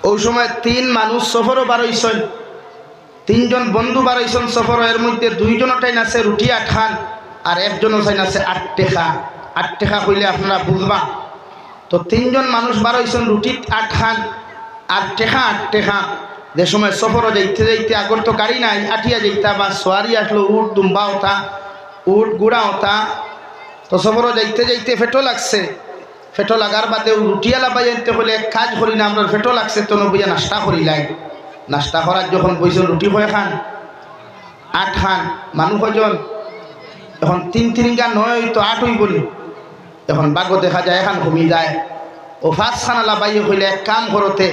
ওই সময় তিন মানুষ সফরও বারইছেন, তিনজন বন্ধু বারইছেন সফর। এর মধ্যে দুইজনের টাইন আছে রুটি 8 খান আর একজনের টাইন আছে 8 টাকা। 8 টাকা কইলে আপনারা বুঝবা। তো তিনজন মানুষ বারইছেন রুটি 8 খান আর টাকা 8 টাকা। যে সময় সফরও যাইতে যাইতে আগর তো গাড়ি নাই, আটিয়া যাইতা বা সোয়ারি আসলো, উট দুম্বা হতা, উট গুড়া হতা। তো সফরও যাইতে যাইতে ফেটো লাগছে। ফেটো লাগার বাদে রুটিয়ালা বাইতে হলে এক কাজ করি না, আমরা ফেটো লাগছে তো নবইয়া নাস্তা করি লাই। নাস্তা করার যখন বইছেন রুটি কয় খান? 8 খান। মানুষ কয়জন? এখন 3 3 9 তো 8 হই বলি। এখন বাগো দেখা যায় এখন ঘুমিয়ে যায়। ও 5 খানালা বাইয়ে কইলে এক কাম করতে,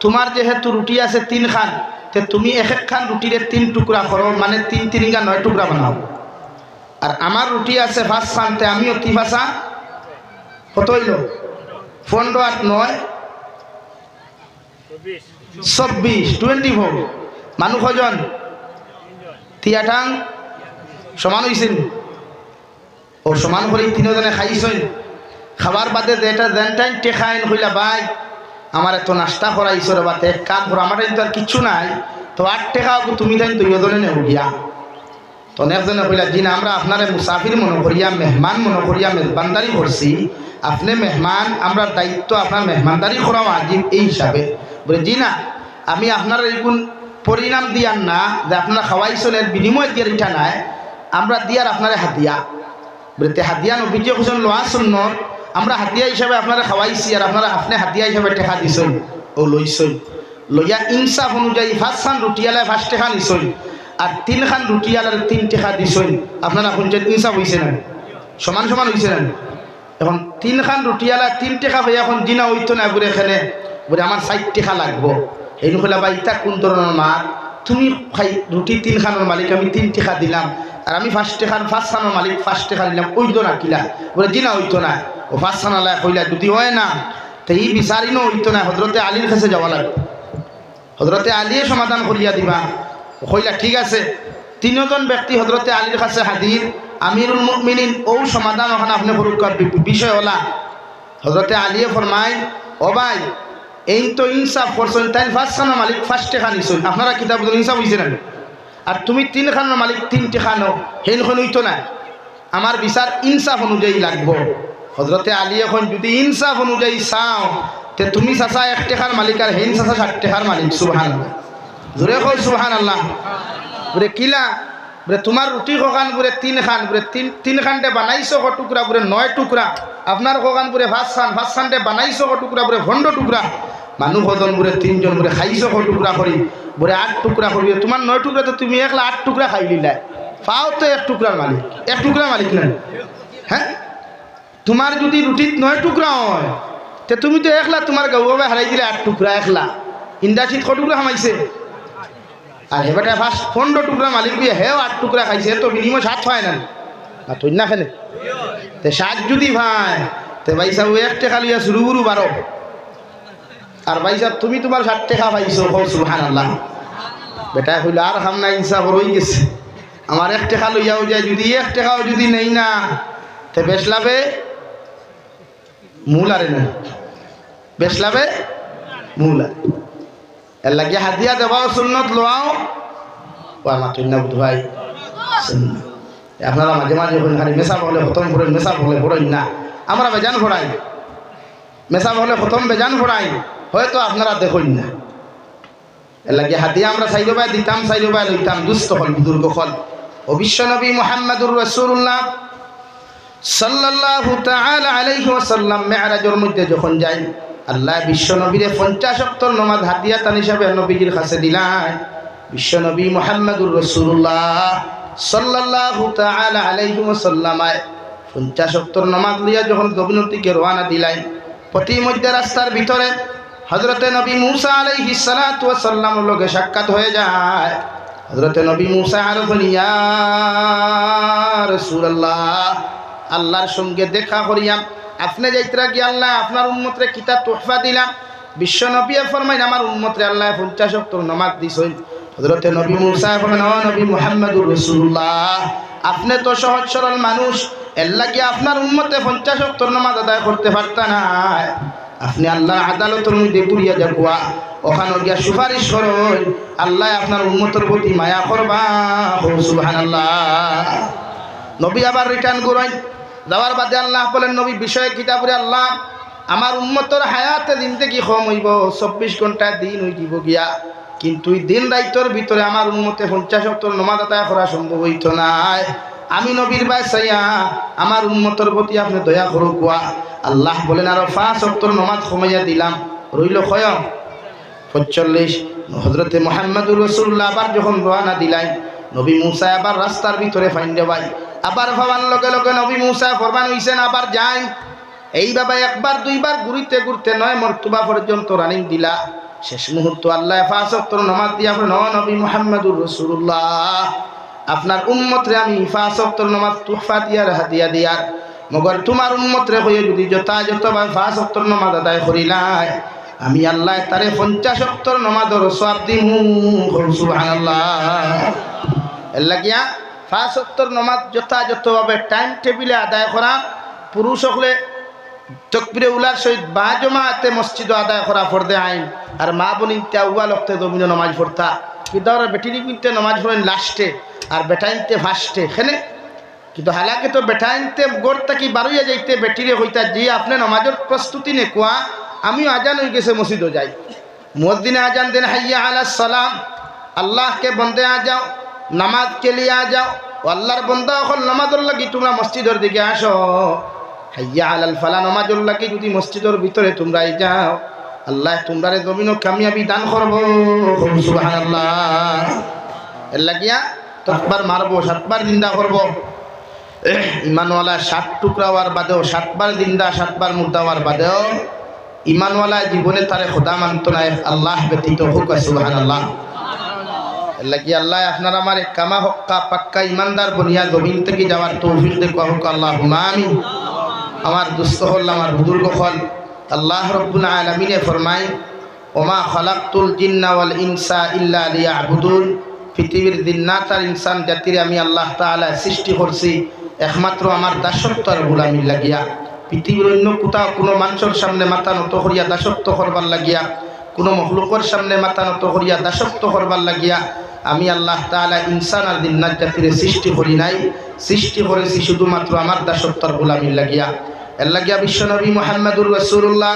তোমার যেহেতু রুটি আছে 3 খান, তে তুমি এক এক খান রুটিরে 3 টুকরা করো, মানে 3 3 9 টুকরা বানাও। আর আমার রুটি আছে 5 খান, তে আমিও 3 5 কত হইল? 15 8 9 24 24। মানুষ কজন? 3 সমান হয়েছেন। ও সমান করে 3 জনে খাইছেন। খাবার বাদে যেটা জেনটাইন টেখাইন হইলা, ভাই আমার এত নাস্তা করাইছো রে বাতে, এক কাম করো, আমার তো আর কিচ্ছু নাই, তো 8 টাকা তুমি তাই 2 জনে নেব গিয়া। তো একজনে কইলা, জি না, আমরা আপনারে মুসাফির মনে করিয়া, মেহমান মনে করিয়া মেজবানদারি করছি। আপনি মেহমান, আমরা দায়িত্ব আপনার মেহমানদারি করা আজিব এই হিসাবে। বলে জি না, আমি আপনার এইগুণ পরিণাম দিয়ার না, যে আপনারা খাওয়াইছেন এর বিনিময় দিয়ার ইটা নাই, আমরা দিয়ার আপনারে হাতিয়া। বলে তে হাতিয়া নবীজি হোসেন লোয়া সুন্নত, আমরা হাতিয়া হিসাবে আপনারা খাওয়াইছি আর আপনারা আপনি হাতিয়া হিসাবে টেকা দিছেন। ও লইছেন, লইয়া ইনসাফ অনুযায়ী 5 খান রুটিয়ালায় 5 টাকা নিছেন আর 3 খান রুটিয়ালার 3 টাকা দিছেন। আপনারা শুনছেন ইনসাফ হয়েছে না? সমান সমান হয়েছে না? এখন 3 খান রুটিয়ালা 3 টাকা হয়ে এখন দিনা হইতো না। বলে এখানে বলে আমার 60 টাকা লাগবো। এই নকলা বা ইটা কোন ধরনের মা, তুমি খাই রুটি 3 খানের মালিক, আমি 3 টাকা দিলাম, আর আমি 5 টাকার 5 খানের মালিক 5 টাকা দিলাম, ওইতো না কিলা? বলে জি না হইতো না। ও 5 খানালায় কইলা যদি হয় না, তো এই বিচারিনও হইতো না, হজরতে আলীর কাছে যাওয়া লাগবে। হজরতে আলীয়ে সমাধান করিয়া দিবা। কইলা ঠিক আছে। 3 জন ব্যক্তি হজরতে আলীর কাছে হাজির। আমিরুল মুমিনিন ও সমাধান ওখানে আপনি করুকার বিষয় হলা। হজরতে আলীয়ে ফরমায়, ও ভাই এই তো ইনসাফ করছেন, তাই 5 খানের মালিক 5 টাকা নিছেন, আপনারা কিতাব ইনসাফ হয়েছে না? আর তুমি 3 খানের মালিক 3 টাকা নো, হেন হইতো না। আমার বিচার ইনসাফ অনুযায়ী লাগবো। হজরতে আলী এখন যদি ইনসাফ অনুযায়ী চাও, তে তুমি চাচা 1 টাকার মালিক আর হেন চাচা 60 টাকার মালিক। সুবহানাল্লাহ, জোরে কই সুবহানাল্লাহ। বলে কিলা? বলে তোমার রুটি খান বলে 3 খান, বলে 3 খানটে বানাইছো ক টুকরা, বলে 9 টুকরা। আপনার খান বলে 5 খান, 5 খানটে বানাইছো ক টুকরা, বলে 12 টুকরা। মানুষ হজন বলে 3 জন, বলে খাইছো ক টুকরা করি, বলে 8 টুকরা করবি। তোমার 9 টুকরা, তো তুমি একলা 8 টুকরা খাই লিলাই, পাও তো 1 টুকরার মালিক। 1 টুকরার মালিক না? হ্যাঁ, তোমার যদি রুটিত 9 টুকরা হয়, তো তুমি তো একলা, তোমার গাঁও হারাই দিলে 8 টুকরা একলা। ইন্ডাস্ট্রিত ক টুকরা খামাইছে? আর হেবাটা 15 টুকরা মালিক দিয়ে হেও 8 টুকরা খাইছে, তো বিনিময় 7 হয় না? না তুই না খেলে তে 7 যদি ভাই, তে ভাই সাহেব 1 টাকা লিয়া শুরু গুরু 12। আর ভাই সাহেব তুমি তোমার 60 টাকা পাইছো, সুবহানাল্লাহ। বেটা হইল আর হাম না, ইনসাফ হয়ে গেছে। আমার 1 টাকা লইয়াও যায়, যদি 1 টাকাও যদি নেই না, তে বেশলাবে মূল আরে না, বেশলাবে মূল আর এর লাগিয়ে হাতিয়া দেওয়াও সুন্নত, লোয়াও ও আমার তুই না বুধ ভাই। আপনারা মাঝে মাঝে খালি মেশাব হলে খতম করেন, মেশাব হলে পড়েন না। আমরা বেজান ফোড়াই, মেশাব হলে খতম বেজান ফোড়াই, হয়তো আপনারা দেখুন না। এর লাগিয়ে হাতিয়া আমরা চাইল বাই দিতাম, চাইল বাই লইতাম, দুস্থ হল বুজুর্গ হল। ও বিশ্ব নবী মুহাম্মদুর রাসূলুল্লাহ সাল্লাল্লাহু তাআলা আলাইহি ওয়াসাল্লাম মেরাজের মধ্যে যখন যাই, আল্লাহ বিশ্ব নবীরে 50 ওয়াক্ত নামাজ হাদিয়া তান হিসাবে নবীজির কাছে দিলেন। বিশ্ব নবী মুহাম্মদুর রাসূলুল্লাহ সাল্লাল্লাহু তাআলা আলাইহি ওয়াসাল্লাম 50 ওয়াক্ত নামাজ লিয়া যখন জমিনের দিকে রওনা দিলেন, প্রতি মধ্যে রাস্তার ভিতরে হযরতে নবী মূসা আলাইহিস সালাতু ওয়াস সালামের লগে সাক্ষাৎ হয়ে যায়। হযরতে নবী মূসা আরফন, ইয়া রাসূলুল্লাহ, আল্লাহর সঙ্গে দেখা করিয়াম, আপনি যাইতরা কি আল্লাহ আপনার উম্মতরে কিতাব তোহফা দিলাম। বিশ্ব নবী ফরমাইন, আমার উম্মতরে আল্লাহ 50 ওয়াক্ত নামাজ দিছেন। হযরতে নবী মূসা ফরমান, ও নবী মুহাম্মদুর রাসূলুল্লাহ, আপনি তো সহজ সরল মানুষ, এর লাগি আপনার উম্মতে 50 ওয়াক্ত নামাজ আদায় করতে পারতা না। আপনি আল্লাহ আদালতের মধ্যে পুরিয়া যাকুয়া ওখানে গিয়া সুপারিশ করুন আল্লাহ আপনার উম্মতের প্রতি মায়া করবা সুবহানাল্লাহ নবী আবার রিটার্ন করেন যাওয়ার বাদে আল্লাহ বলেন নবী বিষয়ে কিতাবে আল্লাহ আমার উম্মতের হায়াতে জিন্দেগি কম হইব 24 ঘন্টা দিন হই দিব গিয়া কিন্তু এই দিন রাইতের ভিতরে আমার উম্মতে 50-70 নামাজ আদায় করা সম্ভব হইত না আমি নবীর বাসাইয়া আমার উম্মতের প্রতি আপনি দয়া করো কোয়া আল্লাহ বলেন আর 5 ওয়াক্ত নামাজ কমাইয়া দিলাম রইল কয় 45 হযরতে মুহাম্মদুর রাসূলুল্লাহ আবার যখন রওনা দিলাই নবী মুসা আবার রাস্তার ভিতরে ফাইন্ডে ভাই আবার ভাবান লগে লগে নবী মুসা ফরমান হইছেন আবার যাই এইভাবে একবার দুইবার ঘুরতে ঘুরতে 9 মর্তবা পর্যন্ত রানিং দিলা শেষ মুহূর্ত আল্লাহ 5 ওয়াক্ত নামাজ দিয়া নবী মুহাম্মদুর রাসূলুল্লাহ আপনার উম্মতরে আমি 5 ওয়াক্ত নামাজ তুহফা দিয়ার হাদিয়া দিয়ার মগর তোমার উম্মতরে হয়ে যদি যথাযথভাবে 5 ওয়াক্ত নামাজ আদায় করিলাই আমি আল্লাহ তারে 50 ওয়াক্ত নামাজের সওয়াব দিমু সুবহানাল্লাহ আল্লাহ গিয়া 5 ওয়াক্ত নামাজ যথাযথভাবে টাইম টেবিলে আদায় করা পুরুষ হলে তাকবীরে উলার সহিত বা জামাতে মসজিদে আদায় করা ফরদে আইন আর মা বোনিনতে আউয়াল ওয়াক্তে জমিন নামাজ পড়তা কিদার বেটিনি কিনতে নামাজ পড়েন লাস্টে আর বেটাইনতে ফার্স্টে এখানে কিন্তু হালাকে তো বেটাইনতে গোড় থাকি বারুইয়া যাইতে বেটিরে হইতা যে আপনি নামাজের প্রস্তুতি নে কোয়া আমিও আজান হয়ে গেছে মসজিদে যাই মুয়াজ্জিনে আজান দেন হাইয়া আলাস সালাম আল্লাহ কে বন্দে আ যাও নামাজ কে লিয়ে আ যাও ও আল্লাহর বান্দা হল নামাজের লাগি তোমরা মসজিদের দিকে আসো হাইয়া আলাল ফালা নামাজের লাগি যদি মসজিদের ভিতরে তোমরা যাও আল্লাহ তোমরারে জমিনও কামিয়াবি দান করব সুবহানাল্লাহ এর লাগিয়া তকবার মারবো 7 বার জিন্দা করবো ইমানওয়ালা 7 টুকরা হওয়ার বাদেও 7 বার জিন্দা 7 বার মুর্দা হওয়ার বাদেও ইমানওয়ালা জীবনে তারে খোদা মানত না আল্লাহ ব্যতীত হোক সুবহানাল্লাহ এর লাগিয়া আল্লাহ আপনার আমার কামা হক্কা পাক্কা ইমানদার বনিয়া জমিন থেকে যাওয়ার তৌফিক দে হোক আল্লাহুম্মা আমিন আমার দুস্থ হল আমার বুজুর্গ হল আল্লাহ রব্বুল আলামিনে ফরমায় ওমা খালাকতুল জিন্না ওয়াল ইনসা ইল্লা লিয়াবুদুন পৃথিবীর জিন্নাত আর ইনসান জাতির আমি আল্লাহ তাআলা সৃষ্টি করছি একমাত্র আমার দাসত্ব আর গোলামির লাগিয়া পৃথিবীর অন্য কোথাও কোনো মানুষের সামনে মাথা নত করিয়া দাসত্ব করবার লাগিয়া কোনো মখলুকের সামনে মাথা নত করিয়া দাসত্ব করবার লাগিয়া আমি আল্লাহ তাআলা ইনসান আর জিন্নাত জাতির সৃষ্টি করি নাই সৃষ্টি করেছি শুধুমাত্র আমার দাসত্ব আর গোলামির লাগিয়া এর লাগিয়া বিশ্বনবী মুহাম্মদুর রাসূলুল্লাহ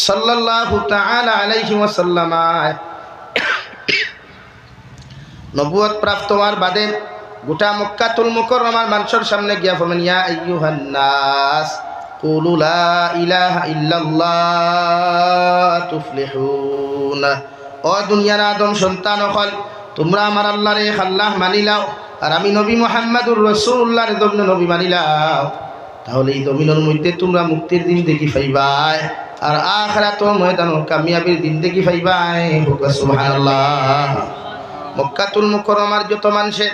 সাল্লাল্লাহু তাআলা আলাইহি ওয়াসাল্লাম নবুয়ত প্রাপ্ত হওয়ার বাদে গোটা মক্কাতুল মুকাররমার মানুষের সামনে গিয়া ফরমান ইয়া আইয়ুহান নাস কুলু লা ইলাহা ইল্লাল্লাহ তুফলিহুন ও দুনিয়ার আদম সন্তান হল তোমরা আমার আল্লাহরে আল্লাহ মানিলাও আর আমি নবী মুহাম্মদুর রাসূলুল্লাহর জন্য নবী মানিলাও তাহলে এই জমিনের মধ্যে তোমরা মুক্তির দিন দেখি পাইবাই আর আখিরাতের ময়দানে কামিয়াবির দিন দেখি পাইবাই সুবহানাল্লাহ মক্কাতুল মুকাররমার যত মানুষে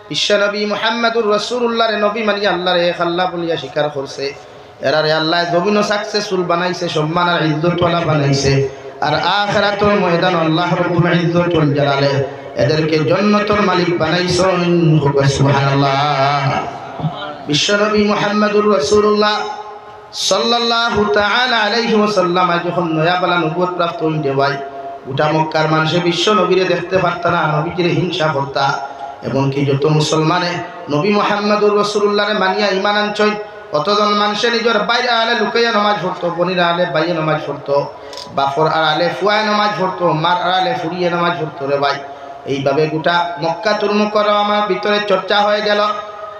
বিশ্বনবী মুহাম্মদুর রাসূলুল্লাহর নবী মানিয়া আল্লাহরে আল্লাহ বলিয়া স্বীকার করছে এরারে আল্লাহ জমিনও সাকসেসফুল বানাইছে সম্মান আর ইজ্জতওয়ালা বানাইছে আর আখিরাতের ময়দান আল্লাহ রব্বুল ইজ্জত ওয়াল জালালে এদেরকে জান্নাতের মালিক বানাইছেন সুবহানাল্লাহ বিশ্বনবী মুহাম্মদুর রাসূলুল্লাহ সাল্লাল্লাহু তাআলা আলাইহি ওয়াসাল্লাম যখন নয়াবালা নবুয়ত প্রাপ্ত হইতে ভাই গোটা মক্কার মানুষে বিশ্ব নবীরে দেখতে পারত না নবীজিরে হিংসা করতা এমনকি যত মুসলমানে নবী মুহাম্মদুর রাসূলুল্লাহরে মানিয়া ঈমান আনছই কতজন মানুষে নিজের বাইরে আলে লুকাইয়া নামাজ পড়তো বনির আলে বাইরে নামাজ পড়তো বাপর আড়ালে ফুয়ায় নামাজ পড়তো মার আড়ালে ফুরিয়ে নামাজ পড়তো রে ভাই এইভাবে গোটা মক্কাতুল মুকাররমার ভিতরে চর্চা হয়ে গেল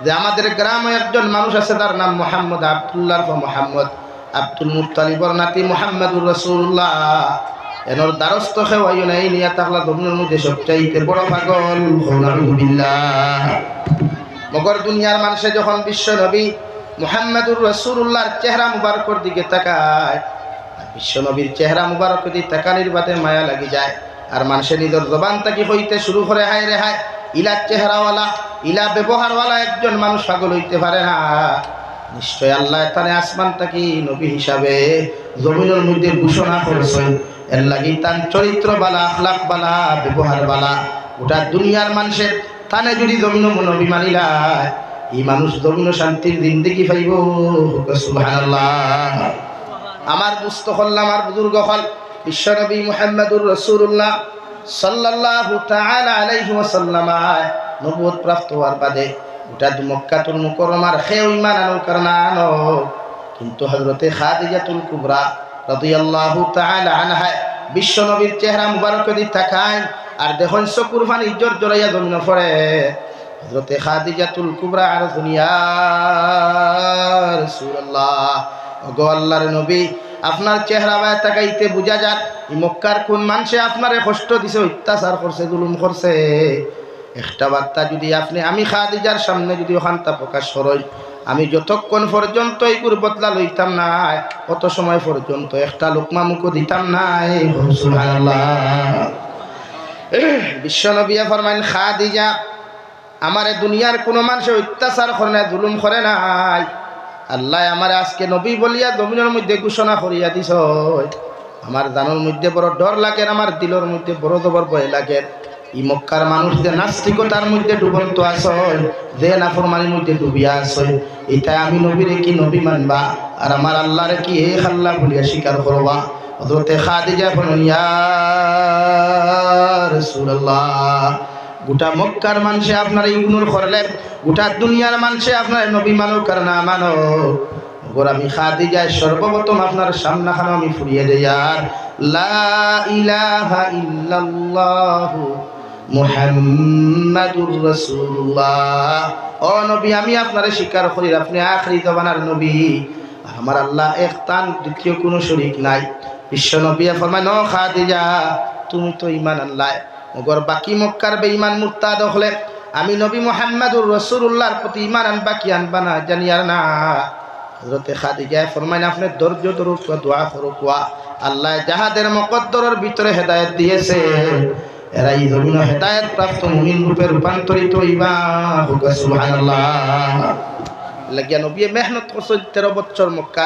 যে আমাদের গ্রামে একজন মানুষ আছে তার নাম মুহাম্মদ আব্দুল্লাহ মুহাম্মদ আব্দুল মুত্তালিবর নাতি মুহাম্মদুর রাসূলুল্লাহ এনর দ্বারস্থ খেওয়াইও নাই নিয়া তাহলা জমিনের মধ্যে সবচাইতে বড় পাগল নাউযুবিল্লাহ মগর দুনিয়ার মানুষে যখন বিশ্ব নবী মুহাম্মদুর রাসূলুল্লাহর চেহারা মুবারকের দিকে তাকায় বিশ্ব নবীর চেহারা মুবারকের দিকে তাকানির বাদে মায়া লাগি যায় আর মানুষের নিজের জবান থেকে হইতে শুরু করে হায় রে হায় ইলা চেহারাওয়ালা ইলা ব্যবহারওয়ালা একজন মানুষ পাগল হইতে পারে না নিশ্চয় আল্লাহ তারে আসমান থেকে নবী হিসাবে জমিনের মধ্যে ঘোষণা করেছেন এর লাগি তার চরিত্র বালা আখলাক বালা ব্যবহার বালা গোটা দুনিয়ার মানুষের তানে যদি জমিন নবী মানিলা এই মানুষ জমিন শান্তির জিন্দেগি পাইব সুবহানাল্লাহ আমার দুস্থ হল আমার বুজুর্গ হল বিশ্বনবী মুহাম্মদুর রাসূলুল্লাহ সাল্লাল্লাহু তাআলা আলাইহি ওয়াসাল্লাম নবুয়ত প্রাপ্ত হওয়ার বাদে গোটা মক্কাতুল মুকাররমার খেয়ে ঈমান আনো করনা আনো কিন্তু হযরতে খাদিজাতুল কুবরা রাদিয়াল্লাহু তাআলা আনহা বিশ্বনবীর চেহারা মুবারক দি তাকায় আর দেখুন চকুর পানি জোর জড়াইয়া জমিন পড়ে হযরতে খাদিজাতুল কুবরা আর দুনিয়া রাসূলুল্লাহ ওগো আল্লাহর নবী আপনার চেহারা বায় তাকাইতে বুঝা যায় এই মক্কার কোন মানুষে আপনারে কষ্ট দিছে অত্যাচার করছে জুলুম করছে একটা বার্তা যদি আপনি আমি খাদিজার সামনে যদি ওখানটা প্রকাশ করেন আমি যতক্ষণ পর্যন্ত এই বদলা লইতাম না কত সময় পর্যন্ত একটা লোকমা মুখও দিতাম না সুবহানাল্লাহ বিশ্বনবী ফরমাইন খাদিজা আমারে দুনিয়ার কোনো মানুষ অত্যাচার করে না জুলুম করে নাই আল্লাহ আমার আজকে নবী বলিয়া জমিনের মধ্যে ঘোষণা করিয়া দিছ আমার জানোর মধ্যে বড় ডর লাগে আমার দিলের মধ্যে বড় জবর ভয় লাগে ই মক্কার মানুষ যে নাস্তিকতার মধ্যে ডুবন্ত আসয় যে নাফরমানির মধ্যে ডুবিয়া আসয় এটা আমি নবীরে কি নবী মানবা আর আমার আল্লাহরে কি হে আল্লাহ বলিয়া স্বীকার করবা হযরতে খাদিজা বলেন ইয়া রাসূলুল্লাহ গোটা মক্কার মানুষে আপনার ইগনোর করলে গোটা দুনিয়ার মানুষে আপনার নবী মানো কার না মানো ওর আমি খাদিজা সর্বপ্রথম আপনার সামনাখানে আমি ফুরিয়ে দেই আর লা ইলাহা ইল্লাল্লাহু মুহাম্মাদুর রাসূলুল্লাহ ও নবী আমি আপনারে স্বীকার করি আপনি আখরি জমানার নবী আমার আল্লাহ এক তান দ্বিতীয় কোনো শরীক নাই বিশ্ব নবী ফরমায় ও খাদিজা তুমি তো ঈমান আনলাই মগর বাকি মক্কার বেঈমান মুরতাদ হলে আমি নবী মুহাম্মদুর রাসূলুল্লাহর প্রতি ঈমান আনবা কি আনবা না জানি আর না হযরতে খাদিজা ফরমায় আপনি ধৈর্য ধরুক দোয়া করুক আল্লাহ যাহাদের মুকদ্দরের ভিতরে হেদায়েত দিয়েছে এরা এই জমিন হেদায়েত প্রাপ্ত মুমিন রূপে রূপান্তরিত হইবা সুবহানাল্লাহ লাগিয়া নবী মেহনত করছেন 13 বছর মক্কা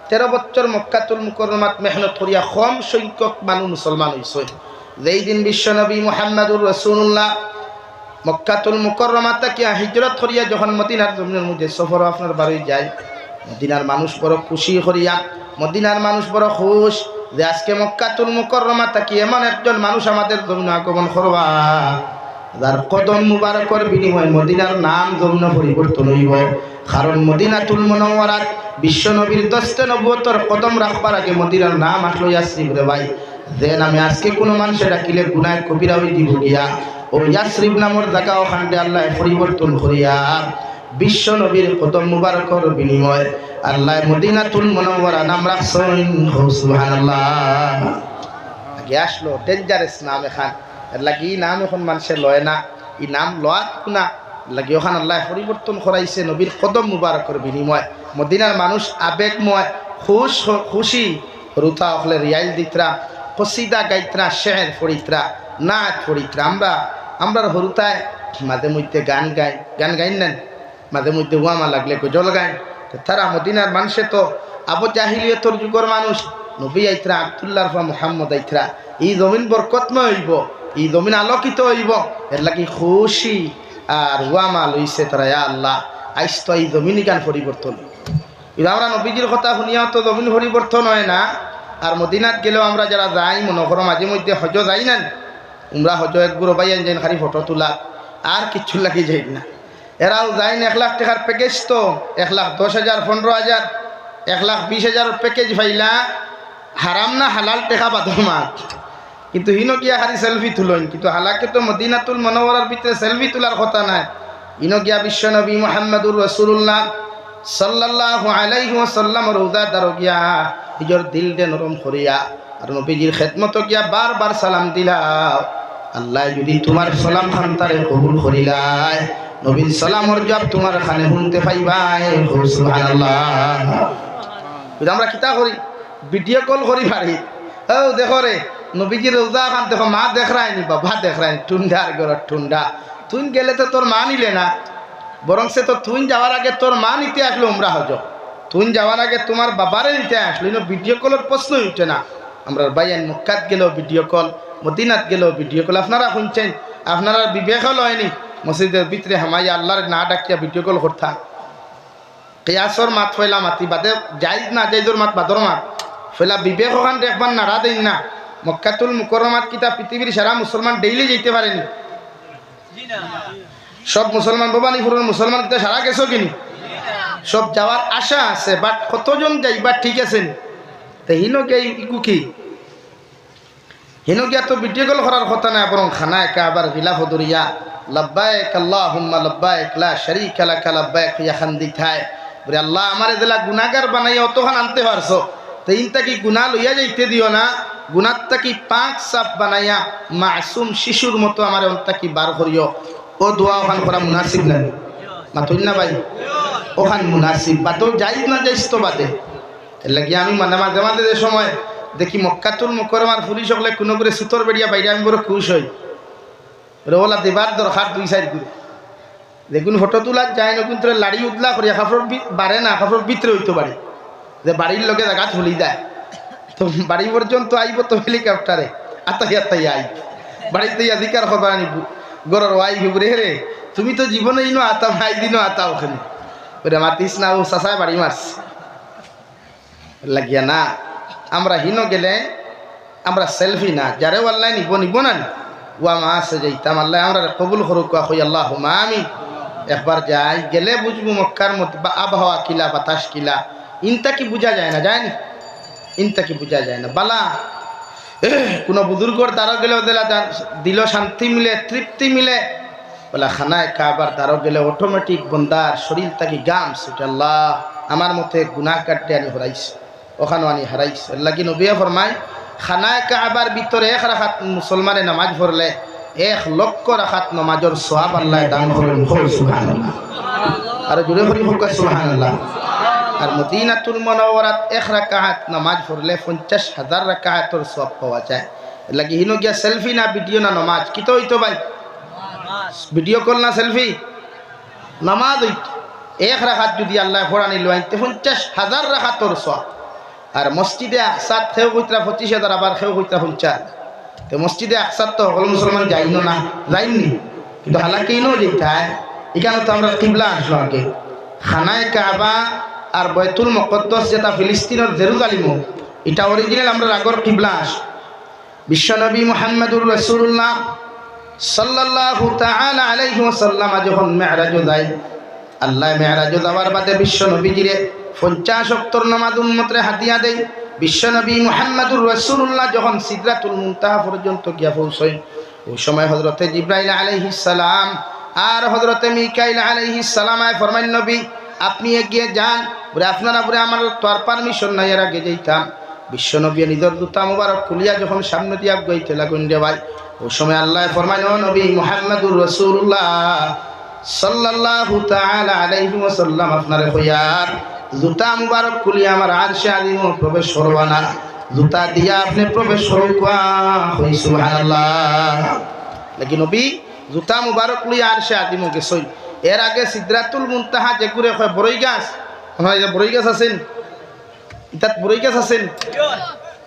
13 বছর মক্কাতুল মুকাররমাত মেহনত করিয়া কম সংখ্যক মানুষ মুসলমান হইছে যেই দিন বিশ্বনবী মুহাম্মদুর রাসূলুল্লাহ মক্কাতুল মুকাররমা থেকে হিজরত করিয়া যখন মদিনার জমিনের মধ্যে সফর আপনার বাড়ি যায় মদিনার মানুষ বড় খুশি করিয়া মদিনার মানুষ বড় খুশ যে আজকে মক্কাতুল মুকাররমা থেকে এমন একজন মানুষ আমাদের জমিন আগমন করবা যার কদম মুবারকের বিনিময়ে মদিনার নাম জমিন পরিবর্তন হইব কারণ মদিনাতুল মুনাওয়ারাত বিশ্বনবীর দস্তে নবুয়তের কদম রাখবার আগে মদিনার নাম আসলো ইয়াসরিব রে ভাই যে নামে আজকে কোনো মানুষের ডাকিলে গুনাহ কবিরা হই দিব গিয়া ও ইয়াসরিব নামের জায়গা ওখানে আল্লাহ পরিবর্তন করিয়া বিশ্ব নবীর কদম মুবারকের বিনিময়ে আল্লাহ মদিনাতুল মুনাওয়ারা নাম রাখছেন সুবহানাল্লাহ আগে আসলো ডেঞ্জারাস নাম এখান এর লাগি নাম এখন মানুষের লয় না এই নাম লওয়াত না লাগি ওখান আল্লাহ পরিবর্তন করাইছে নবীর কদম মুবারকের বিনিময়ে মদিনার মানুষ আবেগময় খুশি রুতা হলে রিয়াইল দিতরা কসিদা গাইতরা শের ফরিতরা নাচ ফরিতরা আমরা হরুতায় মাঝে মধ্যে গান গাইন নেন মাঝে মধ্যে ওয়ামা লাগলে জল গায় তারা মদিনার মানুষে তো আবু জাহিলিয়তর যুগের মানুষ নবী আইতরা আব্দুল্লাহ রফা মুহাম্মদ আইতরা এই জমিন বরকতময় হইব এই জমিন আলোকিত হইব এর লাগি খুশি আর ওয়ামা লইছে তারা ইয়া আল্লাহ আইস তো এই জমিনই গান পরিবর্তন আমরা নবীজির কথা শুনিয়াও তো জমিন পরিবর্তন হয় না আর মদিনাত গেলেও আমরা যারা যাই মনে করো মাঝে মধ্যে হজ যাই না উমরা হজ এক গুরো বাইন যাই খালি ফটো তোলা আর কিচ্ছু লাগি যাই না এরাও যাই না 1 লাখ টাকার প্যাকেজ তো 1,10,000 15,000 1,20,000 প্যাকেজ ভাইলা হারাম না হালাল টাকা বাদর মাত কিন্তু হিনো গিয়া খালি সেলফি তুলন কিন্তু হালাকে তো মদিনাতুল মুনাওয়ারার ভিতরে সেলফি তোলার কথা নাই হিনো গিয়া বিশ্বনবী মুহাম্মদুর রাসূলুল্লাহ সাল্লাল্লাহু আলাইহি ওয়াসাল্লাম রওজা দারো গিয়া নিজের দিল দে নরম করিয়া আর নবীজির খেদমত গিয়া বারবার সালাম দিলাও আল্লাহ যদি তোমার সালাম খান তারে কবুল করিলাই নবীর সালামর জবাব তোমার খানে শুনতে পাইবাই সুবহানাল্লাহ আমরা কিতা করি ভিডিও কল করি পারি ও দেখো রে নবীজির রওজা খান দেখো মা দেখ রায়নি বাবা দেখ রায়নি ঠুন্ডার ঘর ঠুন্ডা তুই গেলে তো তোর মা নিলে না বরং সে তো তুই যাওয়ার আগে তোর মা নিতে আসলো উমরা হজ তুই যাওয়ার আগে তোমার বাবারে নিতে আসলো ভিডিও কলের প্রশ্নই উঠে না আমরা বাইয়ান মক্কাত গেলেও ভিডিও কল মদিনাত গেলেও ভিডিও কল আপনারা শুনছেন আপনারা বিবেক হয়নি মসজিদের ভিতরে হামাইয়া আল্লাহর না ডাকিয়া ভিডিও কল করতাম কেয়াসর মাত ফেলা মাতি বাদে যাইজ না যাইজোর মাত বাদর মাত ফেলা বিবেক ওখান দেখবার নাড়া দেন না মক্কাতুল মুকাররমাত কিতা পৃথিবীর সারা মুসলমান ডেইলি যেতে পারেনি সব মুসলমান ভবানীপুরের মুসলমান কিতা সারা গেছো কিনি সব যাওয়ার আশা আছে বাট কতজন যাইবার ঠিক আছেন তো হিনকে ইকু কি হিনকিয়া তো ভিডিও কল করার কথা না বরং খানা একা আবার গিলাফ দরিয়া লব্বাইক আল্লাহুম্মা লব্বাইক লা শারীকা লাক লব্বাইক ইয়াখান দিথায় বলে আল্লাহ আমারে দিলা গুনাহগার বানাইয়া অতখান আনতে পারছো তো ইনতা কি গুনাহ লইয়া যাইতে দিও না গুনাহটা কি পাক সাফ বানাইয়া মাসুম শিশুর মতো আমারে অন্তা কি বার করিও ও দোয়া ওখান করা মুনাসিব না মাতুন না ভাই ওখান মুনাসিব বা তো যাইজ না যাইজ তো বাদে এর লাগি আমি মানে মাঝে মাঝে যে সময় দেখি মক্কাতুল মুকাররমার পুলিশ হলে কোনো করে সুতর বেরিয়া বাইরে আমি বড় খুশ হই রোলা দেবার দরকার দুই সাইড করে দেখুন ফটো তোলা যায় না কিন্তু লাড়ি উদলা করিয়া কাপড় বাড়ে না কাপড় ভিতরে হইতে পারে যে বাড়ির লোকে জায়গা চলি যায় তো বাড়ি পর্যন্ত আইব তো হেলিকপ্টারে আতাই আতাই আই বাড়িতে অধিকার হবা আনিব গরর ওয়াই ঘুরে রে তুমি তো জীবনে ইনো আতা ভাই দিনও আতা ওখানে ওরে মাতিস না ও চাচায় বাড়ি মারছে লাগিয়া না আমরা হিনো গেলে আমরা সেলফি না যারে আল্লাহ নিব নিব না ওয়া মা আছে যাইতাম আল্লাহ আমরা কবুল করুক কই আল্লাহুম্মা আমিন একবার যাই গেলে বুঝবো মক্কার মধ্যে আবহাওয়া কিলা বাতাস কিলা ইনতা কি বোঝা যায় না যায় না ইনতা কি বোঝা যায় না বালা কোনো বুজুর্গর দ্বারা গেলেও দিল শান্তি মিলে তৃপ্তি মিলে বলে খানায় কাবার দ্বারা গেলে অটোমেটিক বন্দার শরীর থাকি গাম ছুটে আল্লাহ আমার মতে গুনাহ কাটতে আনি হরাইছে ওখানে আনি হারাইছে লাগি নবিয়া ফরমায় খানায় কাবার ভিতরে এক রাখাত মুসলমানে নামাজ পড়লে 1 লক্ষ রাখাত নামাজের সওয়াব আল্লাহ দান করেন সুবহানাল্লাহ আর জুড়ে করি হোক সুবহানাল্লাহ আর মদিনাতুল মুনাওয়ারাত 1 রাকাত নামাজ পড়লে 50,000 রাকাতের সওয়াব পাওয়া যায় লাগি হিনো গিয়া সেলফি না ভিডিও না নামাজ কি তো হইতো ভাই ভিডিও কল না সেলফি নামাজ হইতো 1 রাকাত যদি আল্লাহ পড়ানি লইতে 50,000 রাকাতের সওয়াব আর মসজিদে আকসাত খেউ কইতরা 25,000 আবার খেউ কইতরা 50 তো মসজিদে আকসাত তো সকল মুসলমান যাইনো না যাইনি কিন্তু হালাকি ইনো যেতায় এখানে তো আমরা কিবলা আসলো আগে খানায় কাবা আর বাইতুল মুকদ্দাস যেটা ফিলিস্তিনের জেরুজালেম এটা অরিজিনাল আমরা আগর কিবলা আস বিশ্বনবী মুহাম্মদুর রাসূলুল্লাহ সাল্লাল্লাহু তাআলা আলাইহি ওয়াসাল্লাম যখন মেরাজ যায় আল্লাহ মেরাজ যাওয়ার বাদে বিশ্বনবীজিরে 50-70 নামাজ উম্মতরে হাদিয়া দেয় বিশ্বনবী মুহাম্মদুর রাসূলুল্লাহ যখন সিদরাতুল মুনতাহা পর্যন্ত গিয়া পৌঁছয় ওই সময় হযরতে জিবরাইল আলাইহিস সালাম আর হযরতে মিকাইল আলাইহিস সালাম আয় ফরমান নবী আপনি এগিয়ে যান বলে আপনারা বলে আমার তো আর পারমিশন নাই এর আগে যাইতাম বিশ্বনবী নিজের জুতা মুবারক খুলিয়া যখন সামনে দিয়া গইতে লাগুন রে ভাই ওই সময় আল্লাহ ফরমান ও নবী মুহাম্মদুর রাসূলুল্লাহ সাল্লাল্লাহু তাআলা আলাইহি ওয়াসাল্লাম আপনারে কইয়ার জুতা মুবারক খুলিয়া আমার আরশে আজিম প্রবেশ করবা না জুতা দিয়া আপনি প্রবেশ করবা কই সুবহানাল্লাহ লাগি নবী জুতা মুবারক লইয়া আরশে আজিম গেছই এর আগে সিদরাতুল মুনতাহা যে করে কয় বড়ই গাছ হয় যে বড়ই গাছ আছেন ইতাত বড়ই গাছ আছেন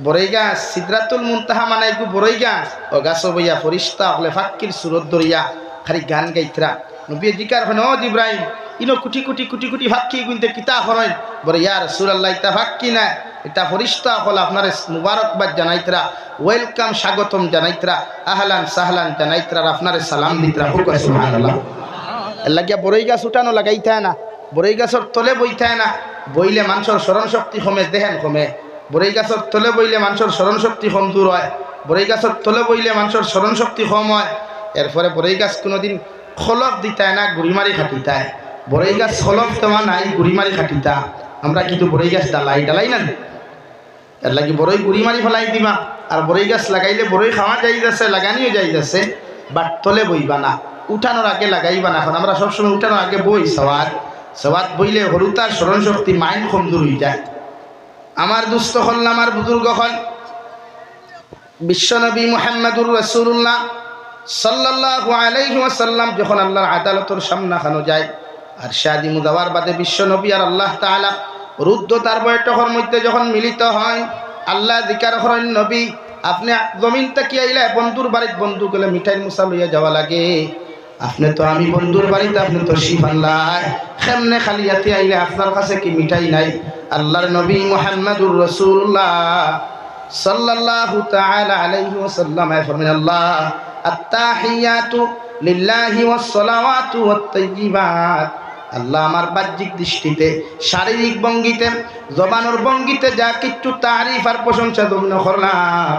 বড়ই গাছ সিদরাতুল মুনতাহা মানে একটু বড়ই গাছ ও গাছ বইয়া ফরিস্তা হলে ফাক্কির সুরত দরিয়া খালি গান গাইতরা নবী জিকার হয় ও জিব্রাইল ইনো কুটি কুটি কুটি কুটি ফাক্কি গুনতে কিতা হরয় বলে ইয়া রাসূলুল্লাহ ইতা ফাক্কি না এটা ফরিস্তা হল আপনার মুবারকবাদ জানাইতরা ওয়েলকাম স্বাগতম জানাইতরা আহলান সাহলান জানাইতরা আপনার সালাম দিতরা সুবহানাল্লাহ লাগিয়া বড়ই গাছ উঠানো লাগাইতে না বড়ই গাছের তলে বইতে না বইলে মানুষের স্মরণ শক্তি কমে দেখেন কমে বড়ই গাছের তলে বইলে মানুষের স্মরণ শক্তি কম দূর হয় বড়ই গাছের তলে বইলে মানুষের স্মরণ শক্তি কম হয় এরপরে বড়ই গাছ কোনোদিন খলক দিতায় না গুড়িমারি খাটিতায় বড়ই গাছ খলক তোমার নাই গুড়িমারি খাটিতা আমরা কিন্তু বড়ই গাছ ডালাই না এর লাগি বড়ই গুড়িমারি ফেলাই দিবা আর বড়ই গাছ লাগাইলে বড়ই খাওয়া যাইতেছে লাগানিও যাইতেছে বাট তলে বইবা না উঠানোর আগে লাগাইবা না এখন আমরা সবসময় উঠানোর আগে বই সওয়াত বইলে হরুতার স্মরণ শক্তি মাইন্ড কমজোর হয়ে যায় আমার দুস্থ হল আমার বুজুর্গ হল বিশ্বনবী মুহাম্মদুর রাসূলুল্লাহ সাল্লাল্লাহু আলাইহি ওয়াসাল্লাম যখন আল্লাহর আদালতের সামনে খানো যায় আর শাদি মুদাওয়ার বাদে বিশ্বনবী আর আল্লাহ তাআলা রুদ্ধ তার বৈঠকের মধ্যে যখন মিলিত হয় আল্লাহ জিকার করেন নবী আপনি জমিন থেকে আইলে বন্ধুর বাড়িতে বন্ধু গেলে মিঠাই মুসা লইয়া যাওয়া লাগে আপনি তো আমি বন্ধুর বাড়িতে আপনি তো শিফাল্লাহ কেমনে খালি হাতে আইলে আপনার কাছে কি মিঠাই নাই? আল্লাহর নবী মুহাম্মদুর রাসূলুল্লাহ সাল্লাল্লাহু তাআলা আলাইহি ওয়াসাল্লাম ফরমান আল্লাহ আত্তাহিয়াতু লিল্লাহি ওয়াস সালাওয়াতু ওয়াত তাইয়্যিবাত। আল্লাহ আমার বাহ্যিক দৃষ্টিতে, শারীরিক ভঙ্গিতে, জবানের ভঙ্গিতে যা কিচ্ছু তারিফ আর প্রশংসা দমিন করলাম,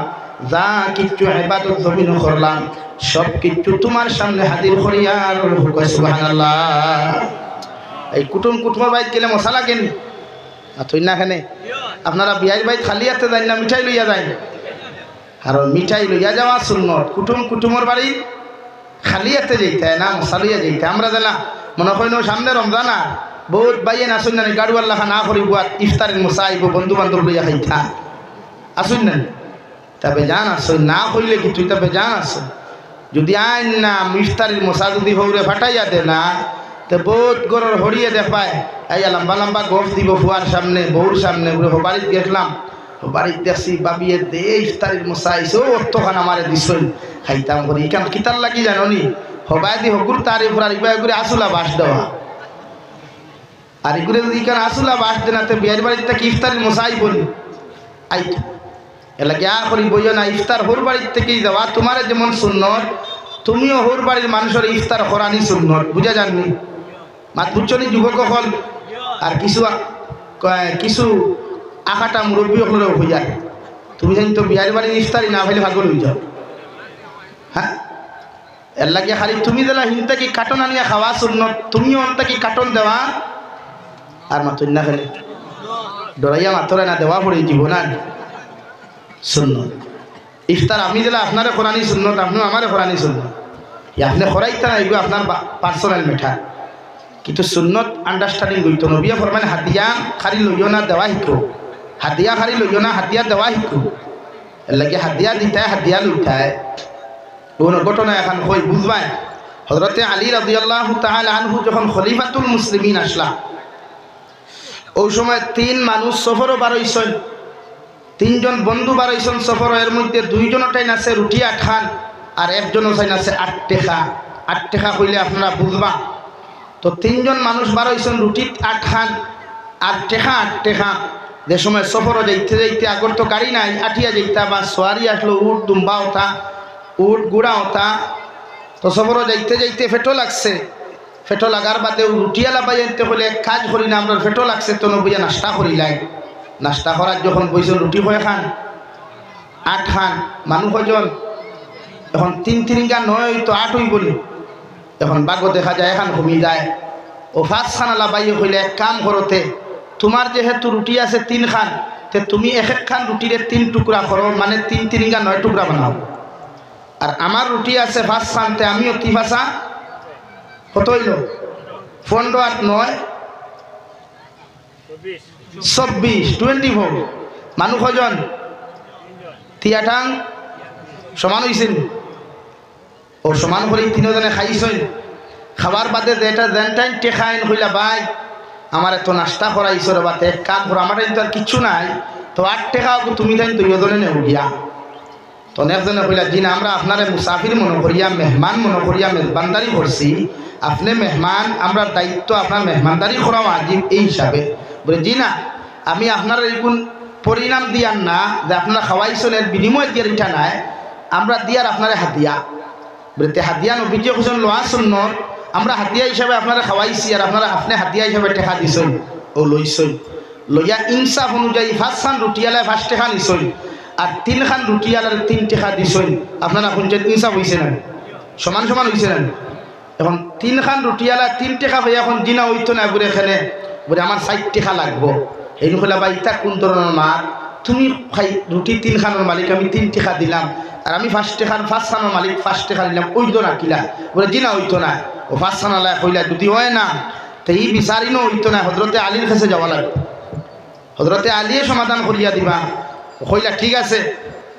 যা কিচ্ছু ইবাদত দমিন করলাম, সব কিচ্ছু তোমার সামনে হাজির করিয়ার সুবহানাল্লাহ। এই কুটুমর বাইত গেলে মশা লাগেন তুই না খানে আপনারা বিয়ার বাইত খালি হাতে যাই না মিঠাই লইয়া যায়? আর মিঠাই লইয়া যাওয়া সুন্নত। কুটুমর বাড়ি খালি হাতে যেতে না মশা লইয়া যেতে। আমরা জানা মনে করেন সামনে রমজান আর বহুত বাইয়ে আসুন না গাড়ুয়াল্লাহ না করিব ইফতারের মশা আইব বন্ধু বান্ধব লইয়া খাইতা আসুন না তবে জান আসুন না কইলে কি তুই তবে জান আসুন যদি আইন না ইফতারের মশা যদি হৌরে ফাটাইয়া দে না তো বহুত গরর হরিয়ে দেখায় এই লম্বা লম্বা গোফ দিব ফুয়ার সামনে বউর সামনে বাড়িতে গেছিলাম বাড়িতে দেখছি বাবিয়ে দে ইফতারের মশা আইসো অর্থখান আমারে দিছই খাইতাম করি ইকান কিতার লাগি জানো নি হবাই দি হগুর তারে ফুরার ইবাই করে আসুলা বাস দেওয়া আর এগুলো যদি ইকান আসুলা বাস দে না তো বিয়ের বাড়িতে কি ইফতারের মশা আইব নি আইতো এলা গিয়া করি বইও না ইফতার হোর বাড়ির থেকেই যাওয়া তোমার যেমন সুন্নত তুমিও হোর বাড়ির মানুষের ইফতার করানি সুন্নত বুঝা যাননি মাত বুঝছনি যুবক হল আর কিছু আখাটা মুরব্বী হলেও হয়ে যায় তুমি জানি তো বিয়ের বাড়ির ইফতারি না হইলে ভাগল হয়ে যাও হ্যাঁ এর লাগিয়া খালি তুমি দিলা হিনটা কি কাটন আনিয়া খাওয়া সুন্নত তুমিও অনটা কি কাটন দেওয়া আর মাতুন না খেলে ডরাইয়া মাতরে না দেওয়া পড়ে জীবনার সুন্নত ইফতার আমি দিলে আপনারে কোরআনি সুন্নত আপনিও আমারে কোরআনি সুন্নত আপনি খরাইতে না এগুলো আপনার পার্সোনাল মেঠা কিন্তু সুন্নত আন্ডারস্ট্যান্ডিং করতো নবিয়া ফরমানে হাতিয়া খারি লইও না দেওয়া শিখো হাতিয়া খারি লইও না হাতিয়া দেওয়া শিখো এর লাগে হাতিয়া দিতায় হাতিয়া লইতায় কোনো ঘটনা এখন হই বুঝবায় হযরতে আলী রাদিয়াল্লাহু তাআলা আনহু যখন খলিফাতুল মুসলিমিন আসলা ওই সময় তিন মানুষ সফরও বারইছেন তিনজন বন্ধু বারইছেন সফর এর মধ্যে দুইজনটাই নাছে রুটি 8 খান আর একজনও চাই নাছে 8 টাকা কইলে আপনারা বুঝবা তো তিনজন মানুষ বারইছেন রুটি 8 খান 8 টাকা যে সময় সফরও যাইতে আগর তো গাড়ি নাই আটিয়া যাইতা বা সোয়ারি আসলো উট দুম্বা ওটা উট গুড়া ওটা তো সফরও যাইতে ফেটো লাগছে ফেটো লাগার বাদে রুটিয়ালা বাইতে হলে এক কাজ করি না আমরা ফেটো লাগছে তো নবইয়া নাস্তা করি লাই নাস্তা করার যখন বইছেন রুটি কয় খান 8 খান মানুষ কয়জন এখন 3 9 তো 8 হই বলি এখন বাগো দেখা যায় এখন ঘুমিয়ে যায় ও 5 খানালা বাইয়ে কইলে এক কাম করতে তোমার যেহেতু রুটি আছে 3 খান তে তুমি এক খান রুটিরে 3 টুকরা করো মানে 3 9 টুকরা বানাও আর আমার রুটি আছে 5 খান তে আমিও 3 ভাষা কত হইল 15 আর 9 24 24 মানুষ কজন তিয়াটাং সমান হইছেন ও সমান করে তিনজনে খাইছেন খাবার বাদে যেটা জেনটাইন টেখাইন হইলা ভাই আমার এত নাস্তা করাইছো রে বাতে এক কাম করো আমার তো আর কিচ্ছু নাই তো 8 টাকা তুমি তাই দুইজনে নেও গিয়া তো একজনে কইলা জিন আমরা আপনারে মুসাফির মনে করিয়া মেহমান মনে করিয়া মেজবানদারি করছি আপনি মেহমান আমরা দায়িত্ব আপনার মেহমানদারি করা ওয়াজিব এই হিসাবে বলে জি না আমি আপনার এইগুণ পরিণাম দিয়ার না যে আপনারা খাওয়াইছেন এর বিনিময় দিয়ার ইটা নাই আমরা দিয়ার আপনারা হাতিয়া বলে তে হাতিয়া নবীজি হোসেন লোয়া সুন্নত আমরা হাতিয়া হিসাবে আপনারা খাওয়াইছি আর আপনারা আপনি হাতিয়া হিসাবে টেকা দিছেন ও লইছেন লইয়া ইনসাফ অনুযায়ী 5 খান রুটিয়ালায় 5 টাকা নিছেন আর 3 খান রুটিয়ালার 3 টাকা দিছেন আপনারা শুনছেন ইনসাফ হইছে না সমান সমান হইছে না এখন 3 খান রুটিয়ালা 3 টাকা হয়ে এখন জিনা হইতো না বলে এখানে বলে আমার 60 টাকা লাগবো এই হলে বা ইটা কোন ধরনের মা তুমি খাই রুটি 3 খানের মালিক আমি 3 টাকা দিলাম আর আমি 5 টাকার 5 খানের মালিক 5 টাকা দিলাম ওইতো না কিলা বলে জিনা হইতো না ও 5 খানালা কইলা যদি হয় না তো এই বিচারিনো হইতো না হযরতে আলীর কাছে যাওয়া লাগবে হযরতে আলীয়ে সমাধান করিয়া দিবা কইলা ঠিক আছে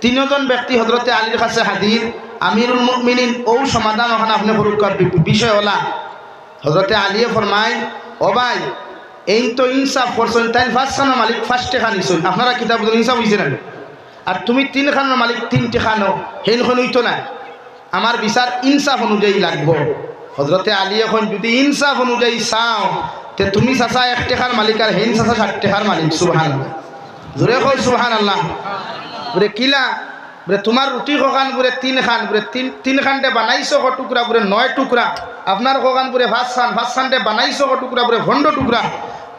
তিনজন ব্যক্তি হযরতে আলীর কাছে হাজির আমিরুল মুমিনিন ও সমাধান ওখানে আপনি করুকার বিষয় হলা হযরতে আলীয়ে ফরমায় ও ভাই এই তো ইনসাফ করছেন তাই 5 খানের মালিক 5 টাকা নিছেন আপনারা কিতাব ইনসাফ হইছে না আর তুমি 3 খানের মালিক 3 টাকা নাও হেন হইতো না আমার বিচার ইনসাফ অনুযায়ী লাগবো হজরতে আলী এখন যদি ইনসাফ অনুযায়ী চাও তে তুমি চাচা 1 টাকার মালিক আর হেন চাচা 60 টাকার মালিক। সুবহানাল্লাহ, জোরে কই সুবহানাল্লাহ। বলে কিলা বলে তোমার রুটি খান বলে 3 খান বলে 3 খানটে বানাইছো ক টুকরা বলে 9 টুকরা, আপনার খান বলে 5 খানটে বানাইছো ক টুকরা বলে 12 টুকরা,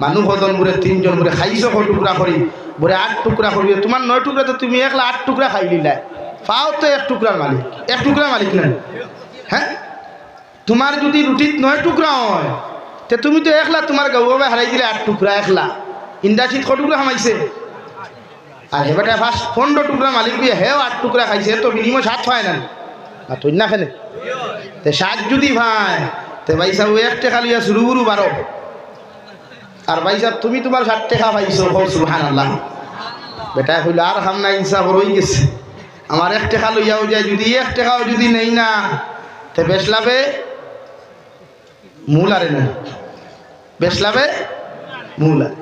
মানুষ হজন বলে 3 জন বলে খাইছো ক টুকরা করি বলে 8 টুকরা করবি, তোমার 9 টুকরা তো তুমি একলা 8 টুকরা খাই লিলা, পাও তো 1 টুকরার মালিক, 1 টুকরার মালিক না। হ্যাঁ, তোমার যদি রুটিত 9 টুকরা হয় তে তুমি তো একলা তোমার গাঁওবাবে হারাই দিলে 8 টুকরা একলা, ইন্ডাস্ট্রিত ক টুকরা খামাইছে আর হেবাটা ফার্স্ট 15 টুকরা মালিক দিয়ে হেও 8 টুকরা খাইছে, তো বিনিময় 7 হয় না তুই না খেলে তে 7 যদি ভাই তে ভাই সাহেব 1 টাকা লইয়া শুরু গুরু 12, আর ভাই সাহেব তুমি তোমার 60 টাকা পাইছো। সুবহানাল্লাহ। বেটা হইল আর খাম না, ইনসাফ হয়ে গেছে, আমার 1 টাকা লইয়াও যায়, যদি 1 টাকাও যদি নেই না তে বেশলাবে মূল আরে না, বেশলাবে মূল আরে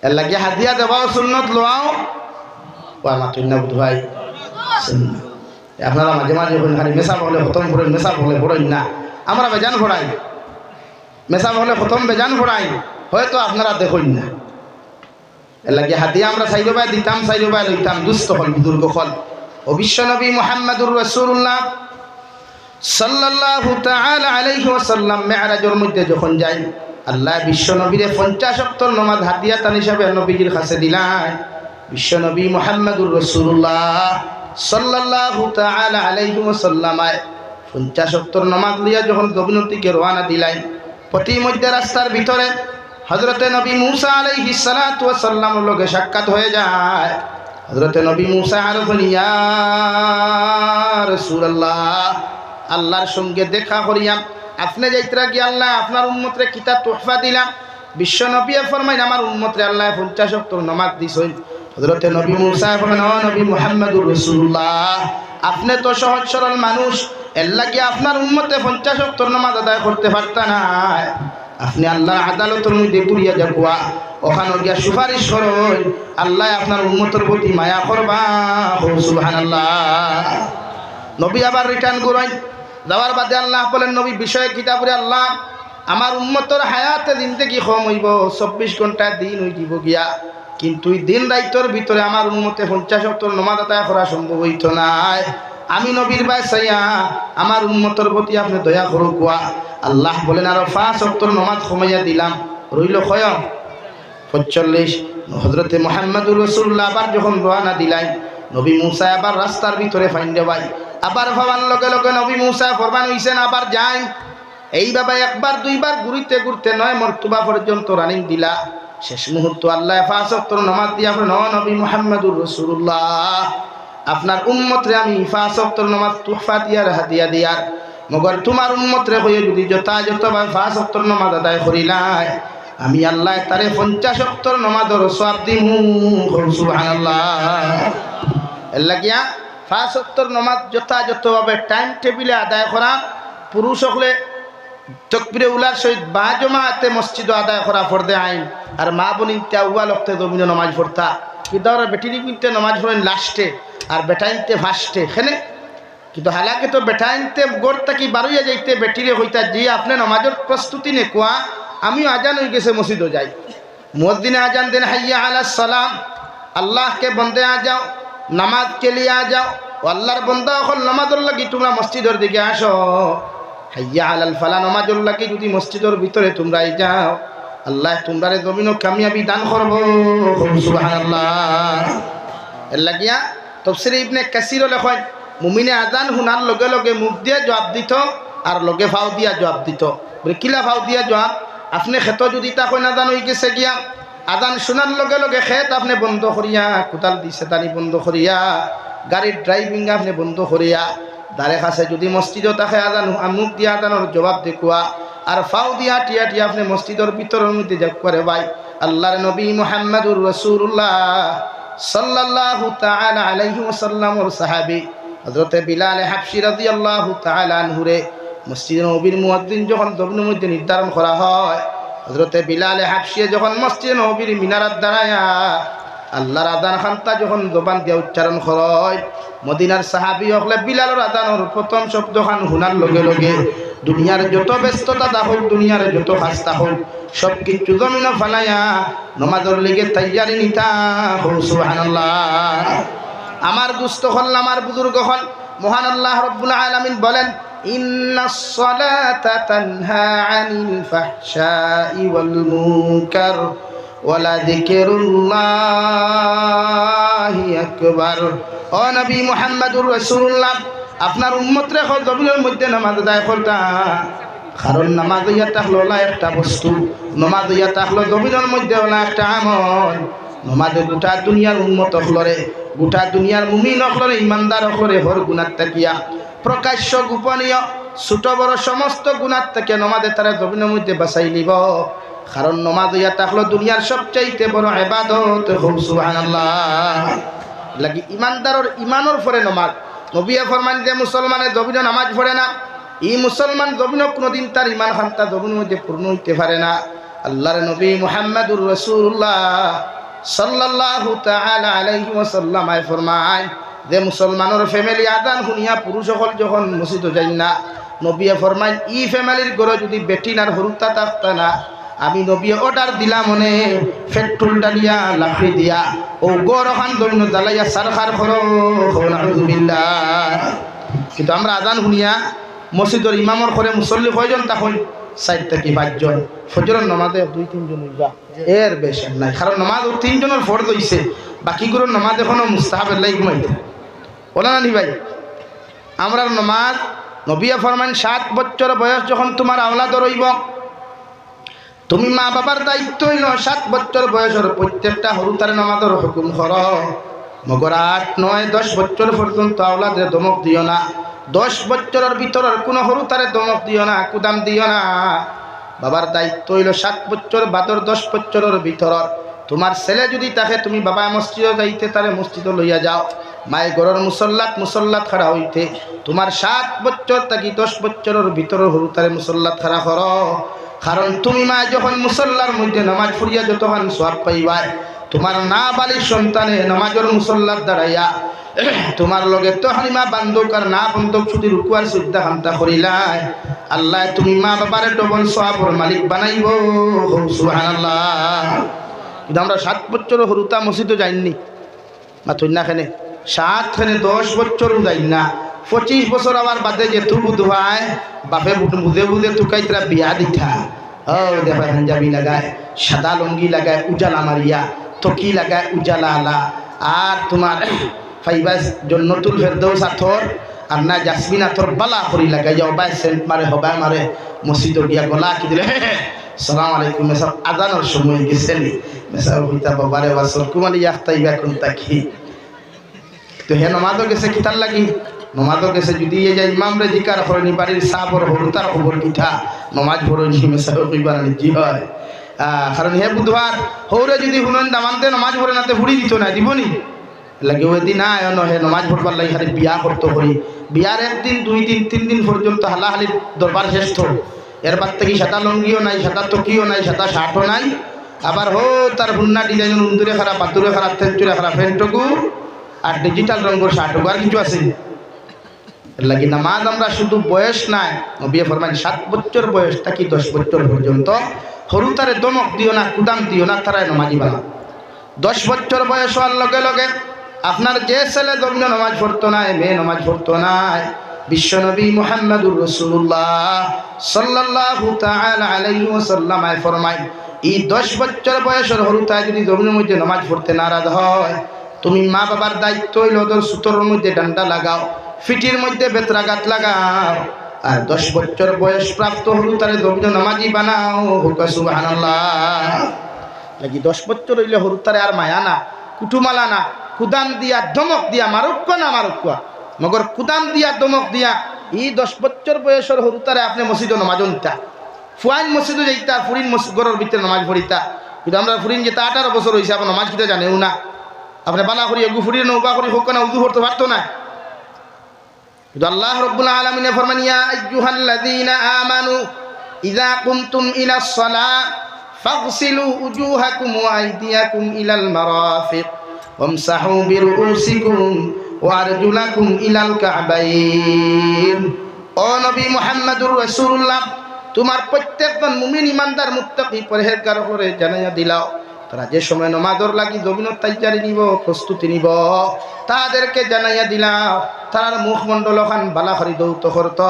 এর লাগিয়ে হাদিয়া দেওয়াও সুন্নত, লোয়াও মাতুন না বুধ ভাই। আপনারা মাঝে মাঝে খালি মেশা বলে খতম করেন, মেশা বলে পড়েন না, আমরা বেজান পড়াই, মেশা বলে খতম বেজান পড়াই, হয়তো আপনারা দেখুন না। এর লাগিয়ে হাদিয়া আমরা চাইল বাই দিতাম, চাইল বাই লইতাম, দুস্থ হল বুজুর্গ হল। ও বিশ্ব নবী মুহাম্মদুর রাসূলুল্লাহ সাল্লাল্লাহু তাআলা আলাইহি ওয়াসাল্লাম মেরাজের মধ্যে যখন যাই, আল্লাহ বিশ্ব নবীরে 50 ওয়াক্ত নামাজ হাদিয়া তান হিসাবে নবীজির কাছে দিলেন। বিশ্ব নবী মুহাম্মদুর রাসূলুল্লাহ সাল্লাল্লাহু তাআলা আলাইহি ওয়াসাল্লাম 50 ওয়াক্ত নামাজ লিয়া যখন গভীর দিকে রওনা দিলেন, প্রতি মধ্যে রাস্তার ভিতরে হযরতে নবী মূসা আলাইহিস সালাতু ওয়াস সালামের লগে সাক্ষাৎ হয়ে যায়। হযরতে নবী মূসা আরফন ইয়া রাসূলুল্লাহ, আল্লাহর সঙ্গে দেখা করিয়াম, আপনি যাইতরা কি আল্লাহ আপনার উম্মতরে কিতাব তোহফা দিলাম। বিশ্ব নবী ফরমাইন আমার উম্মতরে আল্লাহ 50 ওয়াক্ত নামাজ দিছেন। হযরতে নবী মূসা ফরমান ও নবী মুহাম্মদুর রাসূলুল্লাহ, আপনি তো সহজ সরল মানুষ, এর লাগি আপনার উম্মতে 50 ওয়াক্ত নামাজ আদায় করতে পারতা না, আপনি আল্লাহর আদালতের মধ্যে পুরিয়া যাকুয়া, ওখানে গিয়া সুপারিশ করুন, আল্লাহ আপনার উম্মতের প্রতি মায়া করবা। সুবহানাল্লাহ। নবী আবার রিটার্ন করেন, যাওয়ার বাদে আল্লাহ বলেন নবী বিষয়ে কিতাবরে আল্লাহ আমার উম্মতের হায়াতে জিন্দেগি কম হইব, 24 ঘন্টা দিন হই দিব গিয়া, কিন্তু এই দিন রাইতের ভিতরে আমার উম্মতে 50 ওয়াক্ত নামাজ আদায় করা সম্ভব হইত না। আমি নবীর ভাই সাইয়া আমার উম্মতের প্রতি আপনি দয়া করো কোয়া। আল্লাহ বলেন আরো 5 ওয়াক্ত নামাজ কমাইয়া দিলাম, রইল কয় 45। হযরতে মুহাম্মদুর রাসূলুল্লাহ আবার যখন রওনা দিলেন, নবী মূসা আবার রাস্তার ভিতরে ফাইন্ডে ভাই, আবার ভাবান লগে লগে নবী মূসা ফরমান হইছেন আবার যাই। এইভাবে একবার দুইবার ঘুরতে ঘুরতে 9 মর্তবা পর্যন্ত রানিং দিলা। শেষ মুহূর্ত আল্লাহ 5 ওয়াক্ত নামাজ দিয়া নবী মুহাম্মদুর রাসূলুল্লাহ আপনার উম্মতরে আমি 5 ওয়াক্ত নামাজ তোহফা দিয়ার হাদিয়া দিয়ার, মগর তোমার উম্মতরে হয়ে যদি যথাযথভাবে 5 ওয়াক্ত নামাজ আদায় করিলাই, আমি আল্লাহ তারে 50 ওয়াক্ত নামাজের সওয়াব দিমু। সুবহানাল্লাহ। এর লাগিয়া 5 ওয়াক্ত নামাজ যথাযথভাবে টাইম টেবিলে আদায় করা, পুরুষ হলে তাকবীরে উলার সহিত বা জামাতে মসজিদে আদায় করা ফরদে আইন, আর মা বোনিনতে আউয়াল ওয়াক্তে জমিন নামাজ পড়তা, কিন্তু আর বেটিনি কিনতে নামাজ পড়েন লাস্টে আর বেটাইনতে ফার্স্টে এখানে, কিন্তু হালাকে তো বেটাইনতে গোড় থাকি বারুইয়া যাইতে বেটিরে হইতা যে আপনি নামাজের প্রস্তুতি নে কোয়া, আমিও আজান হয়ে গেছে মসজিদে যাই, মুয়াজ্জিনে আজান দেন হাইয়া আলাস সালাম, আল্লাহ কে বন্দে আ যাও, নামাজ কে লিয়ে আ যাও, ও আল্লাহর বন্দা হল নামাজের লাগি তোমরা মসজিদের দিকে আসো, হাইয়া আলাল ফালা নামাজের লাগি যদি মসজিদের ভিতরে তোমরা যাও, আল্লাহ তোমরা জমিনও কামিয়াবি দান করব। সুবহানাল্লাহ। এর লাগিয়া তাফসীরে ইবনে কাসির লেখেন মুমিনে আজান শুনার লগে লগে মুখ দিয়ে জবাব দিত আর লগে ফাও দিয়া জবাব দিত। বলে কিলা ফাও দিয়া জবাব, আপনি খেত যদি তা কই আজান হয়ে গেছে গিয়া, আজান শোনার লগে লগে খেত আপনি বন্ধ করিয়া, কোদাল দিছে তানি বন্ধ করিয়া, গাড়ির ড্রাইভিং আপনি বন্ধ করিয়া, দারে কাছে যদি মসজিদও থাকে আজান মুখ দিয়া আজানোর জবাব দেখুয়া, আর ফাও দিয়া টিয়া টিয়া আপনি মসজিদের ভিতরের মধ্যে যাক করে ভাই। আল্লাহর নবী মুহাম্মদুর রাসূলুল্লাহ সাল্লাল্লাহু তাআলা আলাইহি ওয়াসাল্লামের সাহাবী হযরতে বিলাল হাবশী রাদিয়াল্লাহু তাআলা আনহুরে মসজিদে নববীর মুয়াজ্জিন যখন দবিনের মধ্যে নির্ধারণ করা হয়, হযরতে বিলাল হাবশী যখন মসজিদে নববীর মিনারাত দাঁড়ায়া আল্লাহর আযান খানটা যখন জবান দিয়ে উচ্চারণ করে, মদিনার সাহাবী হলে বিলালের আযানের প্রথম শব্দ খান শোনার লগে লগে দুনিয়ার যত ব্যস্ততা থাকুক, দুনিয়ার যত হাস্তা হোক, সব কিছু জমিন ফালাইয়া নমাজের লেগে তৈয়ারি নিতা হোক। সুবহানাল্লাহ। আমার দুস্থ হল, আমার বুজুর্গ হল, মহান আল্লাহ রব্বুল আলামিন বলেন, ইন্নাস সালাতা তানহা আনিল ফাহশাই ওয়াল মুনকার ওয়ালা যিকরুল্লাহি আকবার। ও নবী মুহাম্মদুর রাসূলুল্লাহ, আপনার উম্মত রে হল জমিনের মধ্যে নামাজ আদায় করতা। কারণ নামাজ ইয়া হলো একটা বস্তু, নামাজ ইয়া হলো জমিনের মধ্যে হলো একটা আমল। নমাজে গোটা দুনিয়ার উম্মত হলরে, গোটা দুনিয়ার মুমিন হলরে, ইমানদার হলরে হর গুনাহ তাকিয়া প্রকাশ্য গোপনীয় ছোট বড় সমস্ত গুনাহ থেকে নমাজে তারা জমিনের মধ্যে বাঁচাই নিব। কারণ নমাজ ইয়া হলো দুনিয়ার সবচাইতে বড় ইবাদত। সুবহানাল্লাহ। লাগি ইমানদারর ইমানের পরে নমাজ। নবিয়ে ফরমান যে মুসলমানের জমিনে নামাজ পড়ে না, এই মুসলমান জমিনে কোনোদিন তার ইমান খান্তা জমিনের মধ্যে পূর্ণ হইতে পারে না। আল্লাহর নবী মুহাম্মদুর রাসূলুল্লাহ সাল্লাল্লাহু তাআলা আলাইহি ওয়াসাল্লাম ফরমায় যে মুসলমানের ফ্যামিলি আযান শুনিয়া পুরুষ সকল যখন মসজিদে যায় না, নবী ফরমায় ই ফ্যামিলির ঘরে যদি বেটিনার হরুতা থাকতা না, আমি নবী অর্ডার দিলাম মনে পেট্রোল ডালিয়া লাকড়ি দিয়া ও গড় খান দৈন্য জ্বালাইয়া সারখার করো। নাউযুবিল্লাহ। কিন্তু আমরা আযান শুনিয়া মসজিদের ইমামর ঘরে মুসল্লি কয়জন তখন 4 থেকে 5 জন। ফজরের নামাজে 2-3 জন হইবা, এর বেশি নাই। কারণ নামাজ 3 জনের ফরজ হইছে, বাকিগুলোর নামাজ এখনো মুস্তাহাবের লাই ঘুমাইতে বলা না নি ভাই। আমরা নামাজ নবী ফরমান 7 বছর বয়স যখন তোমার আওলাদ রইব, তুমি মা বাবার দায়িত্ব হইল 7 বছর বয়সের প্রত্যেকটা হরুতার নামাজের হুকুম কর। মগর 8, 9, 10 বছর পর্যন্ত আওলাদের ধমক দিও না। 10 বছরের ভিতরের কোনো হরুতারে ধমক দিও না, কুদাম দিও না। বাবার দায়িত্ব হইল 7 বছর বাদর 10 বছরের ভিতর তোমার ছেলে যদি তাকে তুমি বাবা মসজিদে যাইতে তারে মসজিদে লইয়া যাও, মায়ের ঘরের মুসল্লাত খাড়া হইতে তোমার 7 বছর থাকি 10 বছরের ভিতরের হরুতারে মুসল্লাত খাড়া করো। কারণ তুমি মা যখন মুসল্লার মধ্যে নামাজ পড়িয়া যতক্ষণ সওয়াব পাইবা, তোমার না বালির সন্তানে নামাজের মুসল্লাত দাঁড়াইয়া তোমার লগে তো হানিমা বান্ধব আর না বন্ধব ছুটি রুকুয়ার সুদ্ধা হামতা করিলাই, আল্লাহ তুমি মা বাবারে ডবল সওয়াবের মালিক বানাইব। সুবহানাল্লাহ। কিন্তু আমরা 7 বছর হরুতা মসজিদে যাইনি মাথুই না, খেনে 7 খেনে 10 বছরও যাই না। 25 বছর আবার বাদে যে তু বুধ হয় বাপে বুঝে বুঝে তুকাইতরা বিয়া দিঠা। ও দেখা পাঞ্জাবি লাগায়, সাদা লঙ্গি লাগায় উজালা মারিয়া, তকি লাগায় উজালা আলা, আর তোমার ফাইবাস জন্নতুল ফেরদৌস আথর আর না জাসমিন আথর বালা করি লাগাই যাও, বাই সেন্ট মারে হবাই মারে মসজিদ গিয়া গলা কি দিলে সালাম আলাইকুম মেসাব আজানোর সময় গেছেন মেসাব হইতা বাবারে বাসর কুমালি ইয়াখতাইবা কোন তাকি। তো হে নমাজও গেছে কিতার লাগি, নমাজও গেছে যদি এ যাই ইমামরে জিকার করেনি বাড়ির সাবর হরুতার খবর কিঠা নমাজ ভরনি মেসাব কইবার জি হয়। কারণ হে বুধবার হৌরে যদি শুনেন দামানতে নমাজ ভরে নাতে ভুড়ি দিত না, দিবনি লাগে ওই দিন আয় হে নমাজ ভরবার লাগে খালি বিয়া করতে করি। বিয়ার 1 দিন 2 দিন 3 দিন পর্যন্ত হালাহালি দরবার শেষ তো, এর বাদ থেকে সাদা লঙ্গিও নাই, সাদা তকিও নাই, সাদা শার্টও নাই, আবার হো তার হুন্না ডিজাইন উন্দুরে খারাপ পাতুরে খারাপ তেঞ্চুরে খারাপ ফ্যান্টকু আর ডিজিটাল রঙের শার্টকু আর কিছু আছে লাগি। নামাজ আমরা শুধু বয়স নাই, নবী ফরমান 7 বছর বয়স থাকি 10 বছর পর্যন্ত হরুতারে দমক দিও না, কুদাম দিও না, তারাই নমাজি বানা। 10 বছর বয়স হওয়ার লগে লগে আপনার যে ছেলে জমিনে নামাজ পড়তো না, মেয়ে নামাজ পড়তো না, বিশ্বনবী মুহাম্মদুর রাসূলুল্লাহ সাল্লাল্লাহু তাআলা আলাইহি ওয়াসাল্লাম ফরমায় এই 10 বছর বয়সের হরুতা যদি জমিনের মধ্যে নামাজ পড়তে নারাজ হয়, তুমি মা বাবার দায়িত্ব হইল ওদের সুতোর মধ্যে ডান্ডা লাগাও, ফিটির মধ্যে বেত্রাঘাত লাগাও, আর 10 বছর বয়স প্রাপ্ত হরুতারে জমিনে নামাজি বানাও। সুবহানাল্লাহ। লাগি 10 বছর হইলে হরুতারে আর মায়া না, কুটুমালা না, কুদাম দিয়া ধমক দিয়া মারুক্য না মারুক্য, মগর কুদাম দিয়া ধমক দিয়া এই 10 বছর বয়সের হরুতারে আপনি মসজিদে নামাজ নিতা, ফুয়াইন মসজিদে যাইতা, ফুরিন ঘরের ভিতরে নামাজ পড়িতা। কিন্তু আমরা ফুরিন যেতে 18 বছর হয়েছে, আপনার নামাজ কিতা জানেও না, আপনি বালা করি এগু ফুরিয়ে নৌকা করি হোক না উজু করতে পারতো না। কিন্তু আল্লাহ রব্বুল আলামিন ফরমান ইয়া আইয়ুহাল্লাযীনা আমানু ইযা কুমতুম ইলাস সালাত ফাগসিলু উজুহাকুম ওয়া আইদিয়াকুম ইলাল মারাফিক ওয়ামসাহু বিরুউসিকুম ওয়া আরজুলাকুম ইলাল কা'বাইন। ও নবী মুহাম্মদুর রাসূলুল্লাহ তোমার প্রত্যেকজন মুমিন ইমানদার মুত্তাকি পরহেজগার করে জানাইয়া দিলাও তারা যে সময় নামাজের লাগি জমিনের তৈয়ারি নিব প্রস্তুতি নিব তাদেরকে জানাইয়া দিলাও তার মুখমণ্ডল খান বালা করি দৌত করত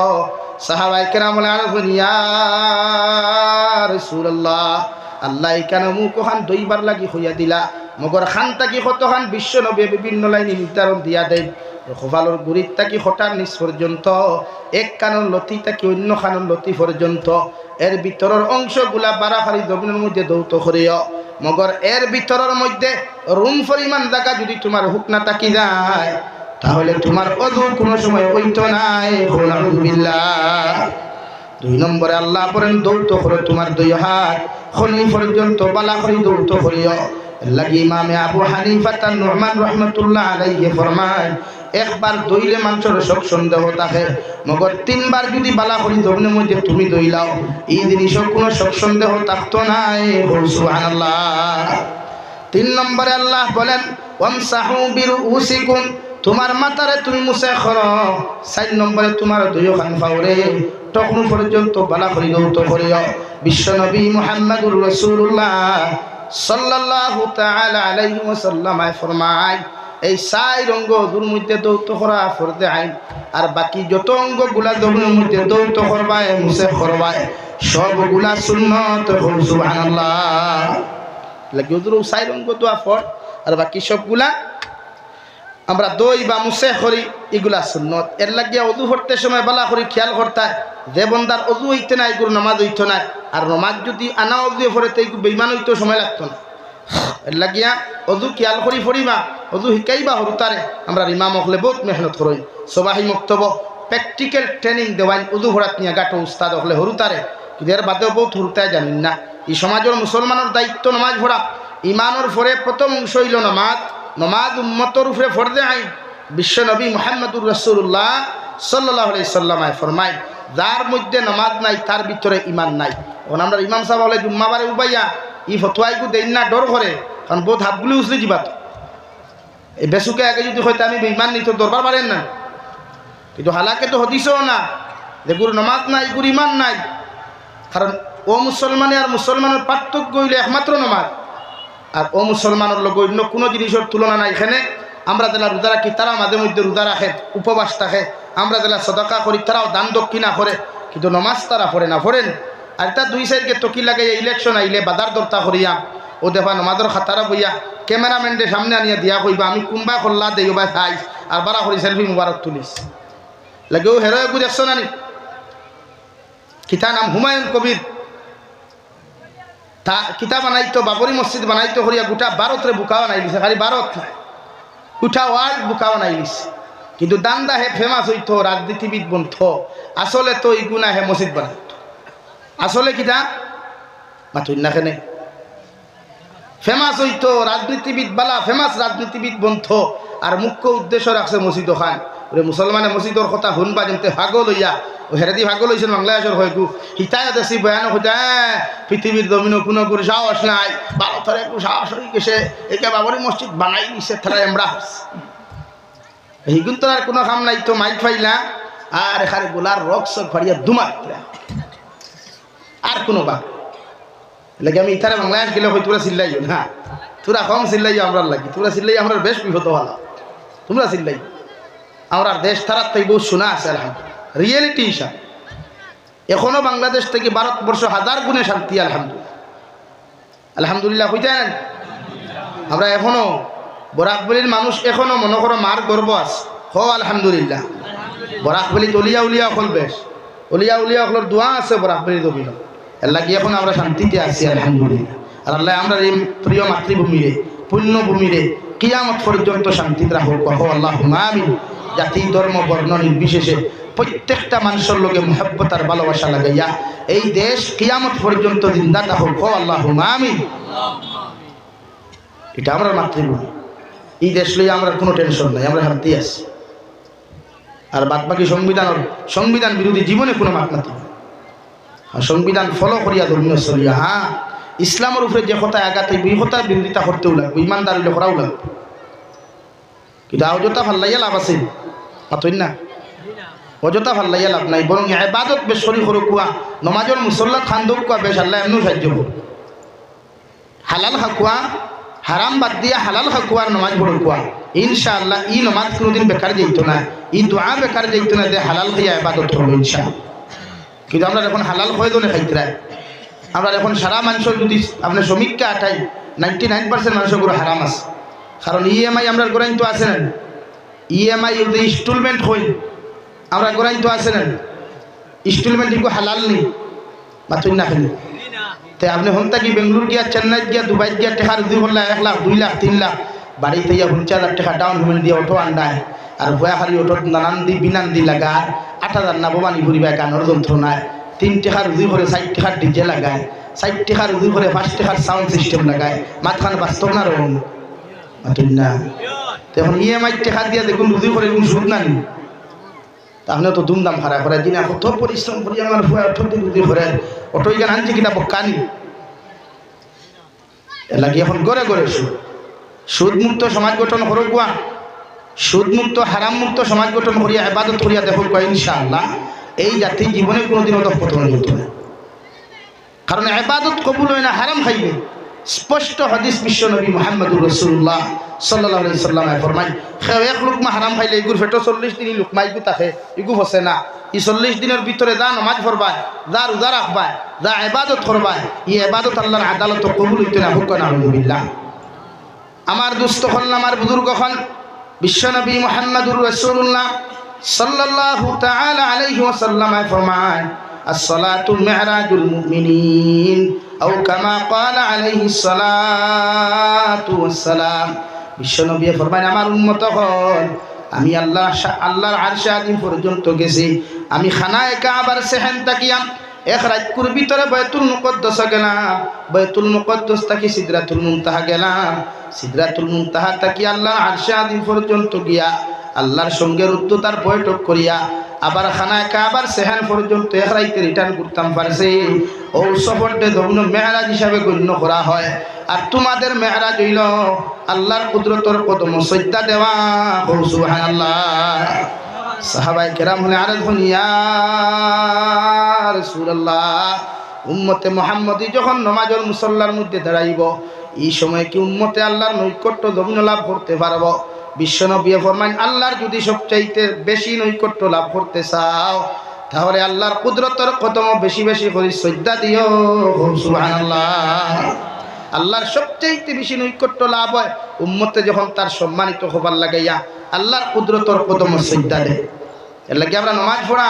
সাহাবায়ে কেরাম আরফুন ইয়া রাসূলুল্লাহ আল্লাহ কেন মুখ খান দুইবার লাগি হইয়া দিলা মগর খান তাকি কত খান বিশ্ব নবী বিভিন্ন লাইনে নির্ধারণ দিয়া দেন খোফালোর গুড়ির তাকি হঠার নিচ পর্যন্ত এক কানর লতি তাকি অন্য কানর লতি পর্যন্ত এর ভিতরের অংশগুলা বাড়াবাড়ি জমিনের মধ্যে দৌত করিও মগর এর ভিতরের মধ্যে রুম পরিমাণ জায়গা যদি তোমার হুক না তাকি যায় তাহলে তোমার অযু কোনো সময় হইতো নাই। আলহামদুলিল্লাহ। 2 নম্বরে আল্লাহ পরেন দৌত করে তোমার 2 হাত খনি পর্যন্ত বালা করে দৌত করিও। লাগি ইমামে আবু হানিফা তার নুরমান রাহমাতুল্লাহ আলাইহি ফরমায় একবার দইলে মানুষের সব সন্দেহ থাকে মগর 3 বার যদি বালা করি জমিনের মধ্যে তুমি দইলাও এই জিনিসের কোনো সব সন্দেহ থাকতো নাই। সুবহানাল্লাহ। 3 নম্বরে আল্লাহ বলেন ওয়ামসাহু বিরুসিকুম তোমার মাথারে তুমি মুছে করো। 4 নম্বরে তোমার 2 খান ফাওরে তখন পর্যন্ত বালা করি দৌত করিও। বিশ্বনবী মুহাম্মদুর রাসূলুল্লাহ সাল্লাল্লাহু তাআলা আলাইহি ওয়াসাল্লাম ফরমায় এই 4 অঙ্গ দুর মধ্যে দৌত করা ফরজে আইন আর বাকি যত অঙ্গগুলা জমিনের মধ্যে দৌত করবায় মুছে করবায় সবগুলা সুন্নাত। সুবহানাল্লাহ। লাগি ওদের 4 অঙ্গ তো ফরজ আর বাকি সবগুলা আমরা দই বা মুছে করি এগুলা সুন্নত। এর লাগিয়া ওযু করতে সময় বালা করি খেয়াল করতে যে বন্দার ওযু হইতে নাই এগুলো নামাজ হইতো না আর নামাজ যদি আনা ওযু পড়ে তো এগুলো বেঈমান হইতো সময় লাগতো না। এর লাগিয়া ওযু খেয়াল করি পড়িবা ওযু শিকাইবা হরুতারে আমরা ইমাম হলে বহুত মেহনত করি সবাই মক্তব প্র্যাকটিক্যাল ট্রেনিং দেওয়াই ওযু পড়াত নিয়ে গাটো উস্তাদ হলে হরুতারে এর বাদেও বহুত হরুতায় জানেন না। এই সমাজের মুসলমানের দায়িত্ব নামাজ পড়া। ইমানের পরে প্রথম অংশ হইল নামাজ। নামাজ উম্মতের উপরে ফরজে আইন। বিশ্ব নবী মুহাম্মদুর রাসূলুল্লাহ সাল্লাল্লাহু আলাইহি সাল্লাম ফরমায় যার মধ্যে নামাজ নাই তার ভিতরে ঈমান নাই। এখন আমরা ইমাম সাহেব হলে জুম্মাবারে উবাইয়া ই ফতোয়াইকু দেন না ডর করে কারণ বহুত হাতগুলি উছলে যাবা তো এই বেসুকে আগে যদি হয়তো আমি বেঈমান নিত দরবার পারেন না কিন্তু হালাকে তো হদিসও না যে গুরু নামাজ নাই গুরু ঈমান নাই। কারণ ও মুসলমানে আর মুসলমানের পার্থক্য হইলে একমাত্র নামাজ আর ও মুসলমানের লোক অন্য কোনো জিনিসের তুলনা নাই। এখানে আমরা যারা রোজা রাখি তারা মাঝে মধ্যে রোজা রাখে উপবাস থাকে আমরা যারা সদকা করি তারাও দান দক্ষিণা করে কিন্তু নমাজ তারা পড়ে না পড়েন। আর তা 2 সাইডকে তকি লাগাইয়া ইলেকশন আইলে বাজার দরতা করিয়া ও দেখবা নমাজের খাতারা বইয়া ক্যামেরাম্যানদের সামনে আনিয়া দিয়া কইবা আমি কুম্বা খোল্লা দেই বা চাইছ আর বারা করি সেলফি মুবারক তুলিস লাগে ও হেরো একু দেখছো নানি কিতা নাম হুমায়ুন কবির তা কিতা বানাইতো বাবরি মসজিদ বানাইতো করিয়া গোটা ভারতরে বুকা বানাই দিছে। খালি ভারত নাই গোটা ওয়ার্ল্ড বুকা বানাই দিছে কিন্তু দান্দা হে ফেমাস হইতো রাজনীতিবিদ বন্ধ আসলে তো ইগুনা হে মসজিদ বানাইতো আসলে কিতা মাতুন না কেনে ফেমাস হইতো রাজনীতিবিদ বালা ফেমাস রাজনীতিবিদ বন্ধ আর মুখ্য উদ্দেশ্য রাখছে মসজিদ খান ওরে মুসলমানে মসজিদর কথা শুনবা যেমতে ভাগল হইয়া ও হেরেদি ভাগল হয়েছেন বাংলাদেশের হয়কু হিতায় দেশি বয়ানো হইতা পৃথিবীর জমিনও কোনো করে সাহস নাই ভারতের একটু সাহস হয়ে গেছে একে বাবরি মসজিদ বানাই দিছে তারা আমরা হিগুন তো আর কোনো কাম নাই তো মাইক ফাইলা আর এখানে গোলার রক সব ফাড়িয়া দুমাত্রা আর কোনো বা লাগে আমি ইতারে বাংলাদেশ গেলে হয় তোরা চিল্লাইও না তোরা কম চিল্লাইও আমরা লাগি তোরা চিল্লাই আমরা বেশ বিপদ ভালো তোমরা চিল্লাই আমরা দেশ তারার থেকে বহু শোনা আছে আলহামদুলিল্লাহ রিয়েলিটি হিসাব এখনো বাংলাদেশ থেকে ভারতবর্ষ 1000 গুণে শান্তি আলহামদুলিল্লাহ আলহামদুলিল্লাহ হইতেন আমরা এখনো বরাকবলির মানুষ এখনো মনে করো মার গর্ব আছে হ আলহামদুলিল্লাহ বরাকবলি অলিয়া উলিয়া হল বেশ অলিয়া উলিয়া হলর দোয়া আছে বরাকবলির দবিল এর লাগি এখন আমরা শান্তিতে আছি আলহামদুলিল্লাহ। আর আল্লাহ আমরা এই প্রিয় মাতৃভূমিরে পুণ্যভূমিরে কিয়ামত পর্যন্ত শান্তিতে রাখুক আল্লাহুম্মা আমিন। জাতি ধর্ম বর্ণ নির্বিশেষে প্রত্যেকটা মানুষের লোকে মহব্বত আর ভালোবাসা লাগাইয়া এই দেশ কিয়ামত পর্যন্ত জিন্দা থাকুক আল্লাহুম্মা আমিন। এটা আমরা মাতৃভূমি এই দেশ লইয়া আমরা কোনো টেনশন নাই আমরা শান্তি আছি। আর বাদ বাকি সংবিধান বিরোধী জীবনে কোনো মাত নাতি সংবিধান ফলো করিয়া ধর্মীয় চলিয়া হ্যাঁ ইসলামের উপরে যে কথা আঘাত এই কথার বিরোধিতা করতেও লাগবে ইমানদার হইলে করাও লাগবে কিন্তু আওজতা ভাল লাগিয়া লাভ আছে মাতই না অযথা ভাল লাগিয়া লাভ নাই, বরং ইবাদত বেশ শরীর করো কুয়া, নমাজের মুসল্লাত খান্দক কুয়া বেশ আল্লাহ এমনিও সাহায্য করো। হালাল খাকুয়া, হারাম বাদ দিয়া হালাল খাকুয়ার নমাজ পড়ো কুয়া, ইনশাআল্লাহ ই নমাজ কোনোদিন বেকার যাইতো না, ই দোয়া বেকার যাইতো না যে হালাল খাইয়া ইবাদত করবো ইনশাআল্লাহ। কিন্তু আমরা এখন হালাল হয়ে দলে খাইতে, আমরা এখন সারা মানুষের যদি আপনার শ্রমিককে আটাই 99% মানুষের গুলো হারাম আছে। কারণ ইএমআই আমরা গোড়াইন তো আছে না, ইএমআই যদি ইনস্টলমেন্ট হই আমরা গোড়াইন তো আছে না, ইনস্টলমেন্ট দিকে হালাল নেই মাত্র না খেলি। তাই আপনি হন থাকি বেঙ্গলোর গিয়া, চেন্নাই গিয়া, দুবাই গিয়া টেকা রুজি করলে 1 লাখ 2 লাখ 3 লাখ, বাড়িতে গিয়া 50,000 টাকা ডাউন পেমেন্ট দিয়ে অটো আন্ডায়, আর ভয়া খালি অটো নানান দি বিনান দি লাগা 8,000 না বোমানি ঘুরিবা গানের যন্ত্রণায়, 3 টাকা রুজি করে 60 টাকার ডিজে লাগায়, 60 টাকা রুজি করে 5 টাকার সাউন্ড সিস্টেম লাগায়, মাঝখান বাস্তব না রকম না। তখন ইএমআই টাকা দিয়া দেখুন রুজি করে কোন সুদ না নি, তাহলে তো ধুমধাম খারাপ করে দিন কত পরিশ্রম করি আমার ভুয়া অটো দিয়ে রুজি করে অটো এখানে আনছে কিনা বকানি লাগে। এখন গড়ে গড়ে সুদমুক্ত সমাজ গঠন করো গুয়া, সুদমুক্ত হারাম মুক্ত সমাজ গঠন করিয়া ইবাদত করিয়া দেখো ইনশাআল্লাহ এই জাতি জীবনে কোনোদিন অধঃপতন হইত না। কারণ ইবাদত কবুল হয় না হারাম খাইবে। স্পষ্ট হাদিস বিশ্ব নবী মুহাম্মদুর রাসূলুল্লাহ সাল্লাল্লাহু আলাইহি সাল্লাম ফরমায়, এক লুকমা হারাম খাইলে এগুর পেটো 40 দিন লুকমা ইগু থাকে ইগু হসে না। এই 40 দিনের ভিতরে যা নামাজ পড়বায়, যা রোজা রাখবায়, যা ইবাদত করবায়, এই ইবাদত আল্লাহর আদালত কবুল হইতে না হোক না আলহামদুলিল্লাহ। আমার দুস্থ হন, আমার বুজুর্গ হন, বিশ্ব নবী মুহাম্মদুর রাসূলুল্লাহ সাল্লাল্লাহু তাআলা আলাইহি ওয়াসাল্লাম ফরমায়, as-salatu mi'rajul mu'minin aw kama qala alayhi salatu wassalam। বিশ্ব নবী ফরমায়, আমার উম্মত হল, আমি আল্লাহর আরশে আজিম পর্যন্ত গেছি, আমি খানায়ে কাবার সেহেন তাকিয়াম, এক রাতকুর ভিতরে বাইতুল মুকদ্দাস গেলাম, বাইতুল মুকদ্দাস থেকে সিদরাতুল মুনতাহা গেলাম, সিদরাতুল মুনতাহা থেকে আল্লাহর আরশে আজিম পর্যন্ত গিয়া আল্লাহর সঙ্গে উচ্চতার বৈঠক করিয়া আবার খানায় কাবার সেহান পর্যন্ত এক রাইতে রিটার্ন করতাম পারছে। ও সফরটা ধন্য মেহরাজ হিসাবে গণ্য করা হয়। আর তোমাদের মেহরাজ হইল আল্লাহর কুদরতর কদম সজ্জা দেওয়া। সুবহানাল্লাহ। সাহাবায়ে কেরাম হলে আরজ হন, ইয়া রাসূলুল্লাহ, উম্মতে মুহাম্মদী যখন নামাজের মুসল্লার মধ্যে দাঁড়াইব, এই সময় কি উম্মতে আল্লাহর নৈকট্য ধন্য লাভ করতে পারব? বিশ্বনবী ফরমান, আল্লাহর যদি সবচাইতে বেশি নৈকট্য লাভ করতে চাও তাহলে আল্লাহর কুদরতের কদম বেশি বেশি করে সজদা দিও। সুবহানাল্লাহ। আল্লাহর সবচাইতে বেশি নৈকট্য লাভ হয় উম্মতে যখন তার সম্মানিত হবার লাগাইয়া আল্লাহর কুদরতের কদম সজদা দেয়। এর লাগে আমরা নামাজ পড়া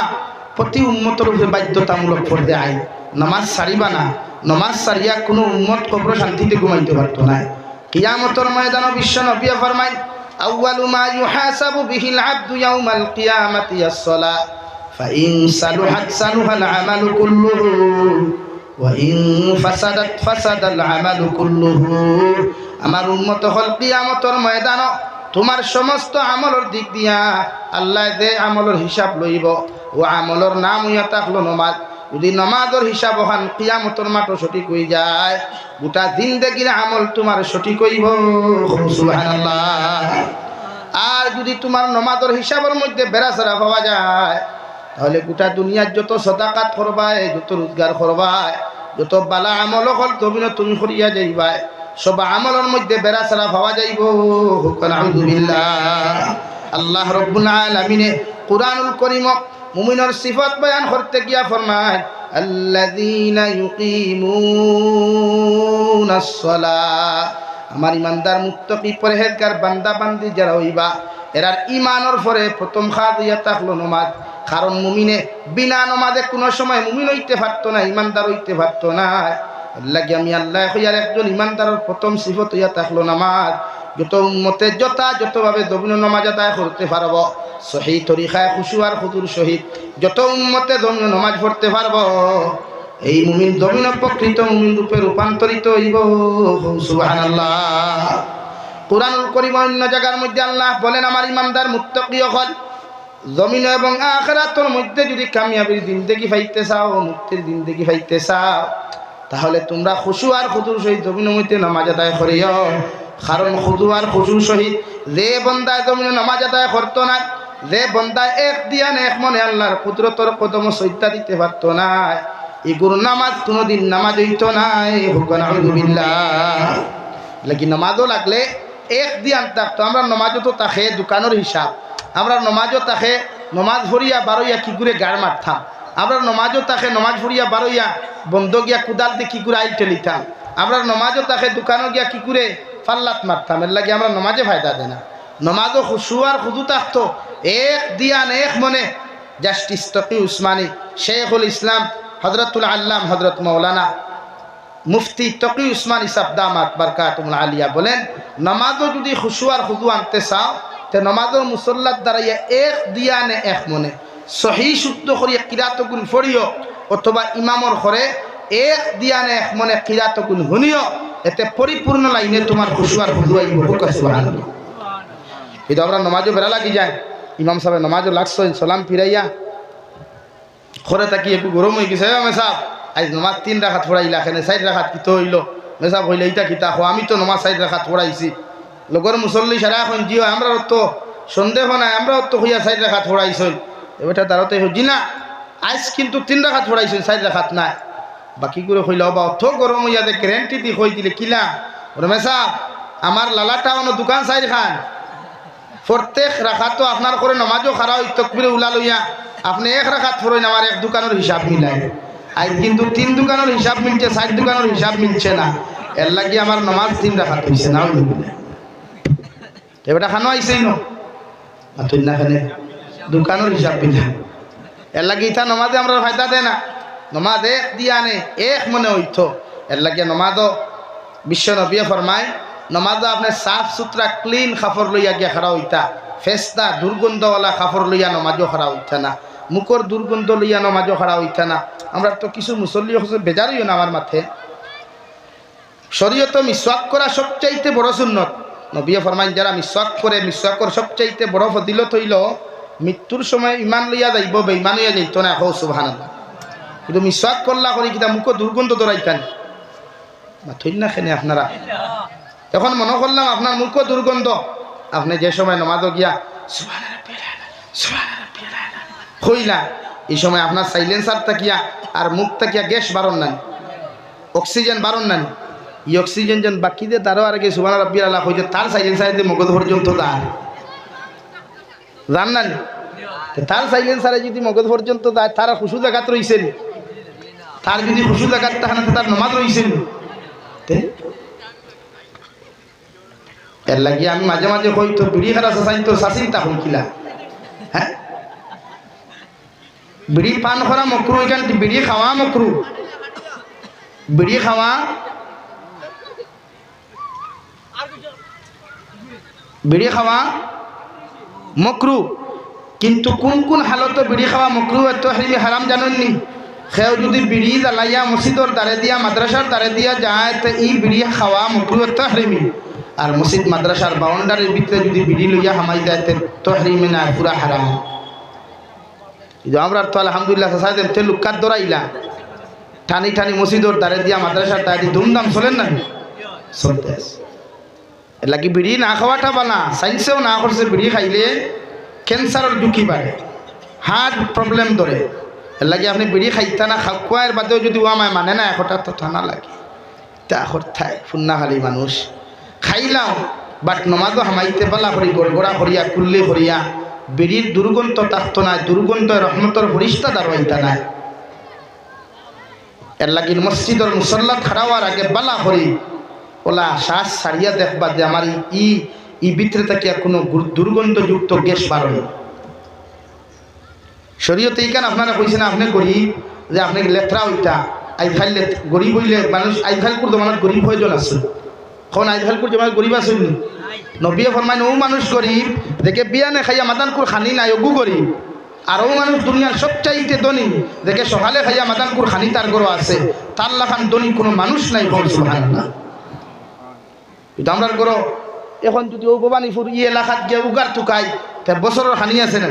প্রতি উম্মতের উপরে বাধ্যতামূলক ফরজে আইন। নামাজ সারিবা না, নামাজ সারিয়া কোনো উম্মত কবর শান্তিতে ঘুমাইতে পারতো না। কিয়ামতের ময়দানে বিশ্বনবী ফরমায়, আউয়ালু মা ইউহাসাবু বিহিল আবদু ইয়াউমাল কিয়ামাতি আস-সালাহ ফাইন সালুহাত সালুহাল আমালু কুল্লুহু ওয়া ইন ফাসাদাত ফাসাদাল আমালু কুল্লুহু। আমার উম্মত হল কিয়ামতের ময়দানে তোমার সমস্ত আমলের দিক দিয়া আল্লাহ যে আমলের হিসাব লইব, ও আমলের নাম হইয়া থাকলো নামাজ। যদি নামাজের হিসাব হন কিয়ামতের মাঠ সঠিক হয়ে যায়, গোটা জিন্দেগির আমল তোমার সঠিক হইব। সুবহানাল্লাহ। আর যদি তোমার নামাজের হিসাবের মধ্যে বেড়াচেরা পাওয়া যায়, তাহলে গোটা দুনিয়ার যত সাদাকাত করবায়, যত রোজগার করবায়, যত বালা আমল হল তুমি করিয়া যাইবাই, সব আমলের মধ্যে বেড়াচেরা পাওয়া যাইব। আলহামদুলিল্লাহ। আল্লাহ রাব্বুল আলামিনে কুরআনুল কারীম মুমিনের সিফাত বয়ান করতে গিয়া ফরমায়, আল্লাযীনা ইউকিমুনাস সালাহ। আমার ইমানদার মুত্তাকি পরহেজগার বান্দা বান্দি যারা হইবা, এরার ইমানের পরে প্রথম খাত ইয়া থাকলো নামাজ। কারণ মুমিনে বিনা নামাজে কোনো সময় মুমিন হইতে পারতো না, ইমানদার হইতে পারতো না। লাগে আমি আল্লাহ হইয়ার একজন ইমানদারের প্রথম সিফত হইয়া থাকলো নামাজ। যত উম্মতে যথাযথভাবে দমিন নামাজ আদায় করতে পারব, সহি তরিকায় খুশু আর খুদুর সহিত যত উম্মতে দমিন নামাজ পড়তে পারব, এই মুমিন দমিন প্রকৃত মুমিন রূপে রূপান্তরিত হইব। সুবহানাল্লাহ। কুরআনুল কারীম অন্য জায়গার মধ্যে আল্লাহ বলেন, আমার ইমানদার মুত্তাকি হল জমিন এবং আখিরাতের মধ্যে যদি কামিয়াবির জিন্দেগি পাইতে চাও, মুক্তির জিন্দেগি পাইতে চাও, তাহলে তোমরা খুশু আর খুদুর সহিত জমিনের মধ্যে নামাজ আদায় করিও। কারণ খুদু আর খুশু সহিত যে বান্দা জমিনে নামাজ আদায় করতো না, যে বন্দা এক দিয়ান এক মনে আল্লাহর কুদরতর কদম সইতা দিতে পারত না, এগুলো নামাজ কোনোদিন নামাজ হইতো নাই। লেকিন নামাজও লাগলে এক দিয়ান থাকতো। আমরা নমাজও তো তাকে দোকানের হিসাব, আমরা নমাজও তাকে নমাজ ভরিয়া বারোইয়া কি করে গাড় মারতাম, আমরা নমাজও তাকে নমাজ ভরিয়া বারোইয়া বন্ধ গিয়া কুদাল দিয়ে কি করে আইল টেলিতাম, আমরা নমাজও তাকে দোকানও গিয়া কি করে ফাল্লাত মারতাম। এর লাগে আমরা নমাজে ফায়দা দেয় না। নমাজও খুশু আর খুদু থাকতো এক দিয়ান এক মনে। জাস্টিস তকি উসমানী, শেখুল ইসলাম হজরতুল আল্লাম হজরত মৌলানা মুফতি তকি উসমানী সাহেব দামাত বারকাতুল আলিয়া বলেন, নমাজও যদি খুশু আর খুদু আনতে চাও তে নমাজের মুসল্লার দ্বারাইয়া এক দিয়ানে এক মনে সহি শুদ্ধ করিয়া কিরাতগুল ফড়িও, অথবা ইমামর ঘরে এক দিয়ানে এক মনে কিরাতগুল শুনিও। এতে পরিপূর্ণ লাইনে তোমার খুশু আর খুদু আইব। সুবহানাল্লাহ। কিন্তু আমরা নমাজও বেড়া লাগি যায়, ইমাম সাহেব নমাজও লাগছো সালাম ফিরাইয়া ঘরে থাকি একটু গরম হয়ে গেছে, মেসাব আজ নমাজ 3 রাকাত পড়াইলা, এখানে 4 রাকাত কিতো হইল, মেসাব হইলে ইটা কিতা হো, আমি তো নমাজ 4 রাকাত পড়াইছি। লগর মুসল্লি সারা এখন জিও আমরা তো সন্দেহ নাই, আমরাও তো হইয়া 4 রাকাত পড়াইছই, এবারটা তারতে হজি না আজ কিন্তু 3 রাকাত পড়াইছেন, 4 রাকাত নাই। বাকি করে হইল বা অত গরম হইয়া যে গ্যারেন্টি দি হই দিলে কিলা ওরে মেসাব আমার লালাটা অন্য দোকান 4 খান প্রত্যেক রাখাত তো আপনার করে নমাজও খারা ওই তকবিরে উলা লইয়া আপনি 1 রাখাত পড়েন, আমার 1 দোকানের হিসাব মিলাই। আজ কিন্তু 3 দোকানের হিসাব মিলছে, 4 দোকানের হিসাব মিলছে না। এর লাগে আমার নমাজ 3 রাখাত হইছে না। এবারটা খানো আইসেই না খানে দোকানের হিসাব মিলাই। এর লাগে ইটা নমাজে আমরা ফায়দা দেয় না। নমাজ এক দিয়ানে এক মনে হইতো। এর লাগে নমাজও বিশ্ব নবী ফরমায় নমাজও আপনি সাফ সুতরা ক্লিন কাপড় লইয়া গিয়া খাড়া হইতা, ফেস্তা দুর্গন্ধওয়ালা কাপড় লইয়া নমাজও খাড়া হইতা না, মুখর দুর্গন্ধ লইয়া নমাজও খাড়া হইতা না। আমরা তো কিছু মুসল্লি বেজার হইও না আমার মাথে। শরীয়ত মিসওয়াক করা সবচাইতে বড় সুন্নত। নবী ফরমাইন যারা মিসওয়াক করে, মিসওয়াকর সবচাইতে বড় ফজিলত হইল মৃত্যুর সময় ইমান লইয়া যাইব, বেঈমান হইয়া যাইতো না। হো সুবহানাল্লাহ। কিন্তু মিসওয়াক করলা করি কিনা মুখ দুর্গন্ধ দৌড়াইতেন মাথই না খেনে আপনারা। এখন মনে করলাম আপনার মুখ দুর্গন্ধ, আপনি যে সময় নমাজও গিয়া হইলা এই সময় আপনার সাইলেন্সার তাকিয়া আর মুখ তাকিয়া গ্যাস বারণ নানি, অক্সিজেন বারণ নানি। এই অক্সিজেন যেন বাকি দিয়ে তারও আর কি সুবহান রাব্বিল আলা হইতে তার সাইলেন্সার দিয়ে মগজ পর্যন্ত জান নানি, তার সাইলেন্সারে যদি মগজ পর্যন্ত যায় তার খুশু জায়গাত রইছেন, তার যদি খুশু জায়গাত তাহানা তার নমাজ রইছেন। এর লাগিয়ে আমি মাঝে মাঝে হইতো বিড়ি খারা চাচাই তো চাচিন্তা হইকিলা, হ্যাঁ বিড়ি পান করা মকরু, এখান বিড়ি খাওয়া মকরু, বিড়ি খাওয়া মকরু। কিন্তু কোন কোন হালত বিড়ি খাওয়া মকরু এত হারাম জানেননি? সেও যদি বিড়ি জ্বালাইয়া মসজিদর দ্বারে দিয়া মাদ্রাসার দ্বারে দিয়া যায় তো এই বিড়ি খাওয়া মকরু এত হারিমি। আর মসজিদ মাদ্রাসার বাউন্ডারির ভিতরে যদি বিড়ি লইয়া হামাই যায় তো হারিমি না, পুরা হারাম। কিন্তু আমরা তো আলহামদুলিল্লাহ সাহেব তে লুকাত দৌড়াইলা টানি টানি মসজিদর দ্বারে দিয়া মাদ্রাসার দ্বারে ধুমধাম চলেন না, চলতে আছে। এর লাগে বিড়ি না খাওয়াটা বানা, সাইন্সেও না করছে বিড়ি খাইলে ক্যান্সারের ঝুঁকি বাড়ে, হার্ট প্রবলেম ধরে। এর লাগে আপনি বিড়ি খাইতা না, খোয়ার বাদেও যদি আমায় মানে না একটা তো ঠান্ডা লাগে তা থায় ফুন্নাখালী মানুষ খাইলাম। বাট নমাজও হামাইতে পালা করি গড়গড়া করিয়া কুল্লি করিয়া বিড়ির দুর্গন্ধ থাকতো না, দুর্গন্ধ রহমতর ফরিস্তা দাঁড়াইতা নাই। এর লাগে মসজিদর মুসল্লাত খাড়াওয়ার আগে বালা করি ওলা শ্বাস ছাড়িয়া দেখবা যে আমার ই ভিতরে থেকে কোনো দুর্গন্ধযুক্ত গ্যাস বাড়ে। শরীয়তে এইখানে আপনারা কইছেন আপনি গরিব যে আপনি লেথরা ওইটা আইফাইল গরিব হইলে মানুষ আইফাইলপুর জমানত গরিব হয়েজন আছে, এখন আইফাইলপুর জমানত গরিব আছে নবীয়ে ফরমাইন ও মানুষ গরিব দেখে বিয়া নে খাইয়া মাদানপুর খানি নাই ওগু গরিব। আর ও মানুষ দুনিয়ার সবচাইতে ধনী দেখে সকালে খাইয়া মাদানপুর খানি তার গরো আছে, তার লাখান ধনী কোনো মানুষ নাই। সুবহানাল্লাহ। কিন্তু আমরা গরো এখন যদি ও ভবানীপুর ই এলাকাত গিয়ে উগার টুকাই তা বছরের খানি আছে না,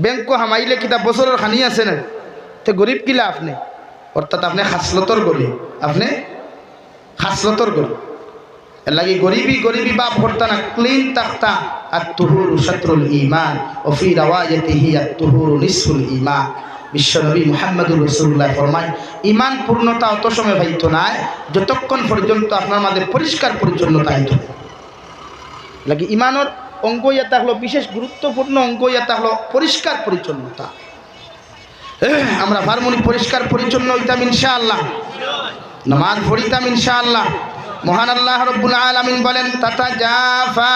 ব্যাংকো হামাইলে কিতা বছরের খানি আছে না, তে গরিব কিলা আপনি? অর্থাৎ আপনি খাসলতর গরিব, আপনি খাসলতর গরিব। এর লাগে গরিবই বাপ করতা না, ক্লিন থাকতা আত-তুহুরু শাতরুল ঈমান ওয়া ফি রাওয়ায়াতিহি আত-তুহুরু নিসফুল ঈমান। বিশ্বনবী মুহাম্মদুর রাসূলুল্লাহ ফরমায় ঈমান পূর্ণতা অত সময় পাইতো না যতক্ষণ পর্যন্ত আপনার মাঝে পরিষ্কার পরিচ্ছন্নতা আইতো। লাগি ঈমানের অঙ্গ এটা হলো বিশেষ গুরুত্বপূর্ণ অঙ্গ এটা হলো পরিষ্কার পরিচ্ছন্নতা। আমরা ফার্মনি পরিষ্কার পরিচ্ছন্ন হইতাম ইনশাআল্লাহ, নামাজ পড়িতাম ইনশাআল্লাহ। মহান আল্লাহ রাব্বুল আলামিন বলেন তাতাজাফা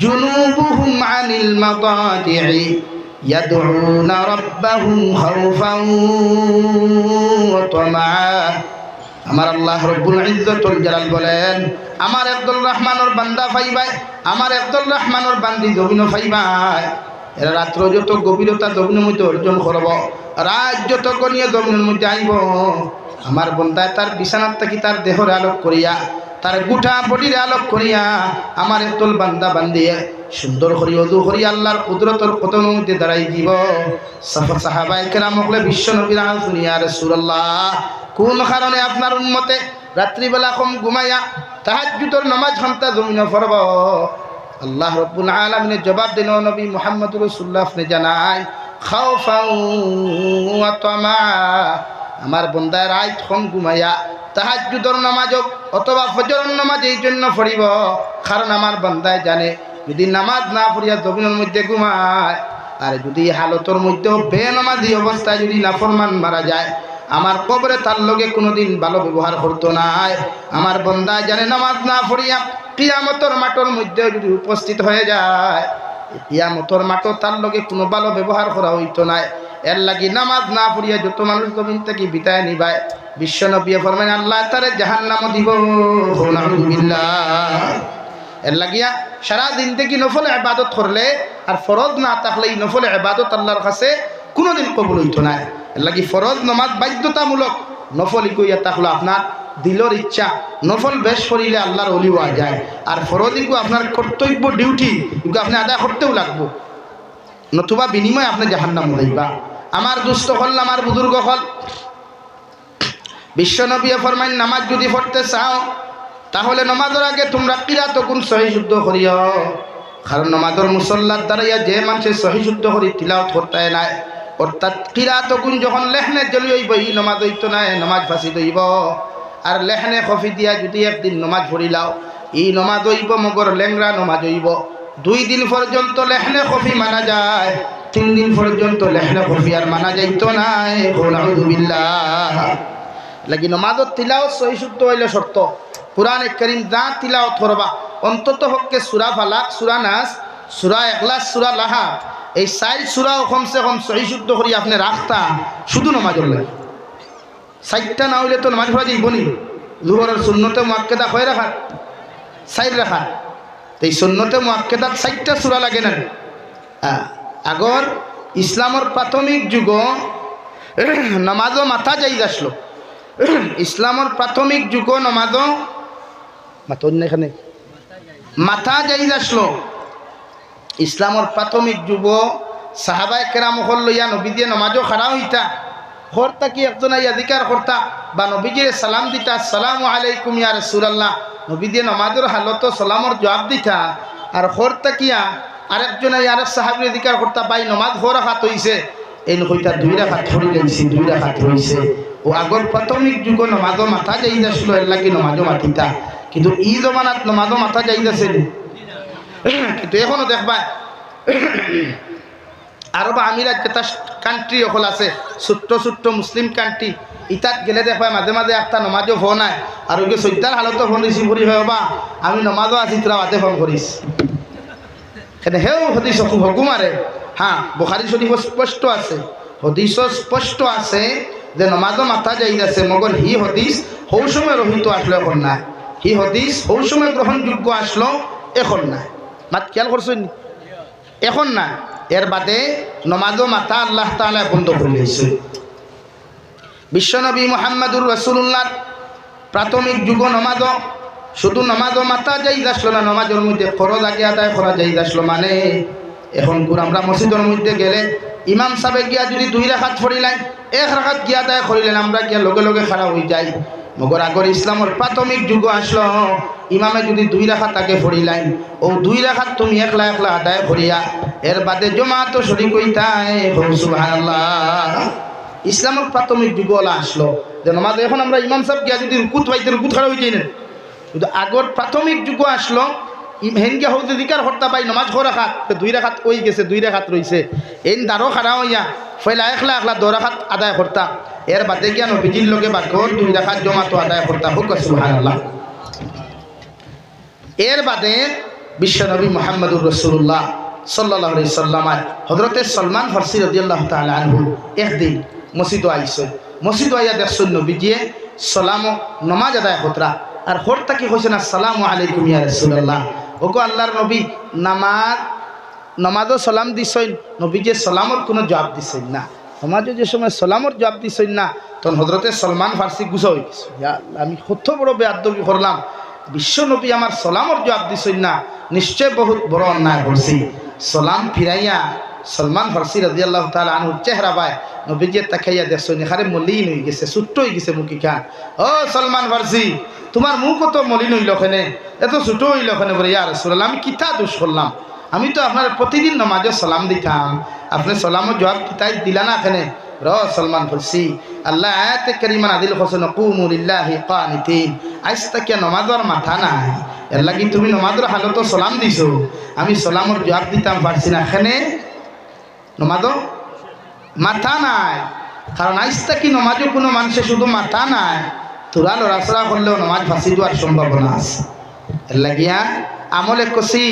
জুনুবুহুম আনিল মাদাজি'i ইয়াদউনা রাব্বাহুম খাওফান ওয়া তামাআ। আমার আল্লাহ রব্বুল ইজ্জতুল জালাল বলেন আমার আব্দুল রহমানের বান্দা পাইবাই, আমার আব্দুল রহমানের বান্দি জমিন পাইবাই। এরা রাত্র যত গভীরতা জমিনের মধ্যে অর্জন করব, রাত যত গনিয়ে জমিনের মধ্যে আইব, আমার বন্দায় তার বিছানার থাকি তার দেহর আলোক করিয়া, তার গোটা বডির আলোক করিয়া আমার আব্দুল বান্দা বান্দিয়ে সুন্দর করি ওযু করি আল্লাহর কুদরতের কদমের মধ্যে দাঁড়াই দিব। সাহাবায়ে কেরাম বলে বিশ্ব নবীর আল্লাহ ইয়া রাসূলুল্লাহ কোন কারণে আপনার উম্মতে রাত্রিবেলা কম ঘুমাইয়া তাহাজ্জুদের নামাজ খামতা জমিনে পড়ব? আল্লাহ রাব্বুল আলামিনের জবাব দিল নবী মুহাম্মদুর রাসূলুল্লাহ আপনি জানাই খাওফান ওয়া তামা। আমার বান্দা রাত কম ঘুমাইয়া তাহাজ্জুদের নামাজ অথবা ফজরের নামাজ এই জন্য পড়িব কারণ আমার বান্দায় জানে যদি নামাজ না পড়িয়া জমিনের মধ্যে ঘুমায় আর যদি হালতের মধ্যে বেনামাজি অবস্থায় যদি নাফরমান মারা যায় আমার কবরে তার লগে কোনোদিন ভালো ব্যবহার করতো না। আমার বান্দা জানে নামাজ না পড়িয়া কিয়ামতের মাঠের মধ্যে যদি উপস্থিত হয়ে যায় কিয়ামতের মাঠে তার লগে কোনো ভালো ব্যবহার করা হইতো না। এর লাগি নামাজ না পড়িয়া যত মানুষ জমিন থেকে বিদায় নিবায় বিশ্ব নবী ফরমায় আল্লাহ তারে জাহান্নামে দিব। নাউযুবিল্লাহ। এর লাগিয়া সারা দিন থেকে নফল ইবাদত করলে আর ফরজ না থাকলে এই নফল ইবাদত আল্লাহর কাছে কোনোদিন কবুল হইতো না। এর লাগি ফরজ নামাজ বাধ্যতামূলক, নফল ইকইয়া থাকলো আপনার দিলর ইচ্ছা। নফল বেশ করিলে আল্লাহর ওলি হওয়া যায় আর ফরজ ইকু আপনার কর্তব্য ডিউটি ইকু আপনি আদায় করতেও লাগবো, নতুবা বিনিময়ে আপনি জাহান্নামে যাইবা। আমার দুস্থ হল আমার বুজুর্গ হল বিশ্ব নবী ফরমায় নামাজ যদি পড়তে চাও তাহলে নামাজের আগে তোমরা কিরাত কোন সহিহ শুদ্ধ করিও, কারণ নামাজের মুসল্লার দ্বারাইয়া যে মানুষের সহিহ শুদ্ধ করি তিলাওয়াত করতে নাই অর্থাৎ কিরাত কোন যখন লেহনে জ্বলি হইব এই নামাজ হইতো না, নামাজ ফাঁসি দইব। আর লেহনে খফি দিয়া যদি একদিন নামাজ পড়িলাও এই নামাজ হইব মগর লেংরা নামাজ হইব। 2 দিন পর্যন্ত লেহনে খফি মানা যায়, 3 দিন পর্যন্ত লেহনে খফি আর মানা যাইতো না। নাউযুবিল্লাহ। লাগি নামাজত তিলাওয়াত সহিহ শুদ্ধ হইলে শর্ত কুরআনে কারীম যা তিলাওয়াত করবা অন্তত হককে সূরা ফালাক, সূরা নাস, সূরা ইখলাস, সূরা লাহা এই 4 সূরাও কমসে কম সহিহ শুদ্ধ করি আপনি রাখতা শুধু নামাজের লাগে। 4টা না হইলে তো নামাজ পড়া যাইব নি? জোহরের সুন্নতে মুআক্কাদা কয় রাখাত? 4 রাখাত। এই সুন্নতে মুআক্কাদাত 4টা সূরা লাগে না। আগর ইসলামের প্রাথমিক যুগ নামাজও মাথা যাই আসলো। ইসলামের প্রাথমিক যুগ নামাজও এখানে মাথা যাই আসলো। ইসলামের প্রাথমিক যুগ সাহাবায়ে কেরাম হল লইয়া নবী দিয়ে নামাজও খাড়া হইতা, হরতা কি একজন আইয়া জিকার করতা বা নবীজিরে সালাম দিতা আসসালামু আলাইকুম ইয়া রাসূলুল্লাহ, নবী দিয়ে নামাজের হালত সালামর জবাব দিতা। আর হরতা কিয়া আরেকজন আইয়া আরেক সাহাবীরে জিকার করতা ভাই নামাজ হো রাখাত হইছে এই নকইতা 2 রাকাত পড়ি লাইছি 2 রাকাত হইছে। ও আগর প্রাথমিক যুগ নামাজও মাথা যাই আসলো এর লাগি নামাজও মাতিতা, কিন্তু ই জমানাত নামাজও মাথা যাই আছে। কিন্তু এখনো দেখবা আরব আমিরাত যেটা কান্ট্রি হল আছে ছোট্ট ছোট্ট মুসলিম কান্ট্রি ইতাত গেলে দেখবা মাঝে মাঝে একটা নমাজও ফোন আয় আর ওই সৈতার হালতো ফোন রিসিভ করি হবা আমি নমাজও আছি তোরা হাতে ফোন করিস এখানে হেও হদিস হুকুমারে। হ্যাঁ বুখারী শরীফ স্পষ্ট আছে, হদিস স্পষ্ট আছে যে নমাজও মাথা যাই আছে, মগর হি হদিস হৌ সময় রহিত আসলো এখন না, হি হদিস হৌ সময় গ্রহণযোগ্য আসলো এখন না। মাত খেয়াল করছেন এখন না, এর বাদে নমাজও মাথা আল্লাহ তাআলা বন্ধ করে দিয়েছে। বিশ্বনবী মুহাম্মদুর রাসূলুল্লাহ প্রাথমিক যুগ নমাজও শুধু নমাজও মাথা যাই আসলো না, নমাজের মধ্যে ফরজ আগে আদায় করা যাই আসলো। মানে এখন আমরা মসজিদের মধ্যে গেলে ইমাম সাহেব গিয়া যদি 2 রাকাত পড়িলেন 1 রাকাত গিয়া আদায় করিলেন আমরা গিয়া লগে লগে খাড়া হয়ে যাই, মগর আগর ইসলামের প্রাথমিক যুগ আসলো ইমামে যদি 2 রাকাত আগে পড়িলাইন ও 2 রাকাত তুমি একলা একলা আদায় করিয়া এর বাদে জমাত শরীক হইতায় সুবহানাল্লাহ। ইসলামের প্রাথমিক যুগ আসলো যে নামাজ এখন আমরা ইমাম সাহেব গিয়া যদি রুকুত পাইতে রুকুত খাড়া হয়ে যাই না, কিন্তু আগর প্রাথমিক যুগ আসলো হেনকে হতে দিকার হর্তা পাই নমাজ 2 রাকাত 2 রাকাত ওই গেছে 2 রাকাত রইছে এই দাঁড়ো খাড়া হইয়া ফেলা একলা একলা 2 রাকাত আদায় করতা এর বাদে গিয়া নবীজির লগে বাকর 2 রাকাত জমাত আদায় করতা হোক সুবহানাল্লাহ। এর বাদে বিশ্বনবী মুহাম্মদুর রাসূলুল্লাহ সাল্লাল্লাহু আলাইহি সাল্লাম হযরতে সলমান ফারসি রাদিয়াল্লাহু তাআলা আনহু একদিন মসজিদে আইছে, মসজিদে আইয়া দেখছেন নবীজি সালাম নামাজ আদায় করতা আর হরতা কি কইছেন আসসালামু আলাইকুম ইয়া রাসূলুল্লাহ। ওগো আল্লাহর নবী নামাজও সালাম দিছেন, নবীজি সালামর কোনো জবাব দিছেন না। নামাজও যে সময় সালামর জবাব দিছেন না তখন হযরতে সলমান ফারসি গুছা হয়ে গেছে, ইয়া আল্লাহ আমি কত বড় বেয়াদবি করলাম, বিশ্ব নবী আমার সালামর জবাব দিছেন না, নিশ্চয় বহুত বড় অন্যায় করছি। সালাম ফিরাইয়া সলমান ফারসি রাদিয়াল্লাহু তাআলা আনহুর চেহারা পায় নবীজি তাকাইয়া দেখছেন এখানে মলিন হয়ে গেছে, ছোট্ট হয়ে গেছে মুখি খান। ও সলমান ফারসি তোমার মুখ কত মলিন হইল ওখানে, এত ছোট হইল ওখানে বলে ইয়া রাসূলুল্লাহ আমি কিতা দোষ করলাম, আমি তো আপনার প্রতিদিন নামাজে সালাম দিতাম, আপনি সালামও জবাব তাই দিলা না এখানে। সলমান ফারসি আল্লাহ আয়াতে কারিমা নাযিল করছেন কুমু লিল্লাহি কানিতিন, আজ তাকে নামাজের মাথা নাই, এর লাগি তুমি নামাজের হালত সালাম দিছো, আমি সালামের জবাব দিতাম পারছি না, এখানে নামাজও মাথা নাই। কারণ আজ তাকি নামাজও কোনো মানুষের শুধু মাথা নাই, তোরা লড়াচড়া করলেও নামাজ ফাঁসি দেওয়ার সম্ভাবনা আছে। এর লাগিয়া আমলে কষি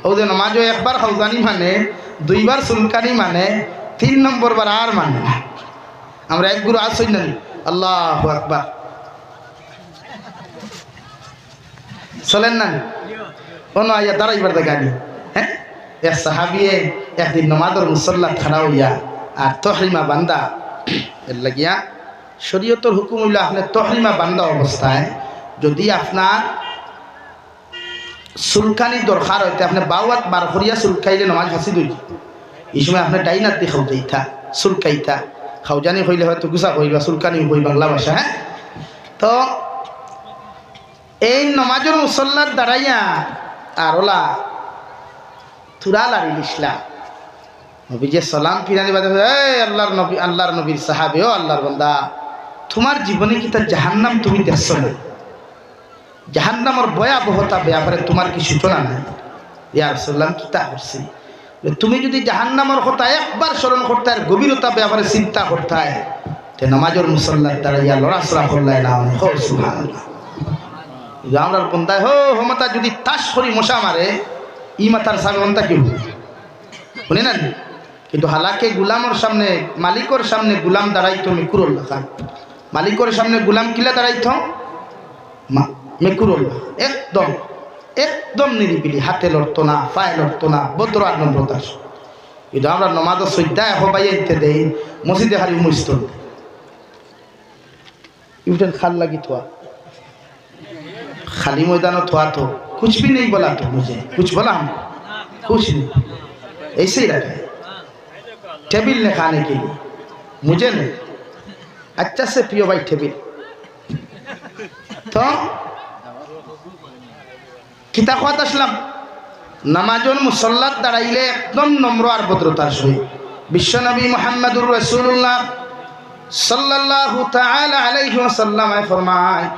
ও যে নামাজও একবার হৌজানি মানে, 2 বার চুলকানি মানে, 3 নম্বর বার আর মানে না। আমরা এক গুরু আসই না আল্লাহু আকবার চলেন না কোনো আইয়া দাঁড়াইবার দেখানি। হ্যাঁ এক সাহাবিয়ে একদিন নামাজের মুসল্লা খাড়া হইয়া আর তহরিমা বান্দা, এর লাগিয়া শরীয়তের হুকুম হইল আপনার তহরিমা বান্দা অবস্থায় যদি আপনার চুলকানি দরকার হইতে আপনি বাউয়াত বার করিয়া চুলকাইলে নামাজ ফাঁসি দই, এই সময় আপনার ডাইনাত দিয়ে খাউজাইতা চুলকাইতা, খাউজানি হইলে হয়তো গুছা কইবা, চুলকানি হই বাংলা ভাষা। হ্যাঁ তো এই নমাজের মুসল্লার দাঁড়াইয়া আর ওলা তুরা লাড়ি লিসলা নবীজি সালাম ফিরানি বাদে আল্লাহর নবী, আল্লাহর নবীর সাহাবে, ও আল্লাহর বান্দা তোমার জীবনে কি তার জাহান্নাম তুমি দেখছো না? জাহান্নামের ভয়াবহতা ব্যাপারে তোমার কি সূচনা নাই? ইয়া রাসূলুল্লাহ কি তা করছি, তুমি যদি জাহান্নামের কথা একবার স্মরণ করতে আর গভীরতা ব্যাপারে চিন্তা করতে তে নামাজের মুসল্লার দ্বারা লড়াচড়া করলাই না। সুবহানাল্লাহ। আমরা বন্দায় হো মাতা যদি তাস করি মশা মারে ই মাতার সামনে অন্তা কি শুনে না, কিন্তু হালাকে গুলামের সামনে মালিকর সামনে গুলাম দাঁড়াইতো মেকুরুল্লাহ খান, মালিকর সামনে গুলাম কিলা দাঁড়াইতো মেকুরুল্লাহ, একদম একদম নিরিবিলি, হাতে লড়তো না, পায়ে লড়তো না, ভদ্র আর নম্রতার। কিন্তু আমরা নমাজ সৈদ্যা হবাইতে দেই মসজিদে হারি মুস্ত ইউটেন খাল লাগি থোয়া खाली मैदान थोड़ा तो कुछ भी नहीं बोला, तो मुझे कुछ बोला, हम कुछ नहीं, ऐसे ही रखा टेबिल ने खाने के लिए, मुझे नहीं, अच्छा से पियो भाई टेबिल। तो किता खात আসলাম নামাজুল মুসাল্লাত দাঁড়াইলে একদম নম্র আর ভদ্রতার সহিত বিশ্বনবী মুহাম্মদুর রাসূলুল্লাহ সাল্লাল্লাহু তাআলা আলাইহি ওয়াসাল্লাম ফরমায়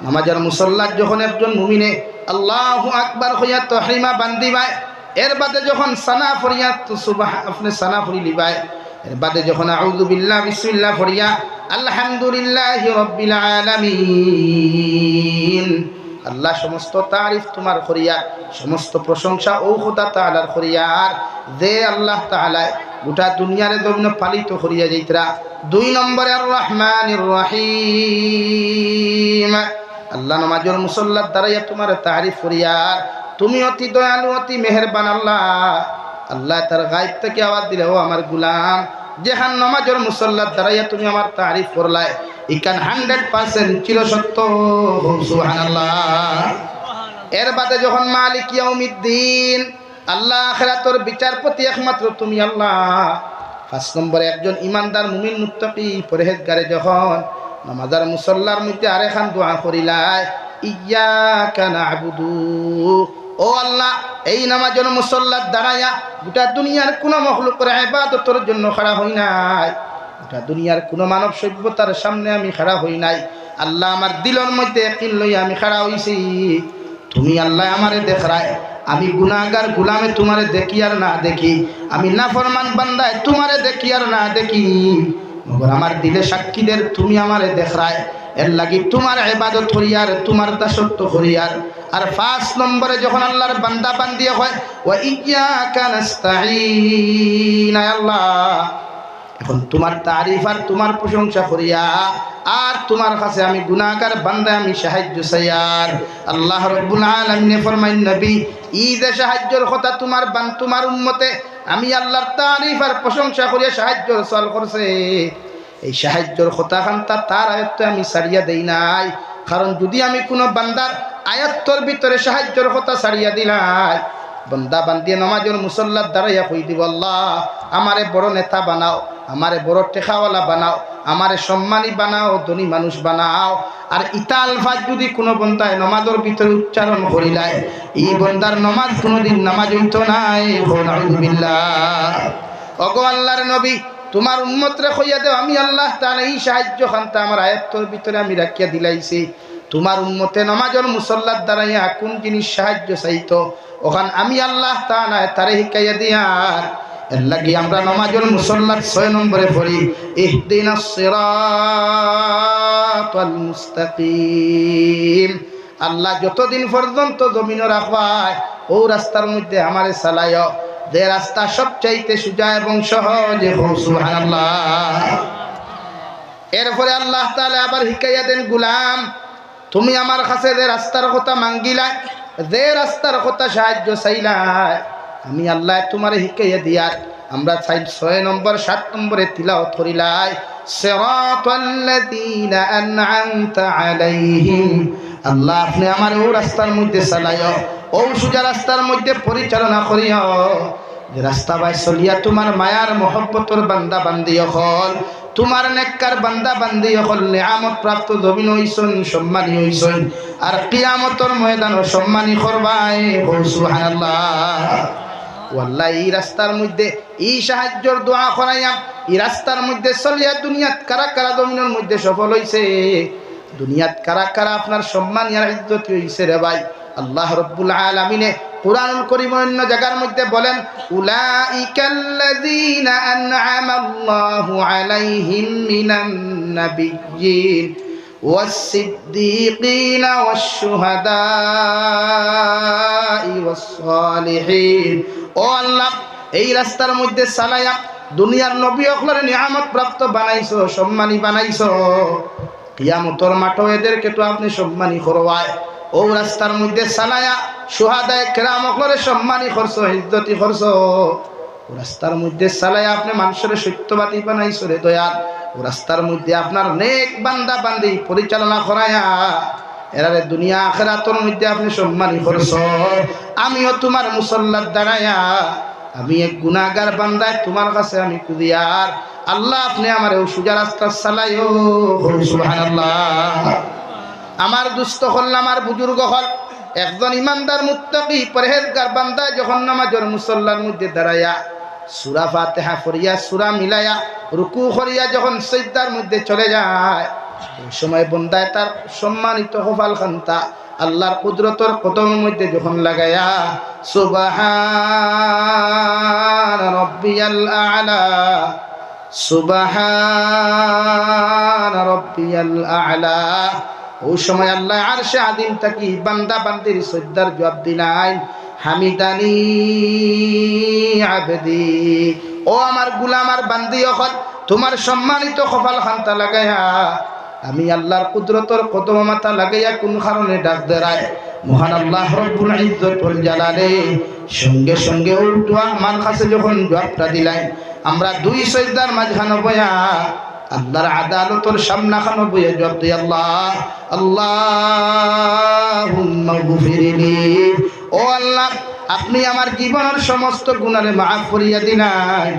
নামাজের মুসল্লাত যখন একজন মুমিনে আল্লাহু আকবার হইয়া তাহরিমা বান্দিবায়, এর বাদে যখন সানা ফরিয়া তো সুবহান আপনি সানা ফরি লিবায়, এর বাদে যখন আউযু বিল্লাহ বিসমিল্লাহ ফরিয়া আলহামদুলিল্লাহি রাব্বিল আলামিন, আল্লাহ সমস্ত তারিফ তোমার করিয়া, সমস্ত প্রশংসা ও খোদা তাআলার করিয়ার যে আল্লাহ তাআলা গোটা দুনিয়ার জন্য পালিত করিয়া যাইতরা। 2 নম্বরে আর রহমানির রহিম, আল্লাহ নামাজের মুসল্লাত দাঁড়াইয়া তোমার তারিফ করিয়ার তুমি অতি দয়ালু অতি মেহেরবান আল্লাহ। আল্লাহ তার গায়ব থেকে আওয়াজ দিলে, ও আমার গুলাম যেহান নামাজের মুসল্লাত দাঁড়াইয়া তুমি আমার তারিফ করলাই, ইকান 100% চিরসত্য। সুবহানাল্লাহ। এর বাদে যখন মালিক ইয়াউমিদ্দিন, আল্লাহ আখিরাতের বিচারপতি একমাত্র তুমি আল্লাহ। 5 নম্বরে একজন ইমানদার মুমিন মুত্তাকি পরহেজগারে যখন নামাজার মুসল্লার মধ্যে আরেকখান দোয়া করিলাই, ইয়্যাকা না'বুদু, ও আল্লাহ এই নামাজের মুসল্লাত দাঁড়াইয়া গোটা দুনিয়ার কোন মখলুকের ইবাদতের জন্য খাড়া হই নাই, গোটা দুনিয়ার কোন মানব সভ্যতার সামনে আমি খাড়া হই নাই। আল্লাহ আমার দিলের মধ্যে ইয়াকিন লইয়া আমি খাড়া হইছি, তুমি আল্লাহ আমারে দেখরায়, আমি গুনাহগার গোলামে তোমারে দেখি আর না দেখি, আমি নাফরমান বান্দায় তোমারে দেখি আর না দেখি, মগর আমার দিলে সাক্ষীদের তুমি আমারে দেখরায়, এর লাগি তোমার ইবাদত করিয়ার, তোমার দাসত্ব করিয়ার। আর 5 নম্বরে যখন আল্লাহর বান্দা বান্দি হয়, ওয়া ইয়্যাকা নাস্তাঈন, আল্লাহ এখন তোমার তারিফ আর তোমার প্রশংসা করিয়া আর তোমার কাছে আমি গুনাহগার বান্দা আমি সাহায্য চাইয়ার। আল্লাহ রাব্বুল আলামিন ফরমাইন, নবী ঈদ সাহায্যের কথা তোমার উম্মতে আমি আল্লাহর তারিফ আর প্রশংসা করিয়া সাহায্য রসল করছে। এই সাহায্যের কথা খান্তা তার আয়ত্তে আমি ছাড়িয়া দেই নাই, কারণ যদি আমি কোনো বান্দার আয়াত্তর ভিতরে সাহায্যের কথা ছাড়িয়া দিলাই, বন্দা বান্দিয়ে নামাজের মুসল্লার দাঁড়াইয়া কই দিব, আল্লাহ আমারে বড় নেতা বানাও, আমারে বড় টেকাওয়ালা বানাও, আমারে সম্মানী বানাও, ধনী মানুষ বানাও। আর ইতা আলফাজ যদি কোনো বন্দায় নমাজের ভিতরে উচ্চারণ করিলাই, এই বন্দার নমাজ কোনোদিন নামাজ হইত নাই। নাউযুবিল্লাহ। ওগো আল্লাহর নবী, তোমার উম্মতরে কইয়া দেও আমি আল্লাহ তাআলা এই সাহায্য খান্তা আমার আয়াত্তর ভিতরে আমি রাখিয়া দিলাইছি। তোমার উম্মতে নামাজের মুসল্লার দাঁড়াইয়া কোন জিনিস সাহায্য চাইতো, ওখান আমি আল্লাহ তাআলা তারে শিখাইয়া দিয়ার। এর লাগি আমরা নামাজের মুসল্লার 6 নম্বরে পড়ি, ইহদিনাস সিরাতাল মুস্তাকিম। আল্লাহ যতদিন পর্যন্ত জমিন রাখবায় ও রাস্তার মধ্যে আমারে চালায়, যে রাস্তা সবচাইতে সোজা এবং সহজ। সুবহানাল্লাহ। এরপরে আল্লাহ তাআলা আবার শিখাইয়া দেন, গুলাম তুমি আমার কাছে যে রাস্তার কথা মাঙ্গিলাই, যে রাস্তার কথা সাহায্য চাইলাই, আমি আল্লাহ তোমারে শিখাইয়া দিয়ার। আমরা 6 নম্বর 7 নম্বরে তিলাওয়াত করিলাই, সিরাতাল্লাযীনা আন'আমতা আলাইহিম। আল্লাহ আপনি আমার ও রাস্তার মধ্যে চালাইও, ও সোজা রাস্তার মধ্যে পরিচালনা করিও, যে রাস্তা বাই চলিয়া তোমার মায়ার মহব্বতর বান্দা বান্দি হল, তোমার নেককার বান্দা বান্দি হল নিয়ামত প্রাপ্ত জমিন হইছন, সম্মানী হইছন, আর কিয়ামতের ময়দানও সম্মানী করবাই। সুবহানাল্লাহ। ওয়াল্লাহ এই রাস্তার মধ্যে এই সাহায্যের দোয়া করাইয়া এই রাস্তার মধ্যে চলিয়া দুনিয়াত কারা কারা জমিনের মধ্যে সফল হইছে, দুনিয়াত কারা কারা আপনার সম্মান আর ইজ্জত হইছে রে ভাই। আল্লাহ রাব্বুল আলামিনে কুরআনুল কারীম অন্য জায়গার মধ্যে বলেন, উলাইকাল্লাযীনা আন'আমাল্লাহু আলাইহিম মিনান নাবিয়্যিন ওয়াস-সিদ্দীকিনা ওয়াশ-শুহাদাই ওয়াস-সালিহিন। ও আল্লাহ এই রাস্তার মধ্যে চালায়া দুনিয়ার নবী হকলের নিয়ামত প্রাপ্ত বানাইছো, সম্মানী বানাইছো, কিয়ামতের মাঠে এদেরকে তো আপনি সম্মানী করবায়। ও রাস্তার মধ্যে চালায়া শুহাদায়ে কেরাম হকলের সম্মানী করছো, ইজ্জতি করছো। ও রাস্তার মধ্যে চালায়া আপনি মানুষের সত্যবাদী বানাইছো রে দয়াল। ও রাস্তার মধ্যে আপনার নেক বান্দা বান্দি পরিচালনা করায়া এরারে দুনিয়া আখিরাতের মধ্যে আপনি সম্মানী করছো। আমিও তোমার মুসল্লার দাঁড়ায়া আমি এক গুনাহগার বান্দায় তোমার কাছে আমি কুদিয়ার, আল্লাহ আপনি আমার ও সোজা রাস্তা চালাইও। সুবহানাল্লাহ। আমার দুস্থ হল, আমার বুজুর্গ হল, একজন ইমানদার মুত্তাকি পরহেজগার বান্দা যখন নামাজের মুসল্লার মধ্যে দাঁড়ায়া সূরা ফাতিহা পড়িয়া সূরা মিলায়া রুকু করিয়া যখন সিজদার মধ্যে চলে যায়, ওই সময় বান্দায় তার সম্মানিত কপাল খান্তা আল্লাহর কুদরতের কদমের মধ্যে যখন লাগায়া সুবহান রাব্বিয়াল আ'লা, সুবহান রাব্বিয়াল আ'লা, ওই সময় আল্লাহ আরশে আযীম থাকি বান্দা বান্দির সিজদার জবাব দিলেন, হামিদানি আবদি। ও আমার গোলাম আর বান্দি হল, তোমার সম্মানিত কপাল খান্তা লাগায়া আমি আল্লাহর কুদরতের কদম মাথা লাগাইয়া কোন কারণে ডাক দেরায় মহান আল্লাহ রব্বুল ইজ্জত ওয়াল জালালে সঙ্গে সঙ্গে উল্টো আমার কাছে যখন জবাবটা দিলেন, আমরা দুই সিজদার মাঝখানে বয়া আল্লাহর আদালতের সামনাখানে বইয়া জবাব দিই, আল্লাহ আল্লাহুম্মা গফিরলি। ও আল্লাহ আপনি আমার জীবনের সমস্ত গুনাহে মাফ করিয়া দিলেন।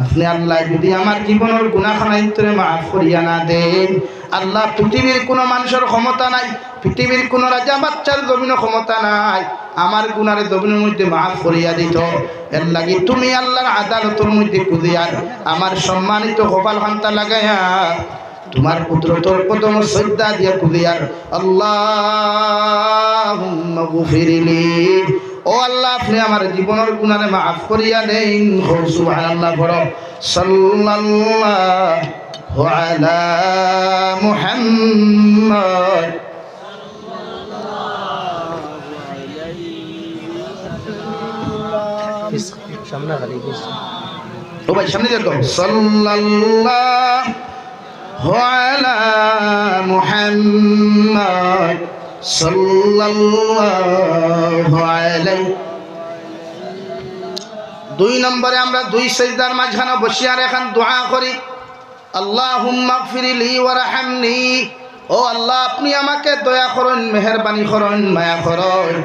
আপনি আল্লাহ যদি আমার জীবনের গুনাহখানা ইতরে মাফ করিয়া না দেন, আল্লাহ পৃথিবীর কোনো মানুষের ক্ষমতা নাই, পৃথিবীর কোনো রাজা বাচ্চার জমিনও ক্ষমতা নাই আমার গুনার জমিনের মধ্যে মাফ করিয়া দিত। এর লাগি তুমি আল্লাহর আদালতের মধ্যে কুদিয়ার আমার সম্মানিত কপাল খান্তা লাগাইয়া তোমার কুদরতের কদম শ্রদ্ধা দিয়া কুদিয়ার আল্লাহুম্মা গফিরলি, ও আল্লাহ আপনি আমার জীবনের গুনারে মাফ করিয়া দেন। সুবহানাল্লাহ বড় সাল্লাল্লাহু আলা মুহাম্মদ। ও ভাই সামনে দেখো সাল্লাল্লাহু আলা মুহাম্মদ সাল্লাল্লাহু আলাইহি। 2 নম্বরে আমরা 2 সিজদার মাঝখানে বসে আর এখন দোয়া করি আল্লাহুম্মা গফিরলি ওয়ারহামনি, ও আল্লাহ আপনি আমাকে দয়া করুন, মেহেরবানি করুন, মায়া করুন।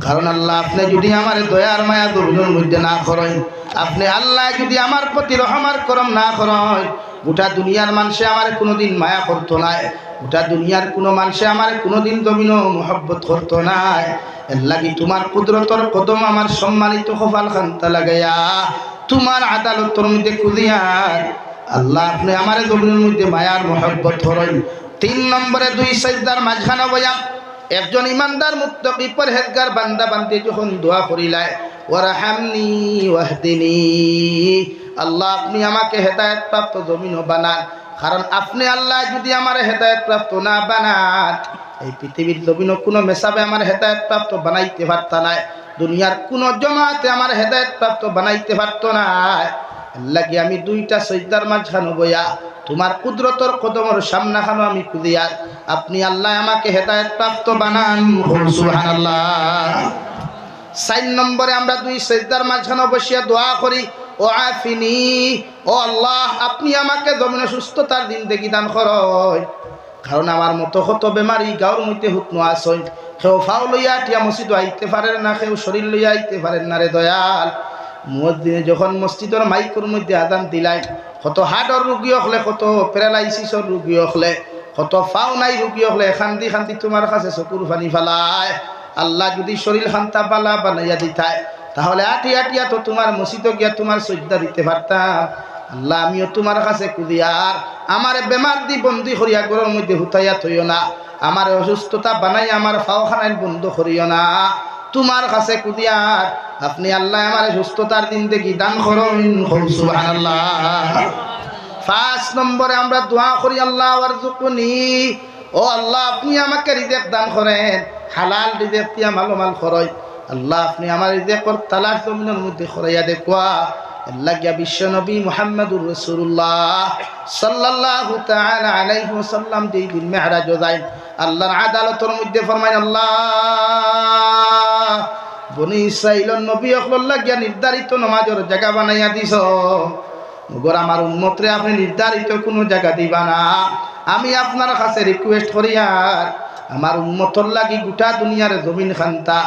কারণ আল্লাহ আপনি যদি আমার দয়ার মায়া দুর্গুণের মধ্যে না করেন, আপনি আল্লাহ যদি আমার প্রতি রহমার করম না করেন, গোটা দুনিয়ার মানুষে আমার কোনোদিন মায়া করতো না, গোটা দুনিয়ার কোনো মানুষে আমার কোনোদিন জমিনও মহব্বত করতো না। এর লাগি তোমার কুদরতর কদম আমার সম্মানিত কপাল খান্তা লাগাইয়া তোমার আদালতের মধ্যে কুদিয়ার আল্লাহ আপনি আমার জমিনের মধ্যে মায়ার মহব্বত করেন। 3 নম্বরে 2 সিজদার মাঝখানে বয়াম একজন ইমানদার মুত্তাকি পরহেজগার বান্দা বান্দি যখন দোয়া করিলায় ওয়ারহামনি ওয়াহদিনি, আল্লাহ আপনি আমাকে হেদায়েত প্রাপ্ত জমিন বানান। কারণ আপনি আল্লাহ যদি আমার হেদায়েত প্রাপ্ত না বানান, এই পৃথিবীর জমিন কোনো মেসাবে আমার হেদায়েত প্রাপ্ত বানাইতে পারত না, দুনিয়ার কোনো জমাতে আমার হেদায়েত প্রাপ্ত বানাইতে পারত না। লাগি আমি 2টা সিজদার মাঝখানে বইয়া তোমার কুদরতর কদমের সামনাখানো আমি কুদিয়ার আপনি আল্লাহ আমাকে হেদায়েত প্রাপ্ত বানান। সুবহানাল্লাহ। 4 নম্বরে আমরা 2 সিজদার মাঝখানে বসিয়া দোয়া করি ও আফিনি, ও আল্লাহ আপনি আমাকে জমিনে সুস্থতার জিন্দেগি দান করুন। কারণ আমার মতো কত বেমারি গাঁর মধ্যে হুতনো আসই, কেউ ফাও লইয়া টিয়া মসজিদ আইতে পারেন না, কেউ শরীর লইয়া আইতে পারেন না রে দয়াল। মুয়াজ্জিনে যখন মসজিদের মাইকের মধ্যে আযান দিলাই, কত হার্টর রোগী হলে, কত প্যারালাইসিসর রোগী হলে, কত ফাও নাই রোগী হলে খান্দি খান্দি তোমার কাছে চকুর পানি ফেলায়। আল্লাহ যদি শরীর খান্তা পালা বানাইয়া দিতায়, তাহলে আটিয়া আটিয়া তো তোমার মসজিদে গিয়া তোমার শ্রদ্ধা দিতে পারতাম। আল্লাহ আমিও তোমার কাছে কুদিয়ার আমার বেমার দি বন্দি করিয়া ঘরের মধ্যে হুতাইয়া থইও না, আমার অসুস্থতা বানাই আমার ফাওখানায় বন্ধ করিও না। তোমার কাছে কুদিয়ার আপনি আল্লাহ আমার সুস্থতার জিন্দেগি দান করুন। সুবহানাল্লাহ। 5 নম্বরে আমরা দোয়া করি আল্লাহ ওয়ারযুকনি, ও আল্লাহ আপনি আমাকে রিজিক দান করেন, হালাল রিজিক দিয়া মাল খরচ। আল্লাহ আপনি আমার রিজিকের তালাশ জমিনের মধ্যে খরাইয়া দেখুয়া। আল্লাহ গিয়া বিশ্ব নবী মুহাম্মদুর রাসূলুল্লাহ সাল্লাল্লাহু তাআলা আলাইহি ওয়াসাল্লাম যেই দিন মেরাজ যায় আল্লাহর আদালতের মধ্যে ফরমায় আল্লাহ বনি ইসরাইলের নবী হকল্লাহ গিয়া নির্ধারিত নামাজের জায়গা বানাইয়া দিছ, মগর আমার উম্মতরে আপনি নির্ধারিত কোনো জায়গা দিবা না। আমি আপনার কাছে রিকোয়েস্ট করি আর আমার উম্মতর লাগি গোটা দুনিয়ার জমিন খান্তা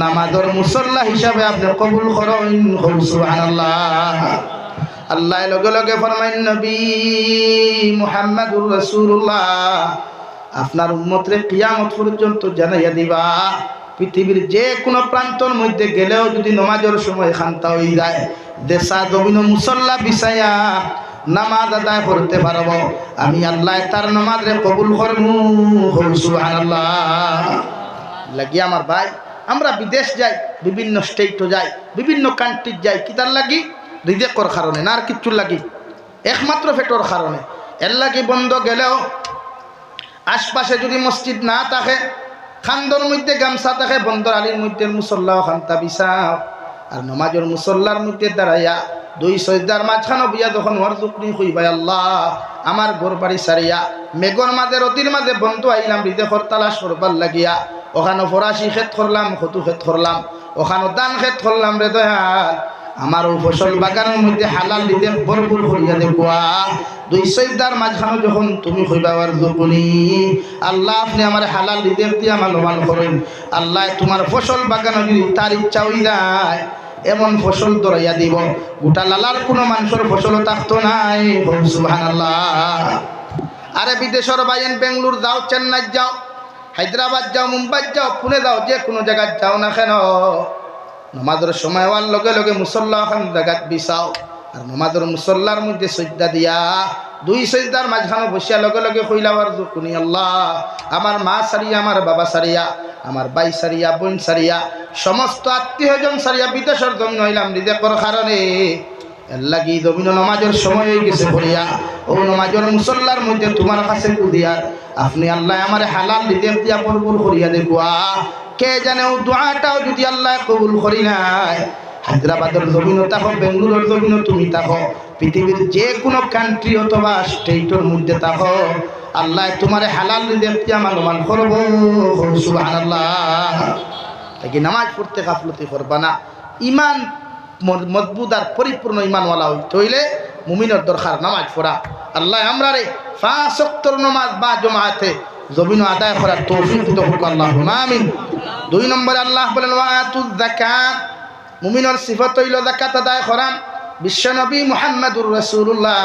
নামাজের মুসল্লা হিসাবে আপনি কবুল করেন। সুবহানাল্লাহ। আল্লাহ লগে লগে ফরমাইন নবী মুহাম্মদুর রাসূলুল্লাহ আপনার উম্মতরে কিয়ামত পর্যন্ত জানাইয়া দিবা, পৃথিবীর যে কোনো প্রান্তর মধ্যে গেলেও যদি নামাজের সময় খান্তা হয়ে যায়, দেশা জমিন মুসল্লা বিছায়া নামাজ আদায় করতে পারব, আমি আল্লাহ তার নামাজে কবুল করব। সুবহানাল্লাহ। লাগি আমার ভাই আমরা বিদেশ যাই, বিভিন্ন স্টেটও যাই, বিভিন্ন কান্ট্রি যাই, কি তার লাগি? রিজেকর কারণে না, আর কিচ্ছুর লাগি, একমাত্র পেটর কারণে। এর লাগি বন্ধ গেলেও আশপাশে যদি মসজিদ না থাকে, খান্দর মধ্যে গামছা থাকে, বন্দর আলীর মধ্যে মুসল্লা খান্তা বিছাও, আর নমাজের মুসল্লার মধ্যে দাঁড়াইয়া 2 সিজদার মাঝখানে বিয়া যখন ওয়ারযুকনি কইবাই আল্লাহ আমার ঘর বাড়ি সারিয়া মেঘর মাঝে রতির মাঝে বন্ধু আইলাম রিজেকর তালাশ করবার লাগিয়া, ওখানে ফরাসি ক্ষেত করলাম, কত ক্ষেত করলাম, ওখানে দান ক্ষেত করলাম রে দয়াল, আমার ফসল বাগানের মধ্যে হালাল রিজেক ভরপুর করিয়া দেখুয়া। 2 সিজদার মাঝখানে যখন তুমি কইবা ওয়ারযুকনি আল্লাহ আপনি আমার হালাল রিজেক দিয়ে আমার মাল করেন, আল্লাহ তোমার ফসল বাগানে যদি তার ইচ্ছা হয়ে যায় এমন ফসল দরাইয়া দিব, গোটা লালার কোনো মানুষের ফসলও থাকতো নাই। সুবহানাল্লাহ। আরে বিদেশের বাইন বেঙ্গলোর যাও, চেন্নাই যাও, হায়দ্রাবাদ যাও, মুম্বাই যাও, পুনে যাও, যে কোনো জায়গায় যাও না কেন, নমাজের সময় হওয়ার লগে লগে মুসল্লা খান জায়গাত বিছাও। আর নমাজের মুসল্লার মধ্যে সজ্জা দিয়া দুই সজদার মাঝখানে বসিয়া লগে লগে কইলাবার জুকুনি আল্লাহ, আমার মা সারিয়া, আমার বাবা সারিয়া, আমার ভাই সারিয়া, বোন সারিয়া, সমস্ত আত্মীয়জন সারিয়া বিদেশের জমি হইলাম রিজেকের কারণে। লাগি জমিন নমাজের সময় হয়ে গেছে করিয়া ও নমাজের মুসল্লার মধ্যে তোমার কাছে কুদিয়ার আপনি আল্লাহ আমার হালাল রিজেক দিয়া ভরপুর করিয়া দেখুয়া। কে জানে ও দোয়াটাও যদি আল্লাহ কবুল করি নাই, হায়দ্রাবাদের জমিনও থাকো, বেঙ্গুলোর জমিনও তুমি থাকো, পৃথিবীর যে কোনো কান্ট্রি অথবা স্টেটের মধ্যে থাকো, আল্লাহ তোমার হালাল রিজেক দিয়া মানমান করবো। সুবহানাল্লাহ। তাই নামাজ পড়তে গাফলতি করবা না। ইমান মজবুত আর পরিপূর্ণ ইমানওয়ালা হইতে হইলে মুমিনের দরকার নামাজ পড়া। আল্লাহ আমরা রে 5 ওয়াক্তের নামাজ বা জামাতে জমিন আদায় করার তৌফিক দিতে হোক, আল্লাহুম্মা আমিন। 2 নম্বরে আল্লাহ বলেন ওয়াতুজ যাকাত, মুমিনের সিফত হইল যাকাত আদায় করা। বিশ্বনবী মুহাম্মদুর রাসূলুল্লাহ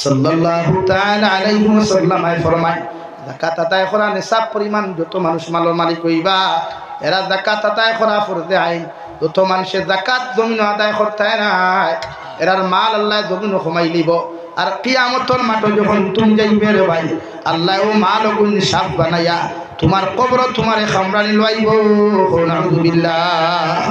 সাল্লাল্লাহু তাআলা আলাইহি ওয়াসাল্লাম ফরমায়, যাকাত আদায় করা নিসাব পরিমাণ যত মানুষ মালের মালিক হইবা এরা যাকাত আদায় করা ফরজে আইন। যত মানুষের যাকাত জমিন আদায় করতে নাই এরার মাল আল্লাহ জমিন কমাই লিব। আর কিয়ামতের মাঠে যখন তুমি যাইবে রে ভাই, আল্লাহ ও মাল গুণ নিসাব বানাইয়া তোমার কবর তোমারে খামরানি লইব। নাউযুবিল্লাহ।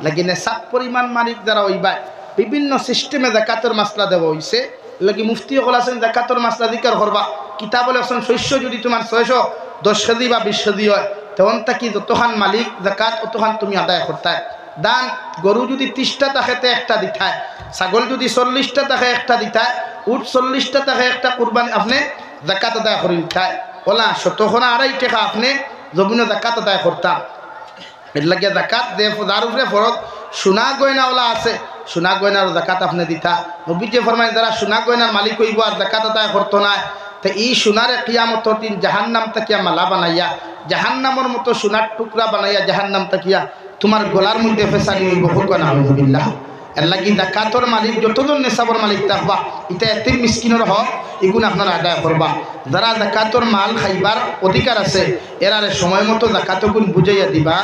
লাগি নিসাব পরিমাণ মালিক যারা হইবা বিভিন্ন সিস্টেমে যাকাতের মাসলা দেব হইছে। লাগি মুফতি হল আছেন যাকাতের মাসলা জিকির করবা। কিতাবে লেখছেন শস্য যদি তোমার 610 কেজি বা 20 কেজি হয় তখন তাকি যতখান মালিক যাকাত অতখান তুমি আদায় করতে। দান গরু যদি 30টা থাকে তে একটা দিতায়, ছাগল যদি 40টা থাকে একটা দিতায়, উট 40টা থাকে একটা কুরবানি আপনি যাকাত আদায় করে দিতায়। ওলা 2.5 টাকা আপনি জমিনে যাকাত আদায় করতাম। এর লাগে যাকাত দে যার উপরে ফরজ সোনা গয়নাওয়ালা আছে, সোনা গয়নার যাকাত আপনি দিতা। নবীজি ফরমায় যারা সোনা গয়নার মালিক হইব আর যাকাত আদায় করতো না, তো এই সোনারে কিয়ামতের দিন জাহান্নাম তাকিয়া মালা বানাইয়া, জাহান্নামের মতো সোনার টুকরা বানাইয়া জাহান্নাম তাকিয়া তোমার গলার মধ্যে ফেসানি হইব। নাউযুবিল্লাহ। এর লাগি যাকাতের মালিক যতজন নিসাবের মালিক থাকবা এটা এতিম মিসকিনের হক এগুলো আপনারা আদায় করবা। যারা যাকাতের মাল খাইবার অধিকার আছে এরারে সময় মতো যাকাতগুন বুঝাইয়া দিবা।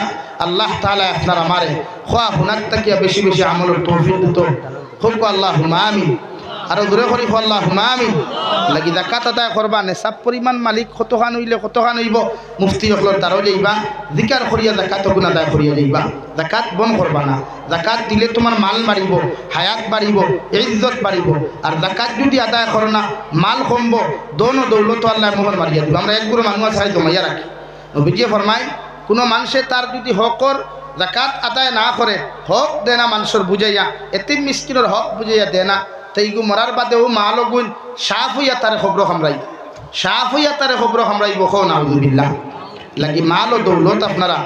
আল্লাহ তাআলা আপনার আমারে খোয়া হুনার তাকিয়া বেশি বেশি আমলের তৌফিক দিত হোক, আল্লাহুম্মা আমিন। আরো দূরে করি আল্লাহুম্মা আমিন। লাগি যাকাত আদায় করবা। নিসাব পরিমাণ মালিক কতখান হইলে কতখান হইব মুফতি হকলর তারও যাইবা, জিকার করিয়া যাকাতগুন আদায় করিয়া যাইবা। যাকাত বন করবা না। যাকাত দিলে তোমার মাল বাড়িব, হায়াত বাড়িব, ইজ্জত বাড়িব। আর যাকাত যদি আদায় করো না মাল কমব, দোনো দৌলত আল্লাহ মোহর মারিয়া দিব। আমরা একগুলো মানুষ চাই জমাইয়া রাখি। নবীজি ফরমায় কোনো মানুষে তার যদি হকর যাকাত আদায় না করে, হক দে না মানুষের বুঝাইয়া, এতিম মিসকিনের হক বুঝাইয়া দে না, তাইগু মরার বাদেও মাল গুণ সাফ হইয়া তারে খবর খামরাই, সাফ হইয়া তারে খবর খামরাইব। নাউযুবিল্লাহ। লাগি মাল ও দৌলত আপনারা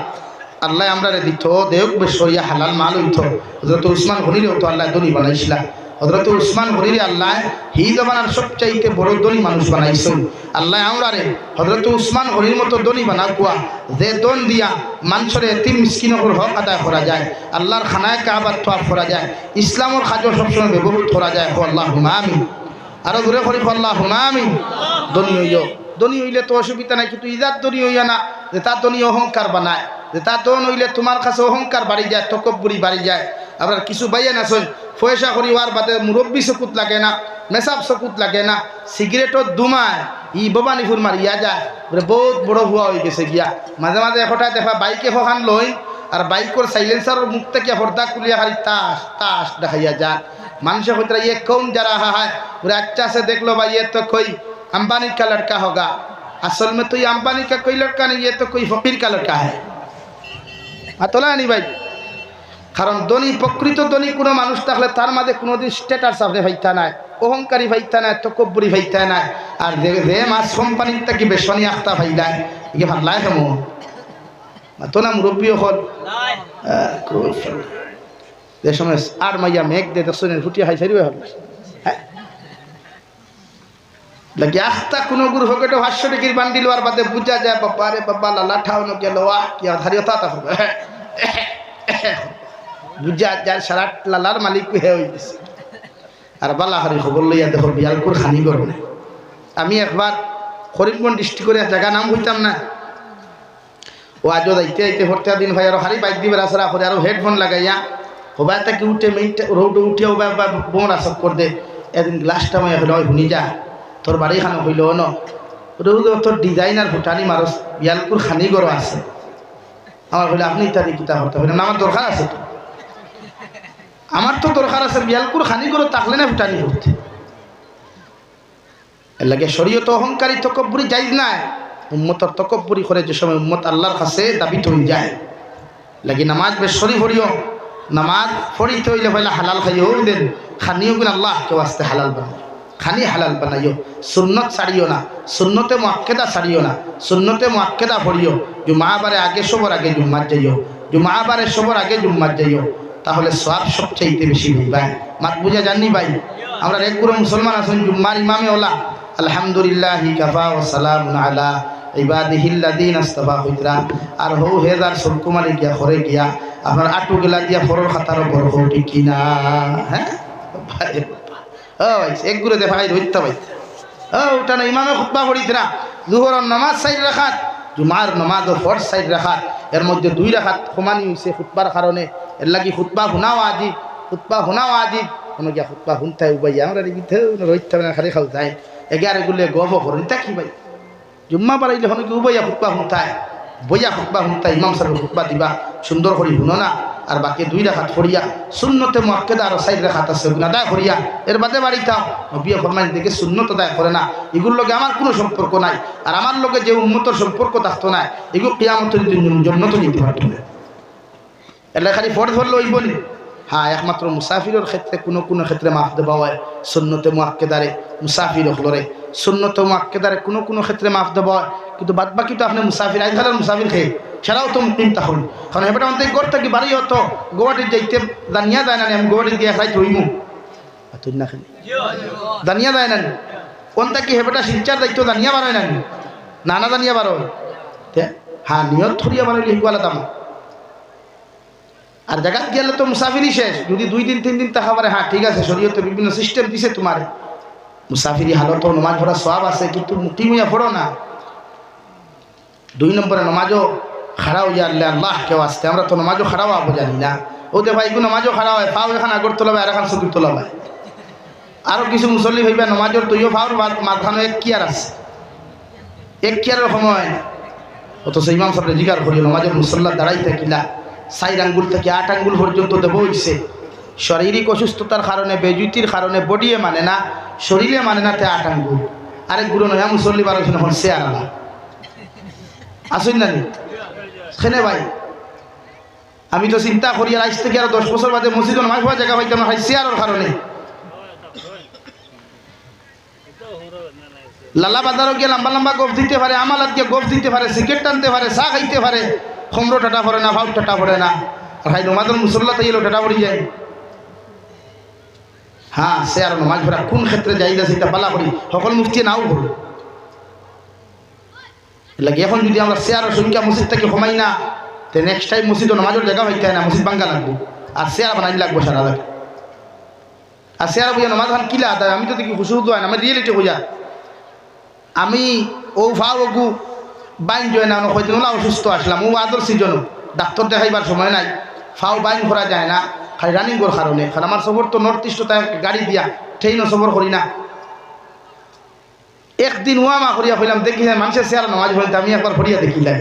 আল্লাহ আমরা দিত দেখ বেশরিয়া হালাল মাল হইত। হযরত উসমান গনিরে তো আল্লাহ ধনী বানাইছিলা। হযরত উসমান গনিরে আল্লাহ হি জমানার সবচাইতে বড় ধনী মানুষ বানাইছেন। আল্লাহ আমরা রে হযরত উসমান গনির মতো ধনী বানাকুয়া যে দন দিয়া মানুষের এতিম মিসকিনের হক আদায় করা যায়, আল্লাহর খানায় কাবাত তোয়াফ করা যায়, ইসলামের কাজও সবসময় ব্যবহৃত করা যায়। আল্লাহুম্মা আমিন। আরো দূরে করি আল্লাহুম্মা আমিন। ধনী হইও, ধনী হইলে তো অসুবিধা নাই, কিন্তু ইজাত ধনী হইয়া না যে তার ধনী অহংকার বানায়, যে তার ধন হইলে তোমার কাছে অহংকার বাড়ি যায়, তকব্বুরি বাড়ি যায়। আবার কিছু বাইয়ান আছেন পয়সা করি হওয়ার বাদে মুরব্বী চকুত লাগে না, মেসাব চকুত লাগে না, সিগারেটত দুমায় ই ববানিফুর মারিয়া যায়, বহুত বড় ভুয়া হয়ে গেছে গিয়া। মাঝে মাঝে এখটায় দেখা বাইকে ফখান লই আর বাইকর সাইলেন্সার মুখ থেকে পর্দা খুলিয়া খালি তাস তাস দেখাইয়া যায়। মানুষের হইতে ইয়ে কৌন যারা হয় बोले अच्छा से देख लो भाई, ये तो कोई अंबानी का लड़का होगा। असल में तो ये अंबानी का कोई लड़का नहीं, ये तो कोई फकीर का लड़का है। তোলা নি ভাই, কারণ ধনী প্রকৃত ধনী কোনো মানুষ থাকলে তার মাঝে কোনোদিন স্ট্যাটাস আপনি ভাইতা নাই, অহংকারী ভাইতা নাই, তকব্বুরি ভাইতা নাই। আর যে মাছ কোম্পানির থেকে বেসনি আখতা ভাইলাই ইয়ে ভাল্লাই কেমন তো না মুরব্বী হল যে সময় আর মাইয়া মেঘ দে দর্শনের ফুটিয়া খাই সারি হল হ্যাঁ লাগে আখতা কোনো গুরু হকেটো 500 টাকার বান্ডিল আর বাদে বুঝা যায় বাবা রে বাবা লালা ঠাউনো গেল ওয়া কি ধারিয়তা তা হবে বুঝা যায় সারা লালার মালিক হয়ে হইছে। আর বালা হারি খবর লইয়া দেখো বিয়াল করে খানি করো না আমি একবার করিমগঞ্জ ডিস্ট্রিক্টের এক জায়গা নাম হইতাম না, ও আজও যাইতে যাইতে ভর্তি দিন ভাই আরো হারি বাইক দিবে রাস্তা করে আরো হেডফোন লাগাইয়া হবাই তাকে উঠে মেইনটা রোডে উঠে হবাই বোন আসক করে দে। এদিন গ্লাসটা মাই হইল শুনি যা তোর বাড়ি খানো হইল ন রোদ তোর ডিজাইনার ভুটানি মানুষ বিয়ালপুর খানি গড় আছে। আমার বলে আপনি ইত্যাদি কিতা হতে হবে না, আমার দরকার আছে তো, আমার তো দরকার আছে বিয়ালপুর খানি গড় তাকলে না ভুটানি করতে। এর লাগে শরীয়ত অহংকারী তকব্বুরি যাইজ নাই, উম্মতর তকব্বুরি করে যে সময় উম্মত আল্লাহর কাছে দাবি হয়ে যায়। লাগি নামাজ বেশ শরীফ পড়িও, নামাজ পড়িতে হইলে পয়লা হালাল খাইও দেন, খানিও গুণ আল্লাহ কেউ আসতে হালাল বানাইও, খানি হালাল বানাইও, সুন্নত ছাড়িও না, সুন্নতে মুআক্কেদা ছাড়িও না, সুন্নতে মুআক্কেদা পড়িও। জুমাবারে আগে সবর আগে জুম্মাত যাইও, জুমাবারে সবর আগে জুম্মাত যাইও, তাহলে সওয়াব সবচাইতে বেশি হইবা। মাত বুঝা জানি ভাই, আমরা এক গুরু মুসলমান আছেন জুম্মার ইমামে ওলা আলহামদুলিল্লাহি কাফা ওয়া সালামুন আলা ইবাদিহিল্লাযিনা ইসতাফা হইতরা। আর হৌ হেজার সবকুমারে গিয়া ঘরে গিয়া আপনার আটু গেলা দিয়া ফরর খাতার উপর হৌ ঠিক কিনা। হ্যাঁ ভাই ও ভাই এক গুরু দেখা ধরতে ভাই ও ওটা না ইমামে খুতবা পড়িতরা জুহরের নামাজ সাইড রাখাত, জুমার নামাজও ফরজ সাইড রাখাত, এর মধ্যে 2 রাখাত সমানি হইছে খুতবার কারণে। এর লাগি খুতবা শোনাও আজি, খুতবা শোনাও আজি কোনো গিয়া খুতবা শুনতে উবাইয়া আমরা রইতে না খালি খাও যায় এগারে গুলে গব করেন তা কি ভাই। জুম্মা বাড়াইলে হন কি উবাইয়া খুতবা শুনতায়, বইয়া খুতবা শুনতায়, ইমাম সাহেব খুতবা দিবা সুন্দর করে শুনো না। আর বাকি 2 রাখাত ফড়িয়া সুন্নতে মুআক্কেদা আর 4 রাখাত আছে ওগুলো আদায় করিয়া এর বাদে বাড়িতাও। নবী ফরমাইন দেখে সুন্নত আদায় করে না, এগুলোর লগে আমার কোনো সম্পর্ক নাই। আর আমার লগে যে উম্মতের সম্পর্ক থাকতো না এগুলো কিয়ামতের জন্য তো নিতে পারতো না। এলে খালি ফরজ হল ওই বলি হ্যাঁ একমাত্র মুসাফিরের ক্ষেত্রে কোনো কোনো ক্ষেত্রে মাফ দেওয়া হয়, সুন্নতে মুআক্কেদারে মুসাফির হলরে সুন্নতে মুআক্কেদারে কোনো কোনো ক্ষেত্রে মাফ দেওয়া হয়। কিন্তু বাদ বাকি তো আপনি মুসাফির আজকালের মুসাফির খেয়ে সেটাও তো মুকিম তাহলে, কারণ এবার আমাদের গড় থাকি বাড়ি হতো গোয়াটির যাইতে জানিয়া যায় না, আমি গোয়াটির গিয়ে খাই ধইমু তুই না খালি জানিয়া যায় না কোন থাকি হেবেটা শিলচার দায়িত্ব জানিয়া বারোয় না না জানিয়া বারো হ্যাঁ নিয়ত ধরিয়া বারোইলে হিগুয়ালা দাম। আর জায়গা গেলে তো মুসাফিরই শেষ, যদি 2 দিন 3 দিন থাকা পারে হ্যাঁ ঠিক আছে, শরীয়তে বিভিন্ন সিস্টেম দিছে তোমার মুসাফিরি হালত নমাজ পড়া সওয়াব আছে, কিন্তু মুকিম হইয়া পড়ো না। 2 নম্বরে নমাজও খাড়া হইয়া আল্লাহ কেউ আসতে, আমরা তো নমাজও খাড়াও আবো জানি না। ওদের ভাই নমাজও খাড়া হয়, পাও এখান আগর তোলাবে আর এখান চকুর তোলাবে। আরও কিছু মুসল্লি হইবা নমাজের তৈও পাওয়ার মাঝখানে 1 কিয়ার আছে, 1 কিয়ারের সময় অথচ ইমাম সাহেব জিকার করি নমাজের মুসল্লা দাঁড়াই থাকিলা 4 আঙ্গুল থেকে 8 আঙ্গুল পর্যন্ত দেব হইছে। শারীরিক অসুস্থতার কারণে বেজুতির কারণে বডিয়ে মানে না, শরীরে মানে না, তে 8 আঙ্গুল। আরেক গুরু নয়া মুসল্লি বারো এখন শেয়ার আলা আসুন না সেনে ভাই। আমি তো চিন্তা করি আর আজ থেকে আরো 10 বছর বাদে মসজিদ নামাজ পড়া জায়গা পাইতাম না শেয়ারের কারণে। লালা বাজারও গিয়ে লম্বা লম্বা গোফ দিতে পারে, আমালাত গিয়ে গোফ দিতে পারে, সিগারেট টানতে পারে, চা খাইতে পারে, খমরো টাটা পড়ে না, ভাউ টাটা পড়ে না। আর ভাই নমাজের মুসল্লা তাই এলো টাটা পড়ে যায়। হ্যাঁ সে আর নমাজ পড়া কোন ক্ষেত্রে যাই যাচ্ছে এটা পালা করি সকল মুফতি নাও ভুল লাগে। এখন যদি আমরা শেয়ারের সংখ্যা মসজিদ থেকে কমাই না, তো নেক্সট টাইম মসজিদ নমাজের জায়গা হইতে হয় না, মসজিদ ভাঙ্গা লাগবে আর শেয়ার বানাই লাগবো সারা লাগে। আর শেয়ার বুঝা নমাজ খান কিলা আদায় আমি তো দেখি খুশি হয় না, আমার রিয়েলিটি বোঝা। আমি ও ভাও ওগু বাইন জয় না হয়তো ওলা অসুস্থ আসলাম, ও আদর সিজন ডাক্তার দেখাইবার সময় নাই, ফাও বাইন করা যায় না খালি রানিং করার কারণে। কারণ আমার সবর তো নর্থ ইস্ট তাই গাড়ি দিয়া ট্রেনও সবর করি না। একদিন ওয়ামা করিয়া হইলাম দেখি মানুষের শেয়ার নামাজ হইতে আমি একবার করিয়া দেখিলাই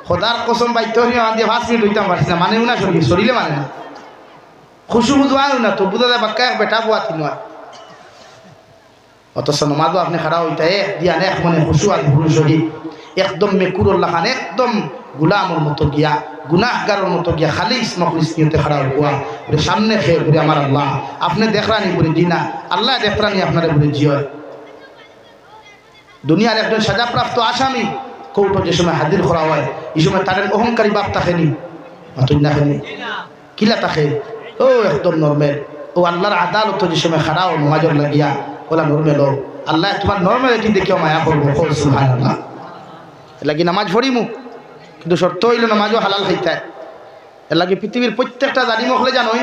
খোদার কসম বাইতে দিয়ে 5 মিনিট হইতাম পারছি না, মানেও না শরীরে মানে না, খুশু বুঝাও না তো বুঝা যায় বাক্কা বেটা বুয়াতি নয়। অথচ নমাজও আপনি খাড়া হইতে দিয়া এক মনে খুশু আর ভুরু শরীর একদম মেকুরুল্লাহ খান একদম গুলামর মতো গিয়া গুনাহগারের মতো গিয়া খালি মখলিস নিয়তে খাড়া হওয়া ওরে সামনে খেয়ে ঘুরে আমার আল্লাহ আপনি দেখরানি বলে জি না, আল্লাহ দেখরানি আপনারা বলে জি হয়। দুনিয়ার একজন সাজাপ্রাপ্ত আসামি কৌটো যে সময় হাজির করা হয় এই সময় তার অহংকারী বাপ থাকেনি তুই না খেনি কিলা থাকে ও একদম নর্মেল। ও আল্লাহর আদালত যে সময় খাড়াও নমাজর লাগিয়া ওলা নর্মেল ও আল্লাহ তোমার নর্মালিটি দেখেও মায়া করবো সুবহানাল্লাহ। এলাকি নামাজ পড়িমু কিন্তু শর্ত হইল নামাজও হালাল খাইতে। এলাকি পৃথিবীর প্রত্যেকটা জালিম হলে জানোই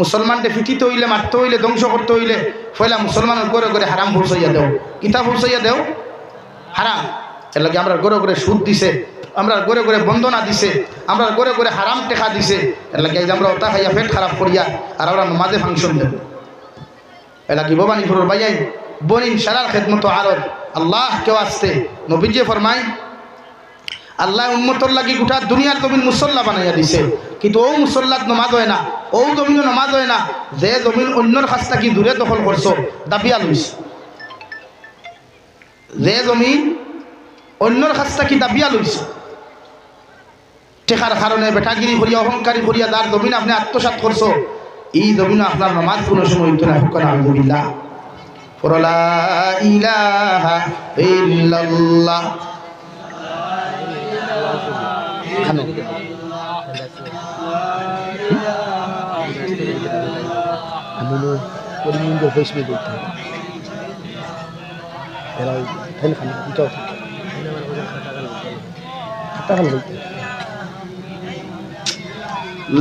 মুসলমানকে ফিটিতে হইলে মারতে হইলে ধ্বংস করতে হইলে পয়লা মুসলমানের করে করে হারাম ফুরসাইয়া দেও, কিতাব ফুরসাইয়া দেও হারাম। এর লাগে আমরা গড়ে গড়ে সুদ দিছে, আমরা গড়ে গড়ে বন্দনা দিছে, আমরা গড়ে গড়ে হারাম টেকা দিছে। এর লাগে আমরা ওটা খাইয়া পেট খারাপ করিয়া আর আমরা নমাজে ফাংশন দেব। এলা কি বাবা নিফুর ভাইয়াই বনিম সারার খেদমতো আরত আল্লাহ কেউ আসতে নবীজি ফরমাই আল্লাহ উম্মতর লাগি গোটা দুনিয়ার জমিন মুসল্লা বানাইয়া দিছে, কিন্তু ও মুসল্লাত নমাজ হয় না, ও জমিনও নমাজ হয় না। যে জমিন অন্যর কাছ থেকে দূরে দখল করছো দাবিয়া লইছে, যে জমিন অন্যর কাছ থেকে দাবিয়া লইছে টেকার কারণে বেটাগিরি করিয়া অহংকারী করিয়া তার জমিন আপনি আত্মসাৎ করছো, এই জমিনে আপনার নমাজ কোনো সময় হইতো না। হুক্কান আলহামদুলিল্লাহ লা ইলাহা ইল্লাল্লাহ।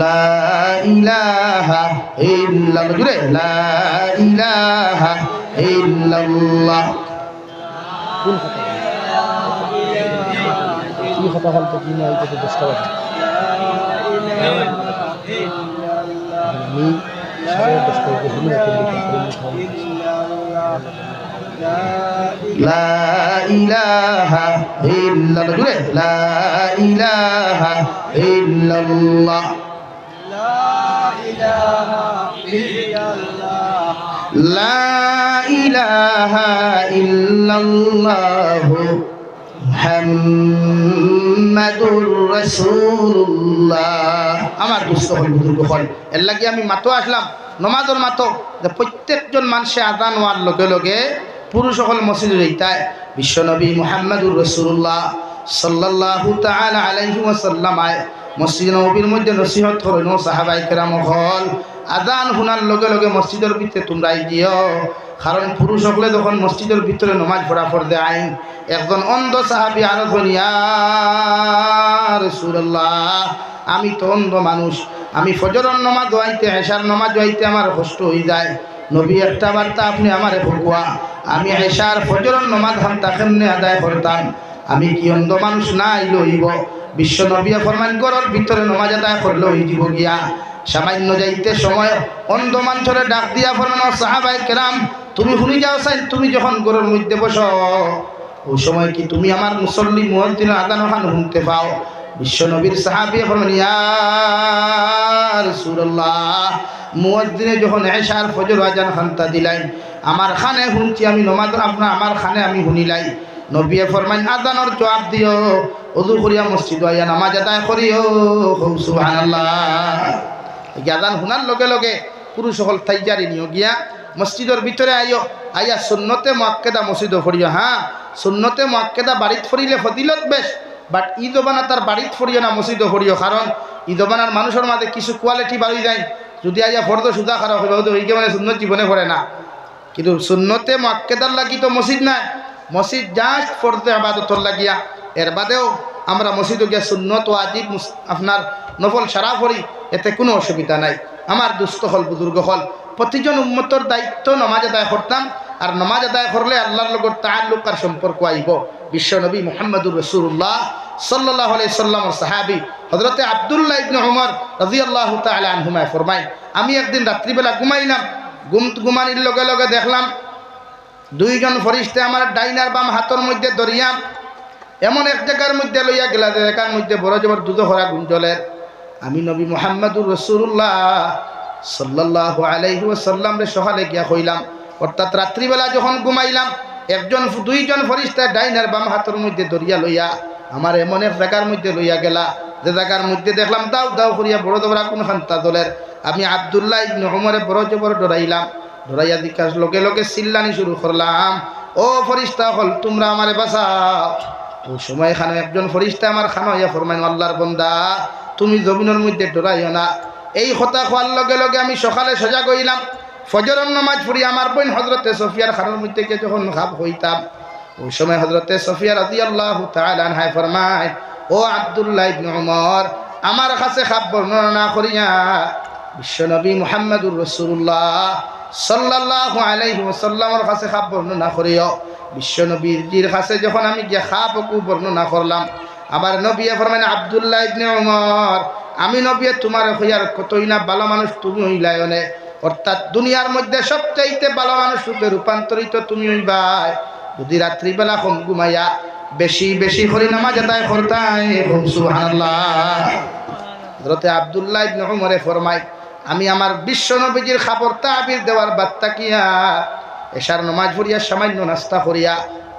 লা ইলাহা ইল্লাল্লাহ জুড়ে লা ইলাহা ইল্লাল্লাহ। কোন কথা বলতে কি না এটা বুঝতে পারি আমি সারা বুঝতে পারি। লা ইলাহা ইল্লাল্লাহ জুড়ে লা ইলাহা ইল্লাল্লাহ। লা ইলাহা ইল্লাল্লাহ মুহাম্মাদুর রাসূলুল্লাহ। আমার দুস্থ হল বুজুর্গ হল এর লাগি আমি মাতো আসলাম নমাজের মাতো যে প্রত্যেকজন মানুষে আযান হওয়ার লগে লগে পুরুষ সকল মসজিদে যাইতায়। বিশ্বনবী মুহাম্মাদুর রাসূলুল্লাহ সাল্লাল্লাহু তাআলা আলাইহি ওয়াসাল্লাম মসজিদ নববীর মধ্যে নসিহত করেন সাহাবায়ে কেরাম হল আযান শোনার লগে লগে মসজিদের ভিতরে তোমরা দিও, কারণ পুরুষ সকলে যখন মসজিদের ভিতরে নমাজ পড়া পড়তে আইন একজন অন্ধ সাহাবী আরো ইয়া রাসূলুল্লাহ আমি তো অন্ধ মানুষ, আমি ফজরের নামাজ হইতে এশার নামাজ হইতে আমার কষ্ট হয়ে যায়, নবী একটা বার্তা আপনি আমারে বকুয়া আমি এশার ফজরের নামাজ হামতা কেমনে আদায় করতাম, আমি কি অন্ধ মানুষ না লইব। বিশ্ব নবী ফরমান ঘরের ভিতরে নামাজ আদায় করলে হয়ে যাব গিয়া। সামান্য যাইতে সময় অন্ধ মানুষের ডাক দিয়া ফরমান সাহাবায়ে কেরাম তুমি শুনি যাও চাই, তুমি যখন ঘরের মধ্যে বসো ওই সময় কি তুমি আমার মুসল্লি মুয়াজ্জিনের আযান ওখানে শুনতে পাও? বিশ্ব নবীর সাহাবী ফরমান ইয়া রাসূলুল্লাহ মুয়াজ্জিনে যখন এশার ফজর আযান খানতা দিলেন আমার খানে শুনছি আমি নমাজ আপনার আমার খানে আমি শুনিলাই। নবী ফরমান আযানের জবাব দিও, ওযু করিয়া মসজিদ আইয়া নামাজ আদায় করিও। সুবহানাল্লাহ। আযান শোনার লগে লগে পুরুষ সকল তাইয়ারি নিও গিয়া মসজিদের ভিতরে আইয়া সুন্নতে মুআক্কাদা মসজিদে পড়িও। হ্যাঁ সুন্নতে মুআক্কাদা বাড়িত পড়িলে ফজিলত বেশ, বাট ই জবানা তার বাড়িত পড়িও না মসজিদে পড়িও, কারণ ই জবানার মানুষের মাঝে কিছু কোয়ালিটি বাড়ি যায়। যদি আইয়া ফর্দ সুদা খারাপ হইব ওইকে মানে সুন্নত জীবনে পড়ে না, কিন্তু সুন্নতে মুআক্কাদার লাগি তো মসজিদ নাই, মসজিদ জাস্ট ফর্দ ইবাদতর লাগিয়া। এর বাদেও আমরা মসজিদে গিয়া সুন্নত ওয়াজিব আপনার নফল সারা পড়ি, এতে কোনো অসুবিধা নাই। আমার দুস্থ হল বুজুর্গ হল প্রতিজন উম্মতর দায়িত্ব নামাজ আদায় করতাম, আর নামাজ আদায় করলে আল্লাহর লগত তাআল্লুক আর সম্পর্ক আইব। বিশ্বনবী মুহাম্মদুর রাসূলুল্লাহ সাল্লাল্লাহু আলাইহি সাল্লামের সাহাবী হযরতে আব্দুল্লাহ ইবনে উমর রাদিয়াল্লাহু তাআলা আনহুমা ফরমায় আমি একদিন রাত্রিবেলা ঘুমাইলাম, ঘুমানির লগে লগে দেখলাম দুইজন ফরিস্তা আমার ডাইনার বাম হাতের মধ্যে ধরিয়া এমন এক জায়গার মধ্যে লইয়া গেলা যে জায়গার মধ্যে বড় জবর দুধ ভরা গুঞ্জলের। আমি নবী মুহাম্মদুর রাসূলুল্লাহ সাল্লাল্লাহু আলাইহি ওয়াসাল্লাম রে সকালে গিয়া কইলাম, অর্থাৎ রাত্রিবেলা যখন ঘুমাইলাম দুইজন ফরিস্তা ডাইনার বাম হাতের মধ্যে ধরিয়া লইয়া আমার এমন এক জায়গার মধ্যে লইয়া গেলা যে জায়গার মধ্যে দেখলাম দাও দাও করিয়া বড় জবরা কোন খান্তা দলের। আমি আব্দুল্লাহ ইবনে উমরে বড় জবর ডরাইলাম, ডরাইয়া দিকার লগে লগে চিল্লানি শুরু করলাম, ও ফরিস্তা হল তোমরা আমারে বাঁচাও। ওই সময় এখানে একজন ফরিস্তা আমার খানা হইয়া ফরমাইন আল্লাহর বান্দা তুমি জমিনের মধ্যে ডরাইও না। এই কথা খোয়ার লগে লগে আমি সকালে সজাগ হইলাম, ফজরের নামাজ পড়ি আমার বোন হযরতে সফিয়ার খানের মধ্যে যখন খাপ হইতাম ওই সময় হযরতে সফিয়া রাদিয়াল্লাহু তাআলা আনহা ফরমায় ও আব্দুল্লাহ ইবনে উমর আমার কাছে খাপ বর্ণনা না করিয়া বিশ্বনবী মুহাম্মদুর রাসূলুল্লাহ সাল্লাল্লাহু আলাইহি ওয়াসাল্লামের কাছে খাপ বর্ণনা করিও। বিশ্ব নবীর কাছে যখন আমি গিয়া খাপকু বর্ণনা করলাম, আমার নবী ফরমানে আব্দুল্লাহ ইবনে ওমর, আমি নবী তোমার হইয়ার কতই না ভালো মানুষ তুমি হইলায়নে, অর্থাৎ দুনিয়ার মধ্যে সবচাইতে ভালো মানুষ রূপে রূপান্তরিত তুমি হইবাই যদি রাত্রিবেলা কম ঘুমাইয়া বেশি বেশি করে নামাজ আদায় করতাই। সুবহানাল্লাহ। হযরতে আব্দুল্লাহ ইবনে ওমরে ফরমায়, আমি আমার বিশ্ব নবীজির খবর তাবির দেওয়ার বাদ তাকিয়া এশার নামাজ পড়িয়া সামান্য নাস্তা করিয়া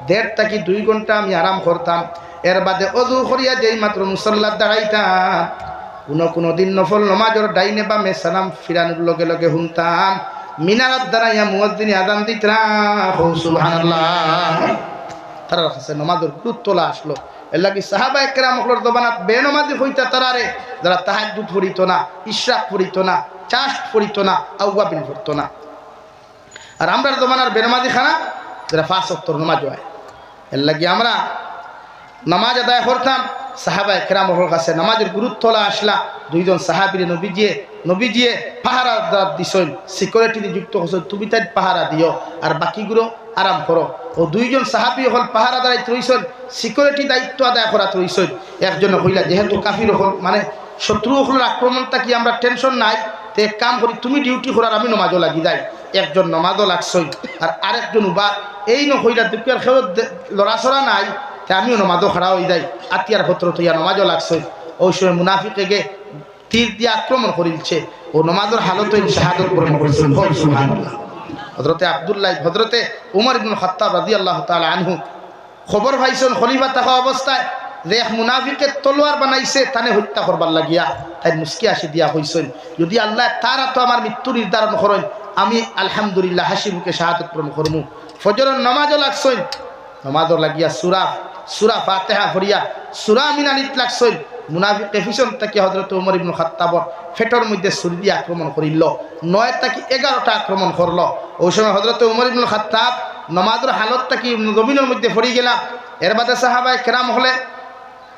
1.5 থেকে 2 ঘন্টা আমি আরাম করতাম। এর বাদে অজু করিয়া যেই মাত্র মুসল্লাত দাঁড়াইতাম, কোনো দিন নফল নামাজের ডাইনে বামে সালাম ফিরানোর লগে লগে শুনতাম মিনারাত দাঁড়াইয়া মুয়াজ্জিনে আযান দিতরা। সুবহানাল্লাহ। তার কাছে নামাজের গুরুত্ব আসলো। এর লাগি সাহাবায়ে কেরামর জবানাত বেনমাজি হইতা তারারে যারা তাহাজ্জুদ পড়িত না, ইশরাক পড়িত না, চাষ্ট পড়িত না, আওয়াবিন পড়তো না। আর আমরা জমানার বেনমাজি খানা যারা 5 ওয়াক্ত নামাজ হয়। এর লাগি আমরা নামাজ আদায় করতাম। সাহাবায়ে কেরামর কাছে নামাজের গুরুত্ব আসলা। 2 জন সাহাবীরে নবীজিয়ে পাহারা দিছেন, সিকিউরিটি যুক্ত হচ্ছে, তুমি তাই পাহারা দিও আর বাকিগুলো আরাম করো। ও 2 জন সাহাবী হল পাহারা দাঁড়াইতে রইছেন, সিকিউরিটি দায়িত্ব আদায় করা রইছেন। একজন হইলা যেহেতু কাফির হল মানে শত্রু হলের আক্রমণটা কি আমরা টেনশন নাই, তো এক কাম করি তুমি ডিউটি করার আমি নমাজও লাগি যাই। একজন নমাজও লাগছই আর আরেকজন উবার এই নহইলা দুঃখের খেয়ে লড়াছড়া নাই, তা আমিও নমাজও খাড়া হয়ে যাই। আতিয়ার পত্র তৈয়া নমাজও লাগছই। ওই সময় মুনাফিকে গে তীর দিয়ে আক্রমণ করিলছে, ও নমাজের হালতে শাহাদত বরণ করেছেন। সুবহানাল্লাহ। হযরতে উমর ইবনে খাত্তাব রাদিয়াল্লাহু তাআলা আনহু খবর পাইছেন খলিফা থাকা অবস্থায় যে এক মুনাফিকে তলোয়ার বানাইছে তানে হত্যা করবার লাগিয়া, তাই মুস্কি আসি দিয়া হইছেন যদি আল্লাহ তারা তো আমার মৃত্যু নির্ধারণ করেন, আমি আলহামদুলিল্লাহ হাসি মুখে শাহাদত বরণ করমু। ফজরের নামাজও লাগছেন, নামাজও লাগিয়া সূরা ফাতিহা পড়িয়া সূরা মিনানিত লাগছেন। মুনাফিক পিছন থেকে হযরত উমর ইবনে খাত্তাবর ফেটর মধ্যে ছুরি দিয়ে আক্রমণ করিল। 9 থেকে 11টা আক্রমণ করলো। ওই সময় হযরত উমর ইবনে খাত্তাব নামাজের হালত থেকে জমিনের মধ্যে পড়ে গেলাম। এর বাদে সাহাবায়ে কেরাম হলে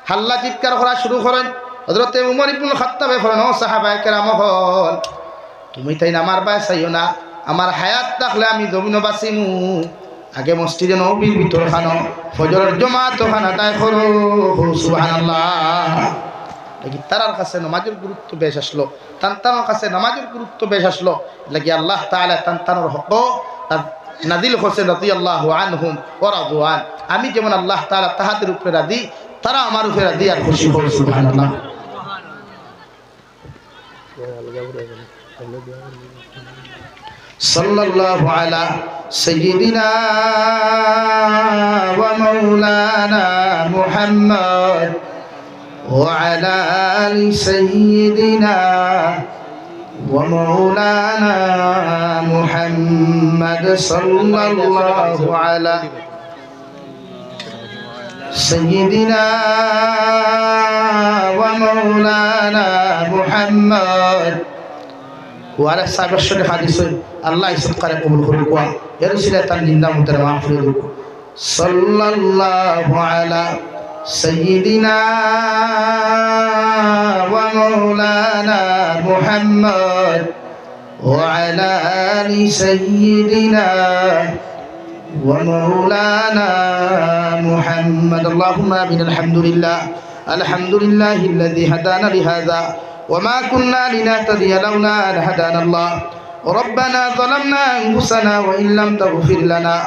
হাল্লা চিৎকার করা শুরু করেন। হযরত উমর ইবনে খাত্তাব বলেন, ও সাহাবায়ে কেরাম হল, তুমি তাই আমার বাই চাইও না, আমার হায়াত থাকলে আমি জমিনও বাঁচিমু। আগে মসজিদে নববীর ভিতর খানো ফজরের জামাত খানা আদায় করো। সুবহানাল্লাহ। তারার কাছে নামাজের গুরুত্ব বেশ আসলো, তান্তানোর কাছে নামাজের গুরুত্ব বেশ আসলো। লাগি আল্লাহ তাআলা তান্তানোর হক নাজিল হোসেন রাদিয়াল্লাহু আনহুম ওয়া রাদু আন। আমি যেমন আল্লাহ তাআলা তাহাদের উপরে রাজি, তারা আমার উপরে রাজি আর খুশি হল। সুবহানাল্লাহ। সাল্লাল্লাহু আলা সাইয়্যিদিনা ওয়া মাওলানা মুহাম্মদ ওয়া আলা আলি সাইয়্যিদিনা ওয়া মাওলানা মুহাম্মদ সাল্লাল্লাহু আলা সাইয়্যিদিনা ওয়া মাওলানা মুহাম্মদ ওয়ারা সাহেবের শরীফ হাদিস আল্লাহ ইসকারে কবুল করুক। এর উসিলা তার জিন্দা মুতের মাফ করে দিক। সাল্লাল্লাহু আলা সাইয়্যিদিনা ওয়া মাওলানা মুহাম্মদ ওয়া আলা আলি সাইয়্যিদিনা ওয়া মাওলানা মুহাম্মদ। আল্লাহুম্মা আমিন। আলহামদুলিল্লাহিল্লাযী হাদানা লিহাযা وما كنا لنهتدي لولا أن هدانا الله ربنا ظلمنا أنفسنا وإن لم تغفر لنا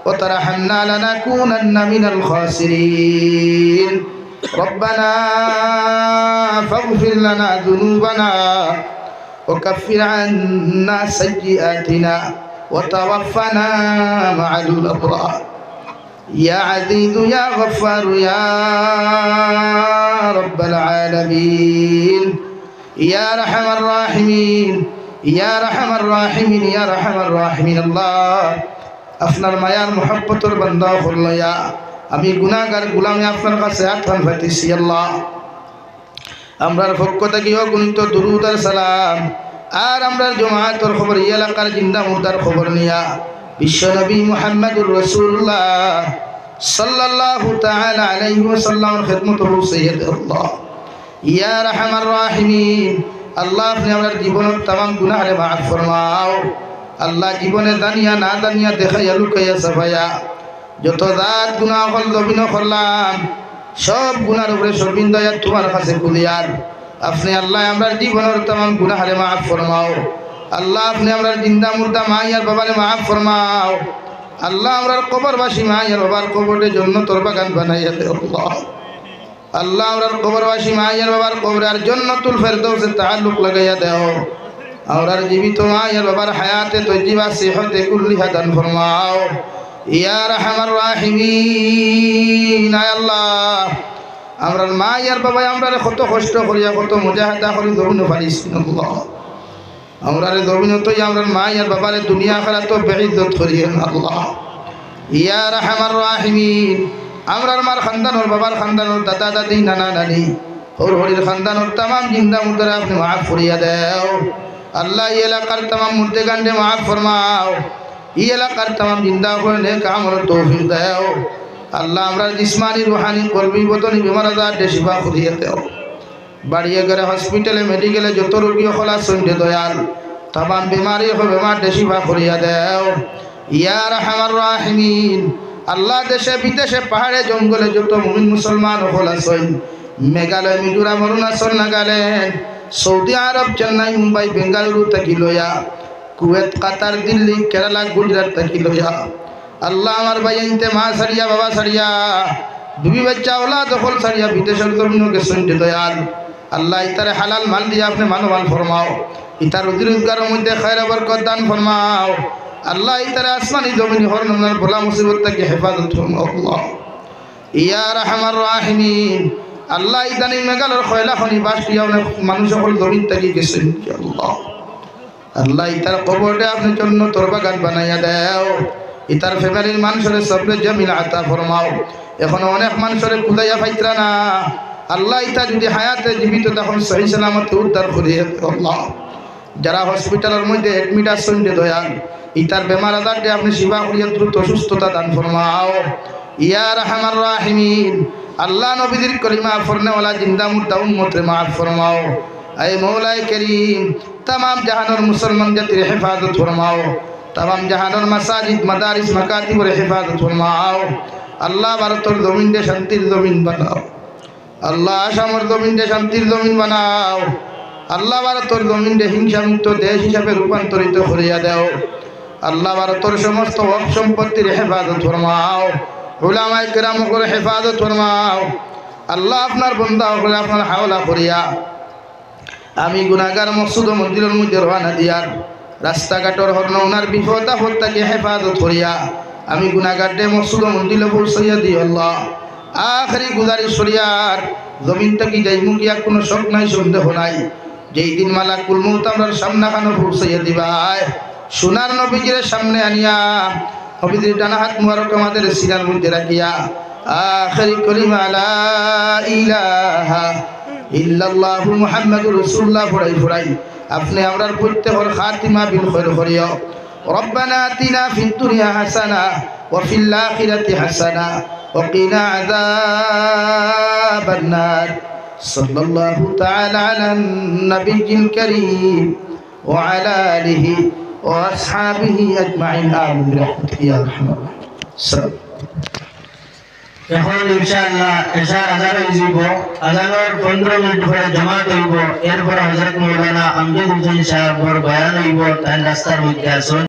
وترحمنا لنكونن من الخاسرين ربنا فاغفر لنا ذنوبنا وكفر عنا سيئاتنا وتوفنا مع الأبرار يا عزيز يا غفار يا رب العالمين يا رحم الراحمين يا رحم الراحمين يا رحم الراحمين الله আপনার মায়ার মহব্বতের বান্দা হল্লায়া আমি গুনাহগার গোলামে আপনার কাছে আত্মান ফাতিছি। আল্লাহ আমরার পক্ষ থেকে অগণিত দুরূদ আর সালাম আর আমরার জামাতের খবর এই এলাকার জিন্দা মুর্দার খবর নিয়া বিশ্বনবী মুহাম্মদুর রাসূলুল্লাহ সাল্লাল্লাহু তাআলা আলাইহি ওয়াসাল্লামের খিদমত হুসাইয়্যিদ আল্লাহ ইয়া রাহমার রাহিমিন। আল্লাহ আপনি আমার জীবনের तमाम গুনাহরে মাফ ফরমাও। আল্লাহ জীবনে দানিয়া না দানিয়া দেখাইয়া লুকাইয়া সাফায়া যত জাত গুনাহ হল জমিন করলাম সব গুনার উপরে শর্মিন্দা তোমার কাছে কুলিয়ার আপনি আল্লাহ আমরা জীবনের तमाम গুনাহরে maaf ফরমাও আল্লাহ আপনি আমরা জিন্দা মুর্দা মা আর বাবারে maaf ফরমাও আল্লাহ আমরা কবরবাসী মা আর বাবার কবরে জান্নাতের বাগান বানাইয়া দে আল্লাহ আল্লাহ আমরা কবরবাসী মা আর বাবার কবরে আর জান্নাতুল ফেরদৌসে তাআল্লুক লাগাইয়া দাও আমরা জীবিত মা আর বাবার হায়াতে তয়্যিবা সিহতে কুল্লিহা দান ফরমাও ইয়া রাহমার রাহিমিন আয় আল্লাহ আমরার মা আর বাবা আমরা কত কষ্ট করিয়া কত মুজাহাদা করি জমিন পারিস আল্লাহ আমরারে জমিন তোই আমরার মা আর বাবারে দুনিয়া আখিরাত বেইজ্জত করিয়েন আল্লাহ ইয়া রাহমার রাহিমিন আমরার মার খানদানর বাবার খানদানর দাদা দাদি নানা নানি ওর হরির খানদানর तमाम জিন্দা মুর্দারে আপনি maaf করিয়া দাও আল্লাহ এই এলাকার तमाम মুর্দে গান্ডে maaf ফরমাও এই এলাকার तमाम জিন্দা করে নেক আমল তৌফিক দাও আল্লাহ আমরা জিসমানি রুহানি কলবি বদনি বিমার আজাদ শিফা করিয়া দাও বাড়িয়ে গেলে হসপিটালে মেডিকেলে যত রোগী হল সন্ধ্যে দয়াল तमाम बीमारी हो बीमार शिफा करिया দাও ইয়া রাহমার রাহিমিন আল্লাহ দেশে বিদেশে পাহাড়ে জঙ্গলে যত মুমিন মুসলমান হল আছেন মেঘালয় মিজোরাম অরুণাচল নাগাল্যান্ড সৌদি আরব চেন্নাই মুম্বাই বেঙ্গালুরু থেকে লয়া কুয়েত কাতার দিল্লি কেরালা গুজরাট থেকে লয়া আল্লাহ আমার ভাই আনতে মা সারিয়া বাবা সারিয়া বিবি বাচ্চা ওলাদ হল সারিয়া বিদেশের জমিনকে সন্ধ্যে দয়াল আল্লাহ ইতারে হালাল মাল দিয়ে আপনি মানবান ফরমাও ইতার রুজি রোজগারের মধ্যে খায়র বরকত দান ফরমাও আল্লাহ ইতারে আসমানি জমিনি হরনার বলা মুসিবত থেকে হেফাজত ফরমাও আল্লাহ ইয়া রাহমার রাহিমিন আল্লাহ ইদানি মেঘালয়ের খয়লা খনি বাসটিয়া অনেক মানুষ সকল জমিন থেকে গেছেন আল্লাহ আল্লাহ ইতার কবরটা আপনি জন্য তোর বাগান বানাইয়া দাও ইতার ফ্যামিলির মানুষের সবরে জমিন আতা ফরমাও এখনো অনেক মানুষের কুদাইয়া ফাইতরা না আল্লাহ ইতা যদি হায়াতে জীবিত তখন সহি সালামতে উদ্ধার করিয়ে আল্লাহ যারা হসপিটালের মধ্যে অ্যাডমিট আছেন দয়াল ইতার বেমার আজারকে আপনি শিফা করিয়া দ্রুত সুস্থতা দান ফরমাও ইয়া রাহমার রাহিমিন আল্লাহ নবীর কলিমা ফরনেওয়ালা জিন্দা মুর্দা উম্মতে মাফ ফরমাও আয় মৌলায়ে করিম तमाम জাহানের মুসলমান জাতির হেফাজত ফরমাও तमाम জাহানের মাসাজিদ মাদারিস মাকাতিবের হেফাজত ফরমাও আল্লাহ ভারতের জমিনে শান্তির জমিন বানাও আল্লাহ আসামের জমিনে শান্তির জমিন বানাও আল্লাহ ভারতের জমিনে হিংসা মুক্ত দেশ হিসাবে রূপান্তরিত করিয়া দাও আল্লাহ ভারতের সমস্ত ওয়াক্ফ সম্পত্তির হেফাজত ফরমাও উলামায়ে কেরামের হেফাজত ফরমাও আল্লাহ আপনার বান্দা হলে আপনার হাওলা করিয়া আমি গুনাহগার মকসুদ মন্দিরের মধ্যে রওনা দিয়ার রাস্তাঘাটর হরন ওনার বিপদ আপদ থেকে হেফাজত করিয়া আমি গুনাহগারদের মকসুদ মন্দিরে পৌঁছাইয়া দিই আল্লাহ আখরি গুজারিশ করিয়ার জমিন থেকে যাইমু গিয়া কোনো শক নাই সন্দেহ নাই যেই দিন মালাকুল মউত আমরার সামনাখানো পৌঁছাইয়া দিবাই সোনার নবীজির সামনে আনিয়া নবীজির ডানা হাত মুবারক আমাদের সিনার মধ্যে রাখিয়া আখরি কলিমা লা ইলাহা ইল্লাল্লাহু মুহাম্মাদুর রাসূলুল্লাহ ফুরাই ফুরাই আপনি আমরার প্রত্যেকের খাতিমা বিল খৈর করিও রব্বানা আতিনা ফিদ দুনিয়া হাসানা ওয়া ফিল আখিরাতি হাসানা ওয়া কিনা আযাবান নার সাল্লাল্লাহু তাআলা আলান নাবিয়্যিল কারীম ওয়া আলা আলিহি ওয়া আসহাবিহি আজমাইন আমিন বিরহমাতিকা ইয়া আরহামার রাহিমিন। এখন ইনশাআল্লাহ এশার আজান হইব আজানের 15 মিনিট পরে জামাত হইব এরপর হযরত মাওলানা আমজাদ হোসেন সাহেব বয়ান হইব তাই রাস্তার মধ্যে আসুন।